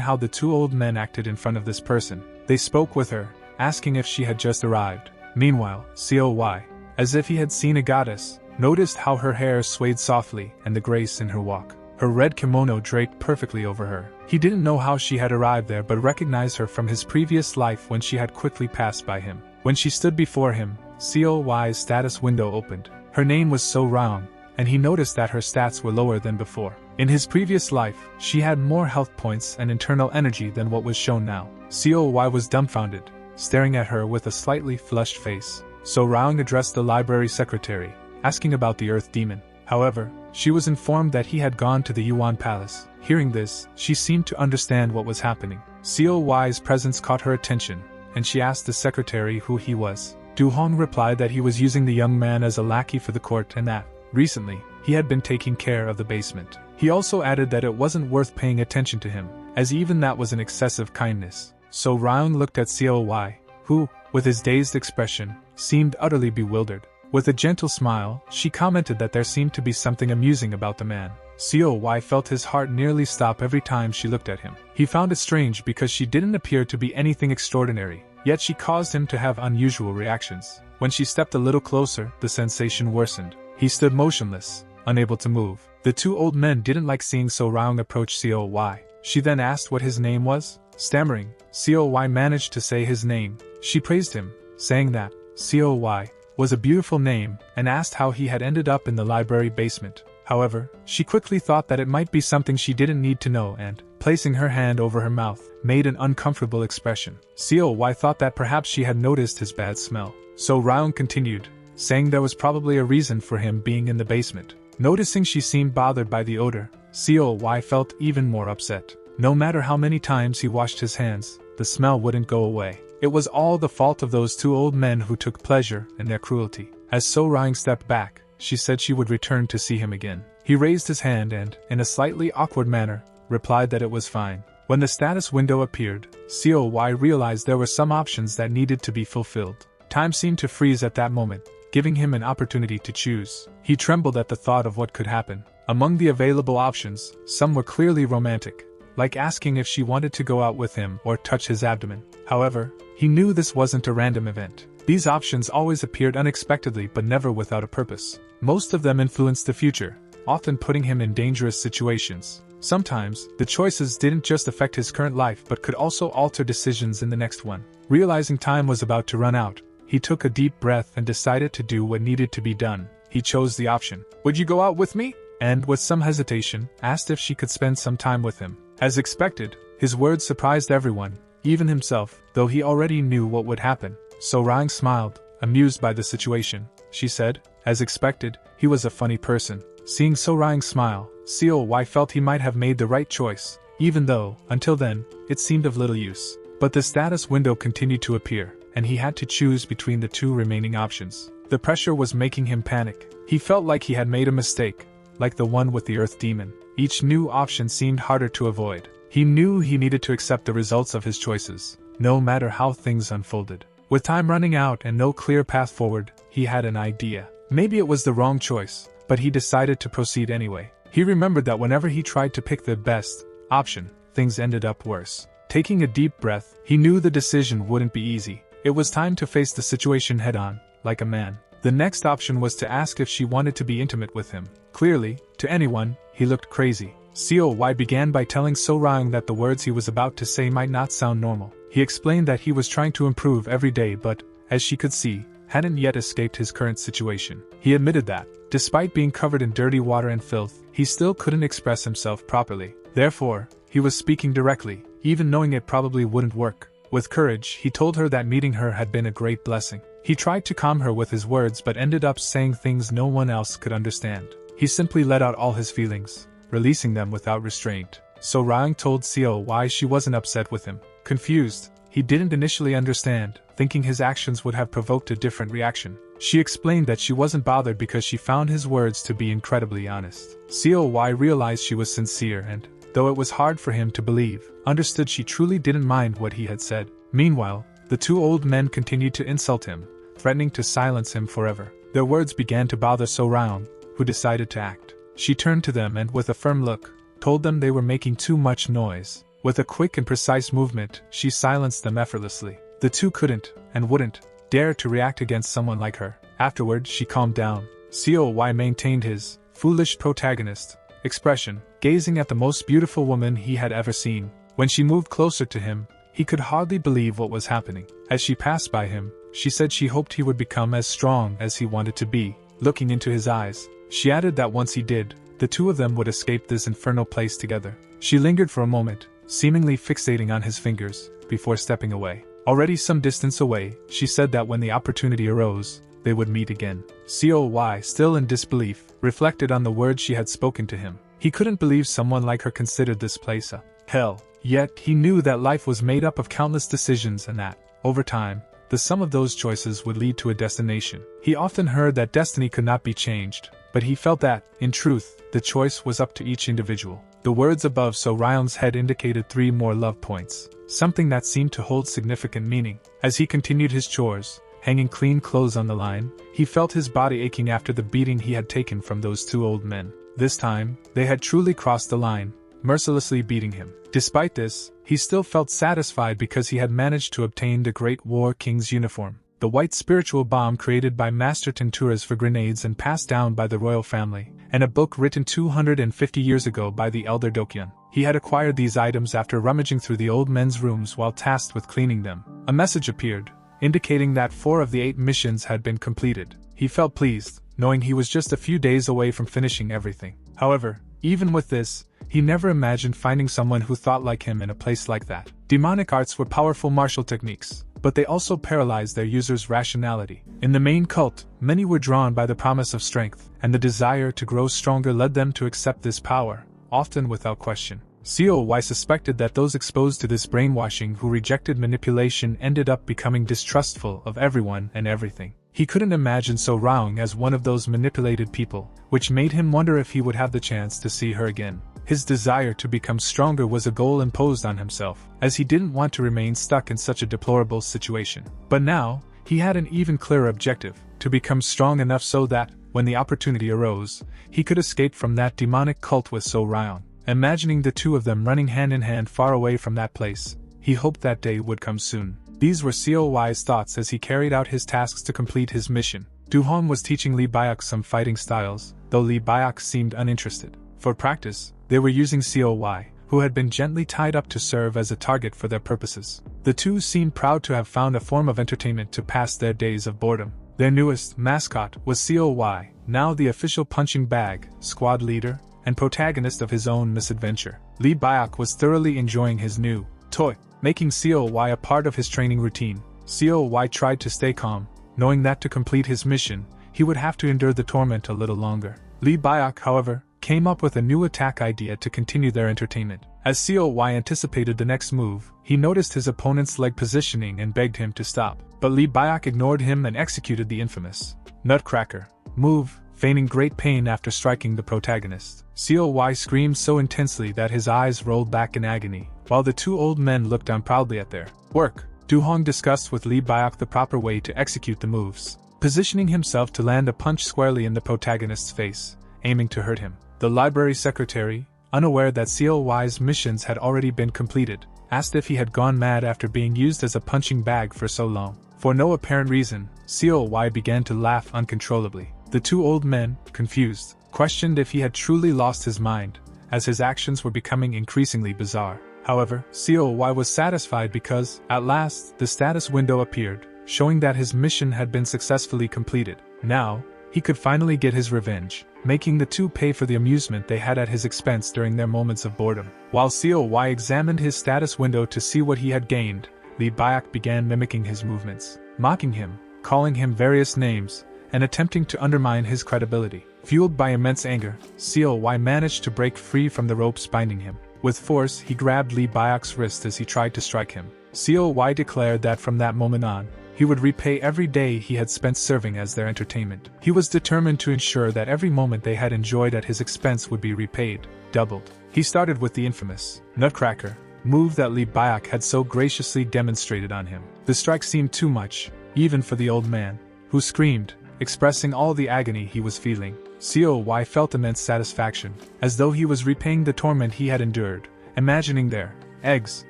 how the 2 old men acted in front of this person. They spoke with her, asking if she had just arrived. Meanwhile, COY, as if he had seen a goddess, noticed how her hair swayed softly and the grace in her walk. her red kimono draped perfectly over her. He didn't know how she had arrived there but recognized her from his previous life when she had quickly passed by him. When she stood before him, Coy's status window opened. Her name was So Raung, and he noticed that her stats were lower than before. In his previous life, she had more health points and internal energy than what was shown now. Coy was dumbfounded, staring at her with a slightly flushed face. So Raung addressed the library secretary, asking about the Earth Demon. However, she was informed that he had gone to the Yuan Palace. Hearing this, she seemed to understand what was happening. Coy's presence caught her attention, and she asked the secretary who he was. Du Hong replied that he was using the young man as a lackey for the court and that, recently, he had been taking care of the basement. He also added that it wasn't worth paying attention to him, as even that was an excessive kindness. So Raung looked at Coy, who, with his dazed expression, seemed utterly bewildered. With a gentle smile, she commented that there seemed to be something amusing about the man. Coy felt his heart nearly stop every time she looked at him. He found it strange because she didn't appear to be anything extraordinary, yet she caused him to have unusual reactions. When she stepped a little closer, the sensation worsened. He stood motionless, unable to move. The two old men didn't like seeing So Raung approach Coy. She then asked what his name was. Stammering, Coy managed to say his name. She praised him, saying that Coy was a beautiful name, and asked how he had ended up in the library basement. However, she quickly thought that it might be something she didn't need to know and, placing her hand over her mouth, made an uncomfortable expression. Coy thought that perhaps she had noticed his bad smell. So Raung continued, saying there was probably a reason for him being in the basement. Noticing she seemed bothered by the odor, Coy felt even more upset. No matter how many times he washed his hands, the smell wouldn't go away. It was all the fault of those two old men who took pleasure in their cruelty. As So Raung stepped back, she said she would return to see him again. He raised his hand and, in a slightly awkward manner, replied that it was fine. When the status window appeared, Coy realized there were some options that needed to be fulfilled. Time seemed to freeze at that moment, giving him an opportunity to choose. He trembled at the thought of what could happen. Among the available options, some were clearly romantic, like asking if she wanted to go out with him or touch his abdomen. However, he knew this wasn't a random event. These options always appeared unexpectedly but never without a purpose. Most of them influenced the future, often putting him in dangerous situations. Sometimes, the choices didn't just affect his current life but could also alter decisions in the next one. Realizing time was about to run out, he took a deep breath and decided to do what needed to be done. He chose the option, "Would you go out with me?" and, with some hesitation, asked if she could spend some time with him. As expected, his words surprised everyone, even himself, though he already knew what would happen. So Raung smiled, amused by the situation. She said, as expected, he was a funny person. Seeing So Raung smile, Coy felt he might have made the right choice, even though, until then, it seemed of little use. But the status window continued to appear, and he had to choose between the two remaining options. The pressure was making him panic. He felt like he had made a mistake, like the one with the Earth Demon. Each new option seemed harder to avoid. He knew he needed to accept the results of his choices, no matter how things unfolded. With time running out and no clear path forward, he had an idea. Maybe it was the wrong choice, but he decided to proceed anyway. He remembered that whenever he tried to pick the best option, things ended up worse. Taking a deep breath, he knew the decision wouldn't be easy. It was time to face the situation head-on, like a man. The next option was to ask if she wanted to be intimate with him. Clearly, to anyone, he looked crazy. Coy began by telling So Raung that the words he was about to say might not sound normal. He explained that he was trying to improve every day but, as she could see, hadn't yet escaped his current situation. He admitted that, despite being covered in dirty water and filth, he still couldn't express himself properly. Therefore, he was speaking directly, even knowing it probably wouldn't work. With courage, he told her that meeting her had been a great blessing. He tried to calm her with his words but ended up saying things no one else could understand. He simply let out all his feelings, releasing them without restraint. So Raung told Coy she wasn't upset with him. Confused, he didn't initially understand, thinking his actions would have provoked a different reaction. She explained that she wasn't bothered because she found his words to be incredibly honest. Coy realized she was sincere and, though it was hard for him to believe, understood she truly didn't mind what he had said. Meanwhile, the two old men continued to insult him, threatening to silence him forever. Their words began to bother So Raung, who decided to act. She turned to them and, with a firm look, told them they were making too much noise. With a quick and precise movement, she silenced them effortlessly. The two couldn't, and wouldn't, dare to react against someone like her. Afterward, she calmed down. Coy maintained his foolish protagonist expression, gazing at the most beautiful woman he had ever seen. When she moved closer to him, he could hardly believe what was happening. As she passed by him, she said she hoped he would become as strong as he wanted to be. Looking into his eyes, she added that once he did, the two of them would escape this infernal place together. She lingered for a moment, seemingly fixating on his fingers, before stepping away. Already some distance away, she said that when the opportunity arose, they would meet again. Coy, still in disbelief, reflected on the words she had spoken to him. He couldn't believe someone like her considered this place a hell. Yet, he knew that life was made up of countless decisions and that, over time, the sum of those choices would lead to a destination. He often heard that destiny could not be changed, but he felt that, in truth, the choice was up to each individual. The words above So Ryon's head indicated 3 more love points, something that seemed to hold significant meaning. As he continued his chores, hanging clean clothes on the line, he felt his body aching after the beating he had taken from those 2 old men. This time, they had truly crossed the line, mercilessly beating him. Despite this, he still felt satisfied because he had managed to obtain the Great War King's uniform, the white spiritual bomb created by Master Tenturas for grenades and passed down by the royal family, and a book written 250 years ago by the elder Dokyeon. He had acquired these items after rummaging through the old men's rooms while tasked with cleaning them. A message appeared, indicating that 4 of the 8 missions had been completed. He felt pleased, knowing he was just a few days away from finishing everything. However, even with this, he never imagined finding someone who thought like him in a place like that. Demonic arts were powerful martial techniques, but they also paralyzed their users' rationality. In the main cult, many were drawn by the promise of strength, and the desire to grow stronger led them to accept this power, often without question. Coy suspected that those exposed to this brainwashing who rejected manipulation ended up becoming distrustful of everyone and everything. He couldn't imagine So Ryong as one of those manipulated people, which made him wonder if he would have the chance to see her again. His desire to become stronger was a goal imposed on himself, as he didn't want to remain stuck in such a deplorable situation. But now, he had an even clearer objective, to become strong enough so that, when the opportunity arose, he could escape from that demonic cult with So Ryong. Imagining the 2 of them running hand in hand far away from that place, he hoped that day would come soon. These were Coy's thoughts as he carried out his tasks to complete his mission. Du-hong was teaching Lee Byuk some fighting styles, though Lee Byuk seemed uninterested. For practice, they were using Coy, who had been gently tied up to serve as a target for their purposes. The 2 seemed proud to have found a form of entertainment to pass their days of boredom. Their newest mascot was Coy, now the official punching bag, squad leader, and protagonist of his own misadventure. Lee Byuk was thoroughly enjoying his new toy, making Coy a part of his training routine. Coy tried to stay calm, knowing that to complete his mission, he would have to endure the torment a little longer. Lee Byuk, however, came up with a new attack idea to continue their entertainment. As Coy anticipated the next move, he noticed his opponent's leg positioning and begged him to stop. But Lee Byuk ignored him and executed the infamous Nutcracker move, feigning great pain after striking the protagonist. Coy screamed so intensely that his eyes rolled back in agony, while the 2 old men looked on proudly at their work. Du-hong discussed with Lee Byuk the proper way to execute the moves, positioning himself to land a punch squarely in the protagonist's face, aiming to hurt him. The library secretary, unaware that Coy's missions had already been completed, asked if he had gone mad after being used as a punching bag for so long. For no apparent reason, Coy began to laugh uncontrollably. The 2 old men, confused, questioned if he had truly lost his mind, as his actions were becoming increasingly bizarre. However, Coy was satisfied because, at last, the status window appeared, showing that his mission had been successfully completed. Now, he could finally get his revenge, making the 2 pay for the amusement they had at his expense during their moments of boredom. While Coy examined his status window to see what he had gained, Lee Byuk began mimicking his movements, mocking him, calling him various names, and attempting to undermine his credibility. Fueled by immense anger, Coy managed to break free from the ropes binding him. With force, he grabbed Lee Byuk's wrist as he tried to strike him. Coy declared that from that moment on, he would repay every day he had spent serving as their entertainment. He was determined to ensure that every moment they had enjoyed at his expense would be repaid, doubled. He started with the infamous Nutcracker move that Lee Byuk had so graciously demonstrated on him. The strike seemed too much, even for the old man, who screamed, expressing all the agony he was feeling. Coy felt immense satisfaction, as though he was repaying the torment he had endured, imagining their eggs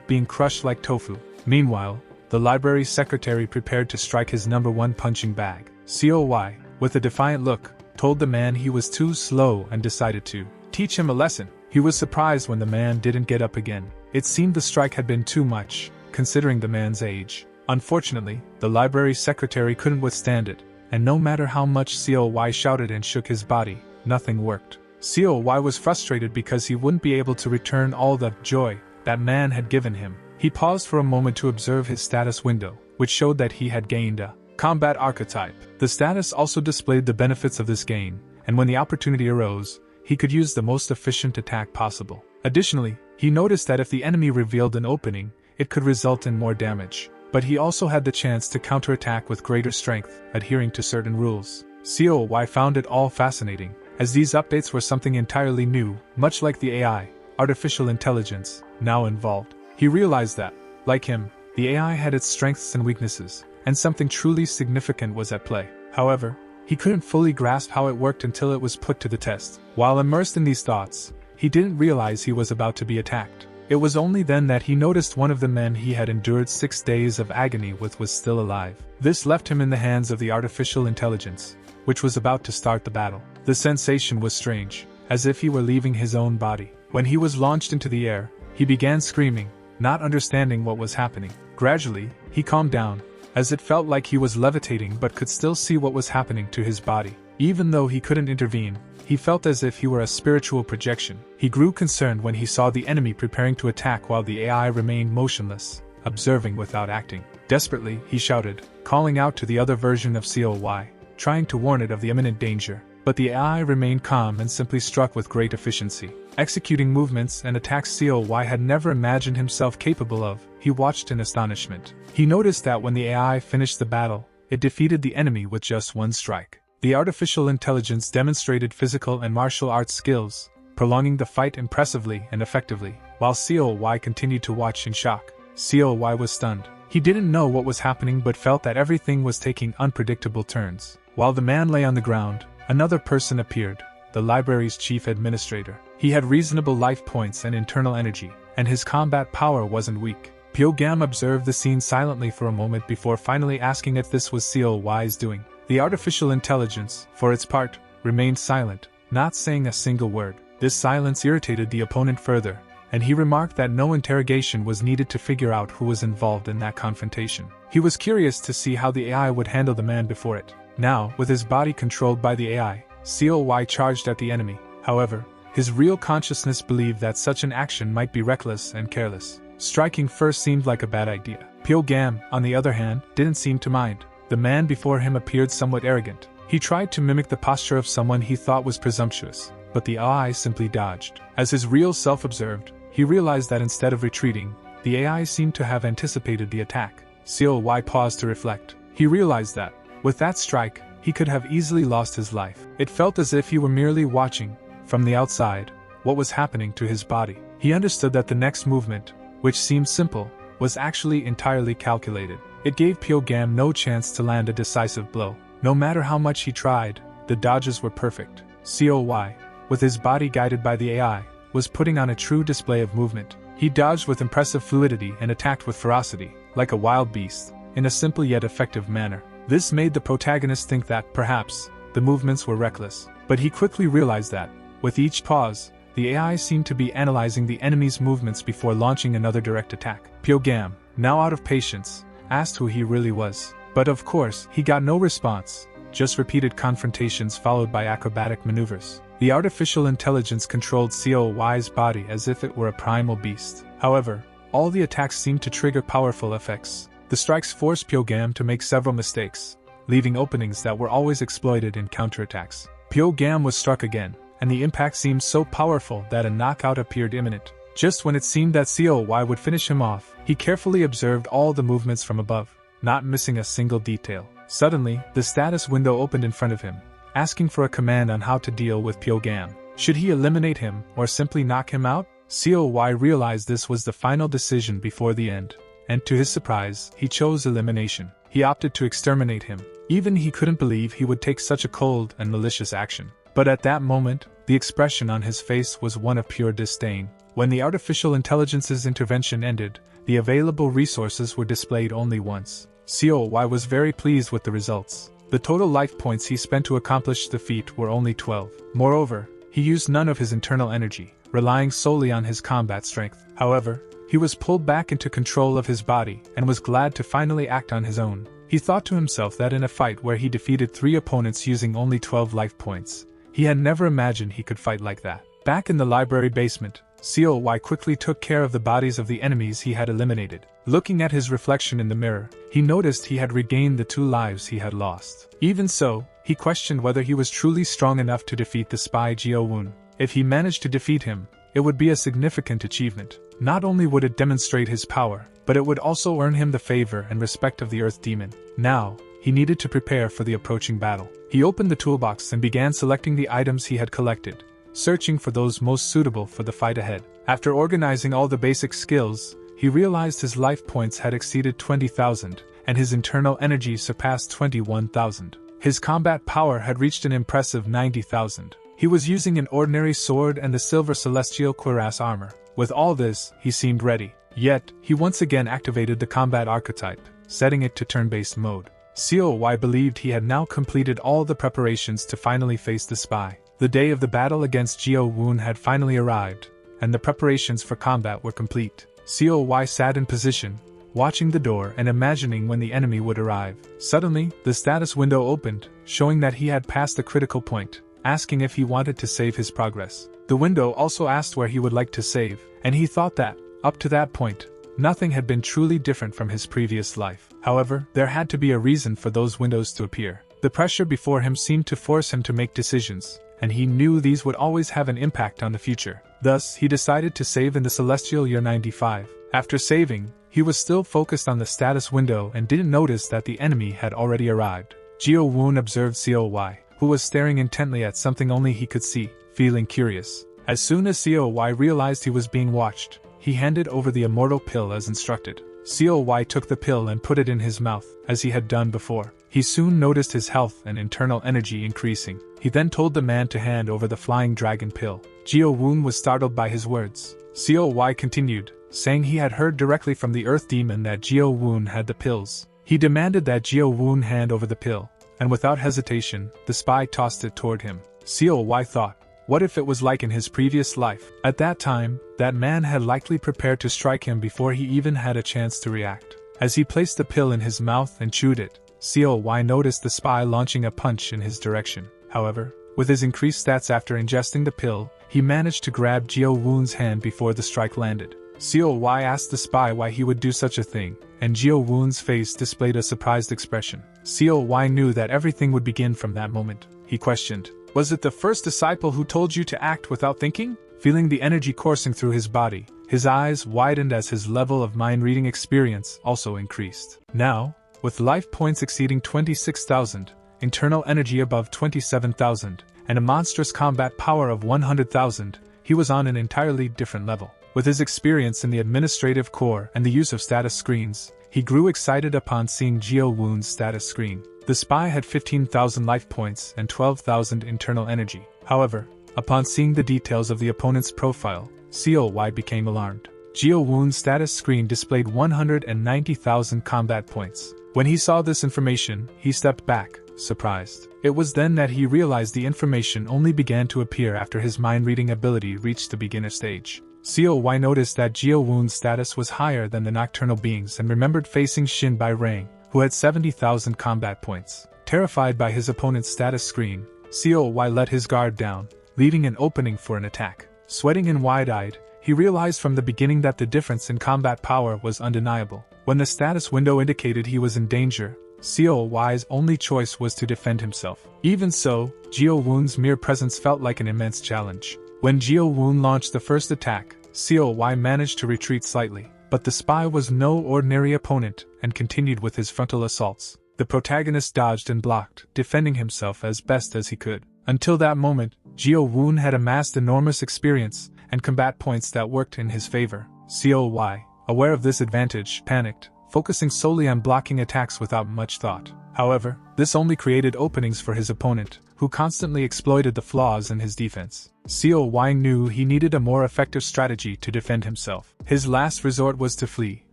being crushed like tofu. Meanwhile, the library secretary prepared to strike his number 1 punching bag. Coy, with a defiant look, told the man he was too slow and decided to teach him a lesson. He was surprised when the man didn't get up again. It seemed the strike had been too much, considering the man's age. Unfortunately, the library secretary couldn't withstand it, and no matter how much COY shouted and shook his body, nothing worked. COY was frustrated because he wouldn't be able to return all the joy that man had given him. He paused for a moment to observe his status window, which showed that he had gained a combat archetype. The status also displayed the benefits of this gain, and when the opportunity arose, he could use the most efficient attack possible. Additionally, he noticed that if the enemy revealed an opening, it could result in more damage. But he also had the chance to counterattack with greater strength, adhering to certain rules. COY found it all fascinating, as these updates were something entirely new, much like the AI, artificial intelligence, now involved. He realized that, like him, the AI had its strengths and weaknesses, and something truly significant was at play. However, he couldn't fully grasp how it worked until it was put to the test. While immersed in these thoughts, he didn't realize he was about to be attacked. It was only then that he noticed one of the men he had endured 6 days of agony with was still alive. This left him in the hands of the artificial intelligence, which was about to start the battle. The sensation was strange, as if he were leaving his own body. When he was launched into the air, he began screaming, not understanding what was happening. Gradually, he calmed down, as it felt like he was levitating but could still see what was happening to his body. Even though he couldn't intervene, he felt as if he were a spiritual projection. He grew concerned when he saw the enemy preparing to attack while the AI remained motionless, observing without acting. Desperately, he shouted, calling out to the other version of COY, trying to warn it of the imminent danger. But the AI remained calm and simply struck with great efficiency, executing movements and attacks COY had never imagined himself capable of. He watched in astonishment. He noticed that when the AI finished the battle, it defeated the enemy with just one strike. The artificial intelligence demonstrated physical and martial arts skills, prolonging the fight impressively and effectively, while COY continued to watch in shock. COY was stunned. He didn't know what was happening but felt that everything was taking unpredictable turns. While the man lay on the ground, another person appeared, the library's chief administrator. He had reasonable life points and internal energy, and his combat power wasn't weak. Pyogam observed the scene silently for a moment before finally asking if this was COY's doing. The artificial intelligence, for its part, remained silent, not saying a single word. This silence irritated the opponent further, and he remarked that no interrogation was needed to figure out who was involved in that confrontation. He was curious to see how the AI would handle the man before it. Now, with his body controlled by the AI, COY charged at the enemy. However, his real consciousness believed that such an action might be reckless and careless. Striking first seemed like a bad idea. Pyogam, on the other hand, didn't seem to mind. The man before him appeared somewhat arrogant. He tried to mimic the posture of someone he thought was presumptuous, but the AI simply dodged. As his real self observed, he realized that instead of retreating, the AI seemed to have anticipated the attack. COY paused to reflect. He realized that, with that strike, he could have easily lost his life. It felt as if he were merely watching, from the outside, what was happening to his body. He understood that the next movement, which seemed simple, was actually entirely calculated. It gave Pyogam no chance to land a decisive blow. No matter how much he tried, the dodges were perfect. COY, with his body guided by the AI, was putting on a true display of movement. He dodged with impressive fluidity and attacked with ferocity, like a wild beast, in a simple yet effective manner. This made the protagonist think that, perhaps, the movements were reckless. But he quickly realized that, with each pause, the AI seemed to be analyzing the enemy's movements before launching another direct attack. Pyogam, now out of patience, asked who he really was. But of course, he got no response, just repeated confrontations followed by acrobatic maneuvers. The artificial intelligence controlled COY's body as if it were a primal beast. However, all the attacks seemed to trigger powerful effects. The strikes forced Pyogam to make several mistakes, leaving openings that were always exploited in counterattacks. Pyogam was struck again, and the impact seemed so powerful that a knockout appeared imminent. Just when it seemed that COY would finish him off, he carefully observed all the movements from above, not missing a single detail. Suddenly, the status window opened in front of him, asking for a command on how to deal with Pyogam. Should he eliminate him or simply knock him out? COY realized this was the final decision before the end, and to his surprise, he chose elimination. He opted to exterminate him. Even he couldn't believe he would take such a cold and malicious action. But at that moment, the expression on his face was one of pure disdain. When the artificial intelligence's intervention ended, the available resources were displayed only once. COY was very pleased with the results. The total life points he spent to accomplish the feat were only 12. Moreover, he used none of his internal energy, relying solely on his combat strength. However, he was pulled back into control of his body and was glad to finally act on his own. He thought to himself that in a fight where he defeated 3 opponents using only 12 life points, he had never imagined he could fight like that. Back in the library basement, COY quickly took care of the bodies of the enemies he had eliminated. Looking at his reflection in the mirror, he noticed he had regained the 2 lives he had lost. Even so, he questioned whether he was truly strong enough to defeat the spy Jio-woon. If he managed to defeat him, it would be a significant achievement. Not only would it demonstrate his power, but it would also earn him the favor and respect of the Earth Demon. Now, he needed to prepare for the approaching battle. He opened the toolbox and began selecting the items he had collected, searching for those most suitable for the fight ahead. After organizing all the basic skills, he realized his life points had exceeded 20,000, and his internal energy surpassed 21,000. His combat power had reached an impressive 90,000. He was using an ordinary sword and the silver celestial cuirass armor. With all this, he seemed ready. Yet, he once again activated the combat archetype, setting it to turn-based mode. COY believed he had now completed all the preparations to finally face the spy. The day of the battle against Jio-woon had finally arrived, and the preparations for combat were complete. COY sat in position, watching the door and imagining when the enemy would arrive. Suddenly, the status window opened, showing that he had passed the critical point, asking if he wanted to save his progress. The window also asked where he would like to save, and he thought that, up to that point, nothing had been truly different from his previous life. However, there had to be a reason for those windows to appear. The pressure before him seemed to force him to make decisions, and he knew these would always have an impact on the future. Thus, he decided to save in the celestial year 95. After saving, he was still focused on the status window and didn't notice that the enemy had already arrived. Jio-woon observed COY, who was staring intently at something only he could see, feeling curious. As soon as COY realized he was being watched, he handed over the immortal pill as instructed. COY took the pill and put it in his mouth, as he had done before. He soon noticed his health and internal energy increasing. He then told the man to hand over the flying dragon pill. Jio-woon was startled by his words. COY continued, saying he had heard directly from the Earth Demon that Jio-woon had the pills. He demanded that Jio-woon hand over the pill, and without hesitation, the spy tossed it toward him. COY thought, what if it was like in his previous life? At that time, that man had likely prepared to strike him before he even had a chance to react. As he placed the pill in his mouth and chewed it, COY noticed the spy launching a punch in his direction. However, with his increased stats after ingesting the pill, he managed to grab Jio-woon's hand before the strike landed. COY asked the spy why he would do such a thing, and Jio-woon's face displayed a surprised expression. COY knew that everything would begin from that moment. He questioned, was it the first disciple who told you to act without thinking? Feeling the energy coursing through his body, his eyes widened as his level of mind-reading experience also increased. Now, with life points exceeding 26,000, internal energy above 27,000, and a monstrous combat power of 100,000, he was on an entirely different level. With his experience in the administrative core and the use of status screens, he grew excited upon seeing Jio-woon's status screen. The spy had 15,000 life points and 12,000 internal energy. However, upon seeing the details of the opponent's profile, COY became alarmed. Jio-woon's status screen displayed 190,000 combat points. When he saw this information, he stepped back, surprised. It was then that he realized the information only began to appear after his mind-reading ability reached the beginner stage. COY noticed that Jio-woon's status was higher than the nocturnal beings and remembered facing Shin Bai-rang, who had 70,000 combat points. Terrified by his opponent's status screen, COY let his guard down, leaving an opening for an attack. Sweating and wide-eyed, he realized from the beginning that the difference in combat power was undeniable. When the status window indicated he was in danger, COY's only choice was to defend himself. Even so, Jio-woon's mere presence felt like an immense challenge. When Jio-woon launched the first attack, COY managed to retreat slightly, but the spy was no ordinary opponent and continued with his frontal assaults. The protagonist dodged and blocked, defending himself as best as he could. Until that moment, Jio-woon had amassed enormous experience and combat points that worked in his favor. COY, aware of this advantage, panicked, focusing solely on blocking attacks without much thought. However, this only created openings for his opponent, who constantly exploited the flaws in his defense. COY knew he needed a more effective strategy to defend himself. His last resort was to flee,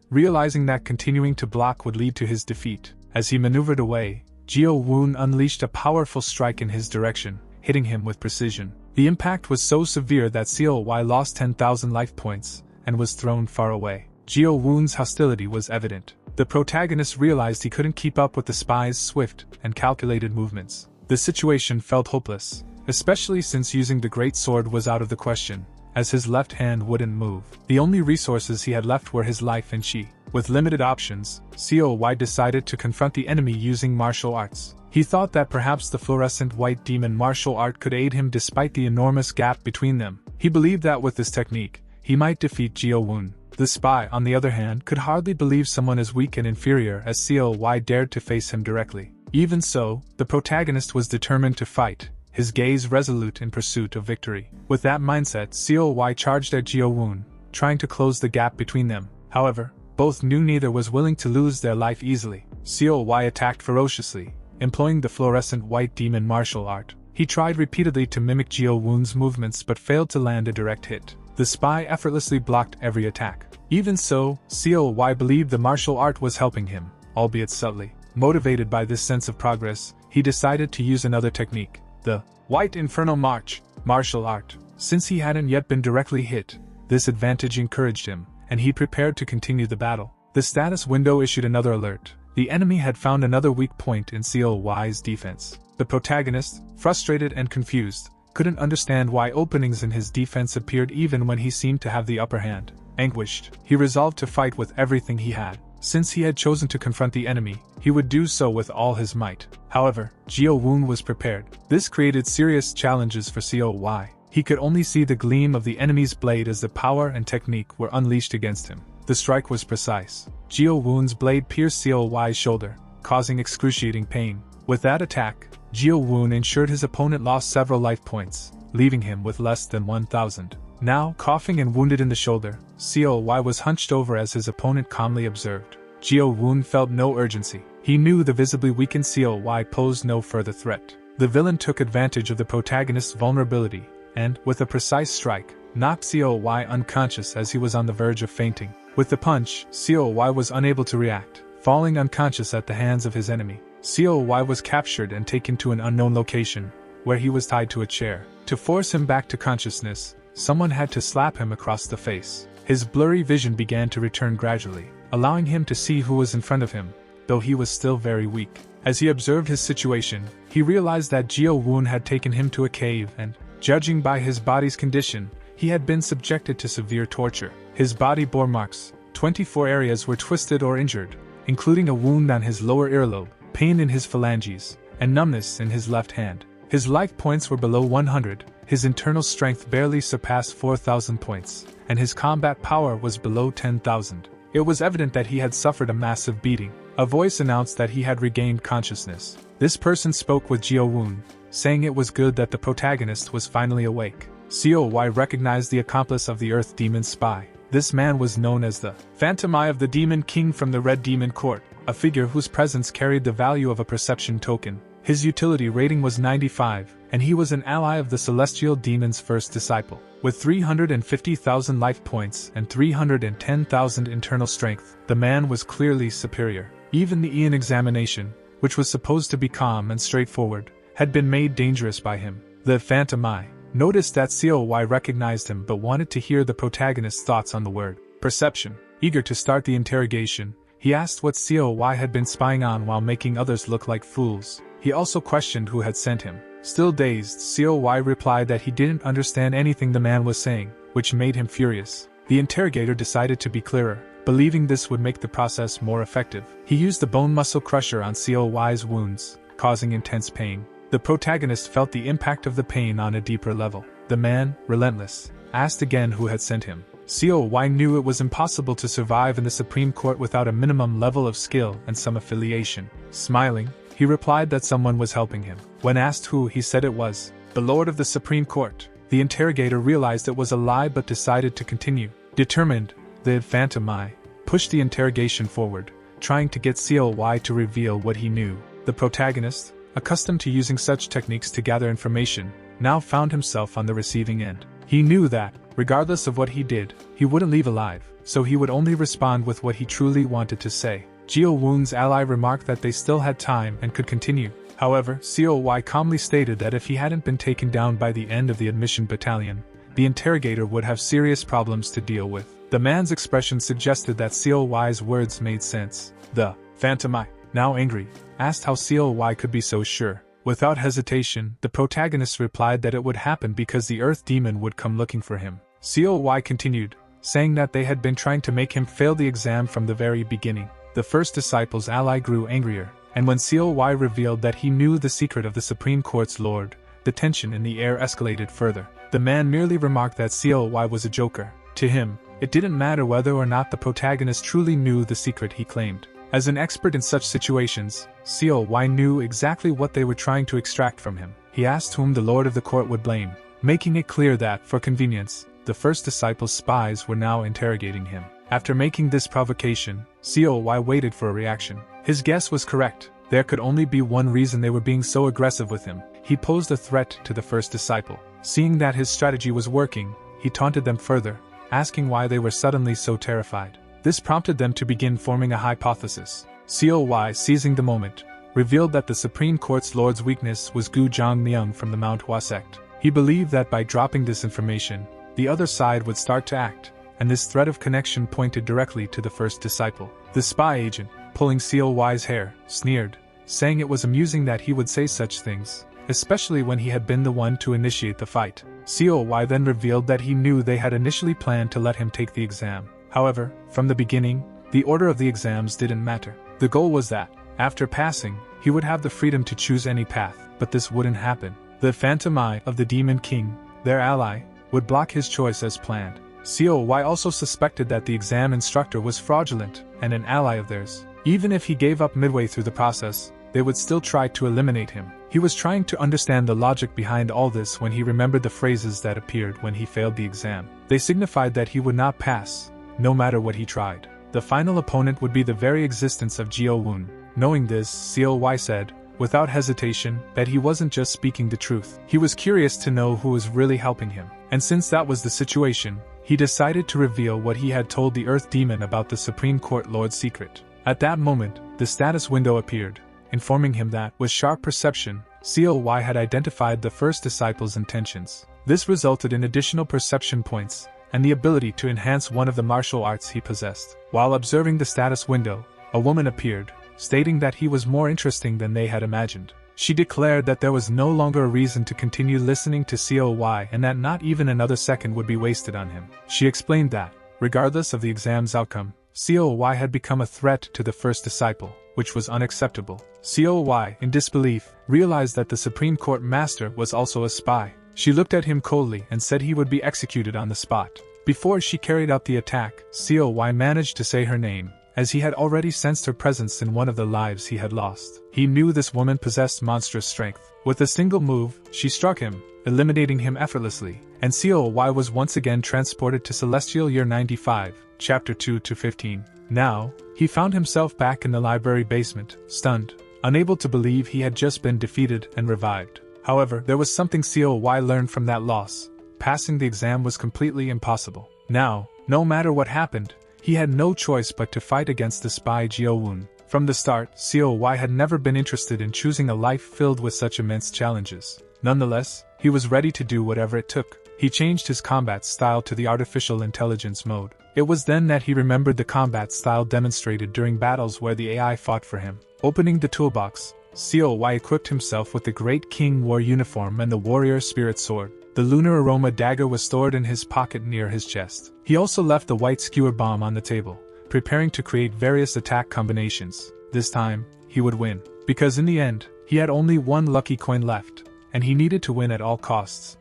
realizing that continuing to block would lead to his defeat. As he maneuvered away, Jio-woon unleashed a powerful strike in his direction, hitting him with precision. The impact was so severe that CLY lost 10,000 life points and was thrown far away. Geo Woon's hostility was evident. The protagonist realized he couldn't keep up with the spy's swift and calculated movements. The situation felt hopeless, especially since using the great sword was out of the question, as his left hand wouldn't move. The only resources he had left were his life and chi. With limited options, COY decided to confront the enemy using martial arts. He thought that perhaps the fluorescent white demon martial art could aid him despite the enormous gap between them. He believed that with this technique, he might defeat Geo Woon. The spy, on the other hand, could hardly believe someone as weak and inferior as CLY dared to face him directly. Even so, the protagonist was determined to fight, his gaze resolute in pursuit of victory. With that mindset, CLY charged at Geo Woon, trying to close the gap between them. However, both knew neither was willing to lose their life easily. CLY attacked ferociously, employing the fluorescent white demon martial art. He tried repeatedly to mimic Geo Woon's movements but failed to land a direct hit. The spy effortlessly blocked every attack. Even so, CLY believed the martial art was helping him, albeit subtly. Motivated by this sense of progress, he decided to use another technique, the White Inferno March martial art. Since he hadn't yet been directly hit, this advantage encouraged him, and he prepared to continue the battle. The status window issued another alert. The enemy had found another weak point in CLY's defense. The protagonist, frustrated and confused, couldn't understand why openings in his defense appeared even when he seemed to have the upper hand. Anguished, he resolved to fight with everything he had. Since he had chosen to confront the enemy, he would do so with all his might. However, Geo Woon was prepared. This created serious challenges for CLY. He could only see the gleam of the enemy's blade as the power and technique were unleashed against him. The strike was precise. Geo Woon's blade pierced CLY's shoulder, causing excruciating pain. With that attack, Geo Woon ensured his opponent lost several life points, leaving him with less than 1,000. Now, coughing and wounded in the shoulder, CLY was hunched over as his opponent calmly observed. Geo Woon felt no urgency. He knew the visibly weakened CLY posed no further threat. The villain took advantage of the protagonist's vulnerability, and, with a precise strike, knocked CLY unconscious as he was on the verge of fainting. With the punch, CLY was unable to react, falling unconscious at the hands of his enemy. CLY was captured and taken to an unknown location, where he was tied to a chair. To force him back to consciousness, someone had to slap him across the face. His blurry vision began to return gradually, allowing him to see who was in front of him, though he was still very weak. As he observed his situation, he realized that Geo Woon had taken him to a cave and, judging by his body's condition, he had been subjected to severe torture. His body bore marks. 24 areas were twisted or injured, including a wound on his lower earlobe, pain in his phalanges, and numbness in his left hand. His life points were below 100, his internal strength barely surpassed 4,000 points, and his combat power was below 10,000. It was evident that he had suffered a massive beating. A voice announced that he had regained consciousness. This person spoke with Geo Woon, saying it was good that the protagonist was finally awake. COY recognized the accomplice of the Earth Demon spy. This man was known as the Phantom Eye of the Demon King from the Red Demon Court, a figure whose presence carried the value of a perception token. His utility rating was 95, and he was an ally of the Celestial Demon's first disciple. With 350,000 life points and 310,000 internal strength, the man was clearly superior. Even the Ian examination, which was supposed to be calm and straightforward, had been made dangerous by him. The Phantom Eye noticed that CLY recognized him but wanted to hear the protagonist's thoughts on the word perception. Eager to start the interrogation, he asked what CLY had been spying on while making others look like fools. He also questioned who had sent him. Still dazed, CLY replied that he didn't understand anything the man was saying, which made him furious. The interrogator decided to be clearer, believing this would make the process more effective. He used the bone muscle crusher on CLY's wounds, causing intense pain. The protagonist felt the impact of the pain on a deeper level. The man, relentless, asked again who had sent him. CLY knew it was impossible to survive in the Supreme Court without a minimum level of skill and some affiliation. Smiling, he replied that someone was helping him. When asked who, he said it was the Lord of the Supreme Court. The interrogator realized it was a lie but decided to continue. Determined, the Phantom Eye pushed the interrogation forward, trying to get CLY to reveal what he knew. The protagonist, accustomed to using such techniques to gather information, now found himself on the receiving end. He knew that, regardless of what he did, he wouldn't leave alive, so he would only respond with what he truly wanted to say. Geo Woon's ally remarked that they still had time and could continue. However, COY calmly stated that if he hadn't been taken down by the end of the admission battalion, the interrogator would have serious problems to deal with. The man's expression suggested that COY's words made sense. The Phantom Eye, now angry, asked how COY could be so sure. Without hesitation, the protagonist replied that it would happen because the Earth Demon would come looking for him. COY continued, saying that they had been trying to make him fail the exam from the very beginning. The first disciple's ally grew angrier, and when COY revealed that he knew the secret of the Supreme Court's Lord, the tension in the air escalated further. The man merely remarked that COY was a joker. To him, it didn't matter whether or not the protagonist truly knew the secret he claimed. As an expert in such situations, COY knew exactly what they were trying to extract from him. He asked whom the Lord of the Court would blame, making it clear that, for convenience, the first disciple's spies were now interrogating him. After making this provocation, COY waited for a reaction. His guess was correct. There could only be one reason they were being so aggressive with him. He posed a threat to the first disciple. Seeing that his strategy was working, he taunted them further, asking why they were suddenly so terrified. This prompted them to begin forming a hypothesis. COY, seizing the moment, revealed that the Supreme Court's Lord's weakness was Gu Zhang from the Manhua sect. He believed that by dropping this information, the other side would start to act, and this thread of connection pointed directly to the first disciple. The spy agent, pulling COY's hair, sneered, saying it was amusing that he would say such things, especially when he had been the one to initiate the fight. COY then revealed that he knew they had initially planned to let him take the exam. However, from the beginning, the order of the exams didn't matter. The goal was that, after passing, he would have the freedom to choose any path, but this wouldn't happen. The Phantom Eye of the Demon King, their ally, would block his choice as planned. COY also suspected that the exam instructor was fraudulent and an ally of theirs. Even if he gave up midway through the process, they would still try to eliminate him. He was trying to understand the logic behind all this when he remembered the phrases that appeared when he failed the exam. They signified that he would not pass, no matter what he tried. The final opponent would be the very existence of Jio Woon. Knowing this, COY said, without hesitation, that he wasn't just speaking the truth. He was curious to know who was really helping him. And since that was the situation, he decided to reveal what he had told the Earth Demon about the Supreme Court Lord's secret. At that moment, the status window appeared, informing him that, with sharp perception, COY had identified the first disciple's intentions. This resulted in additional perception points, and the ability to enhance one of the martial arts he possessed. While observing the status window, a woman appeared, stating that he was more interesting than they had imagined. She declared that there was no longer a reason to continue listening to COY and that not even another second would be wasted on him. She explained that, regardless of the exam's outcome, COY had become a threat to the first disciple, which was unacceptable. COY, in disbelief, realized that the Supreme Court Master was also a spy. She looked at him coldly and said he would be executed on the spot. Before she carried out the attack, COY managed to say her name, as he had already sensed her presence in one of the lives he had lost. He knew this woman possessed monstrous strength. With a single move, she struck him, eliminating him effortlessly, and COY was once again transported to Celestial Year 95, Chapter 2-15. Now, he found himself back in the library basement, stunned, unable to believe he had just been defeated and revived. However, there was something COY learned from that loss. Passing the exam was completely impossible. Now, no matter what happened, he had no choice but to fight against the spy Jio Woon. From the start, COY had never been interested in choosing a life filled with such immense challenges. Nonetheless, he was ready to do whatever it took. He changed his combat style to the artificial intelligence mode. It was then that he remembered the combat style demonstrated during battles where the AI fought for him. Opening the toolbox, COY equipped himself with the Great King War uniform and the Warrior Spirit Sword. The Lunar Aroma dagger was stored in his pocket near his chest. He also left the White Skewer bomb on the table, preparing to create various attack combinations. This time, he would win. Because in the end, he had only one lucky coin left, and he needed to win at all costs.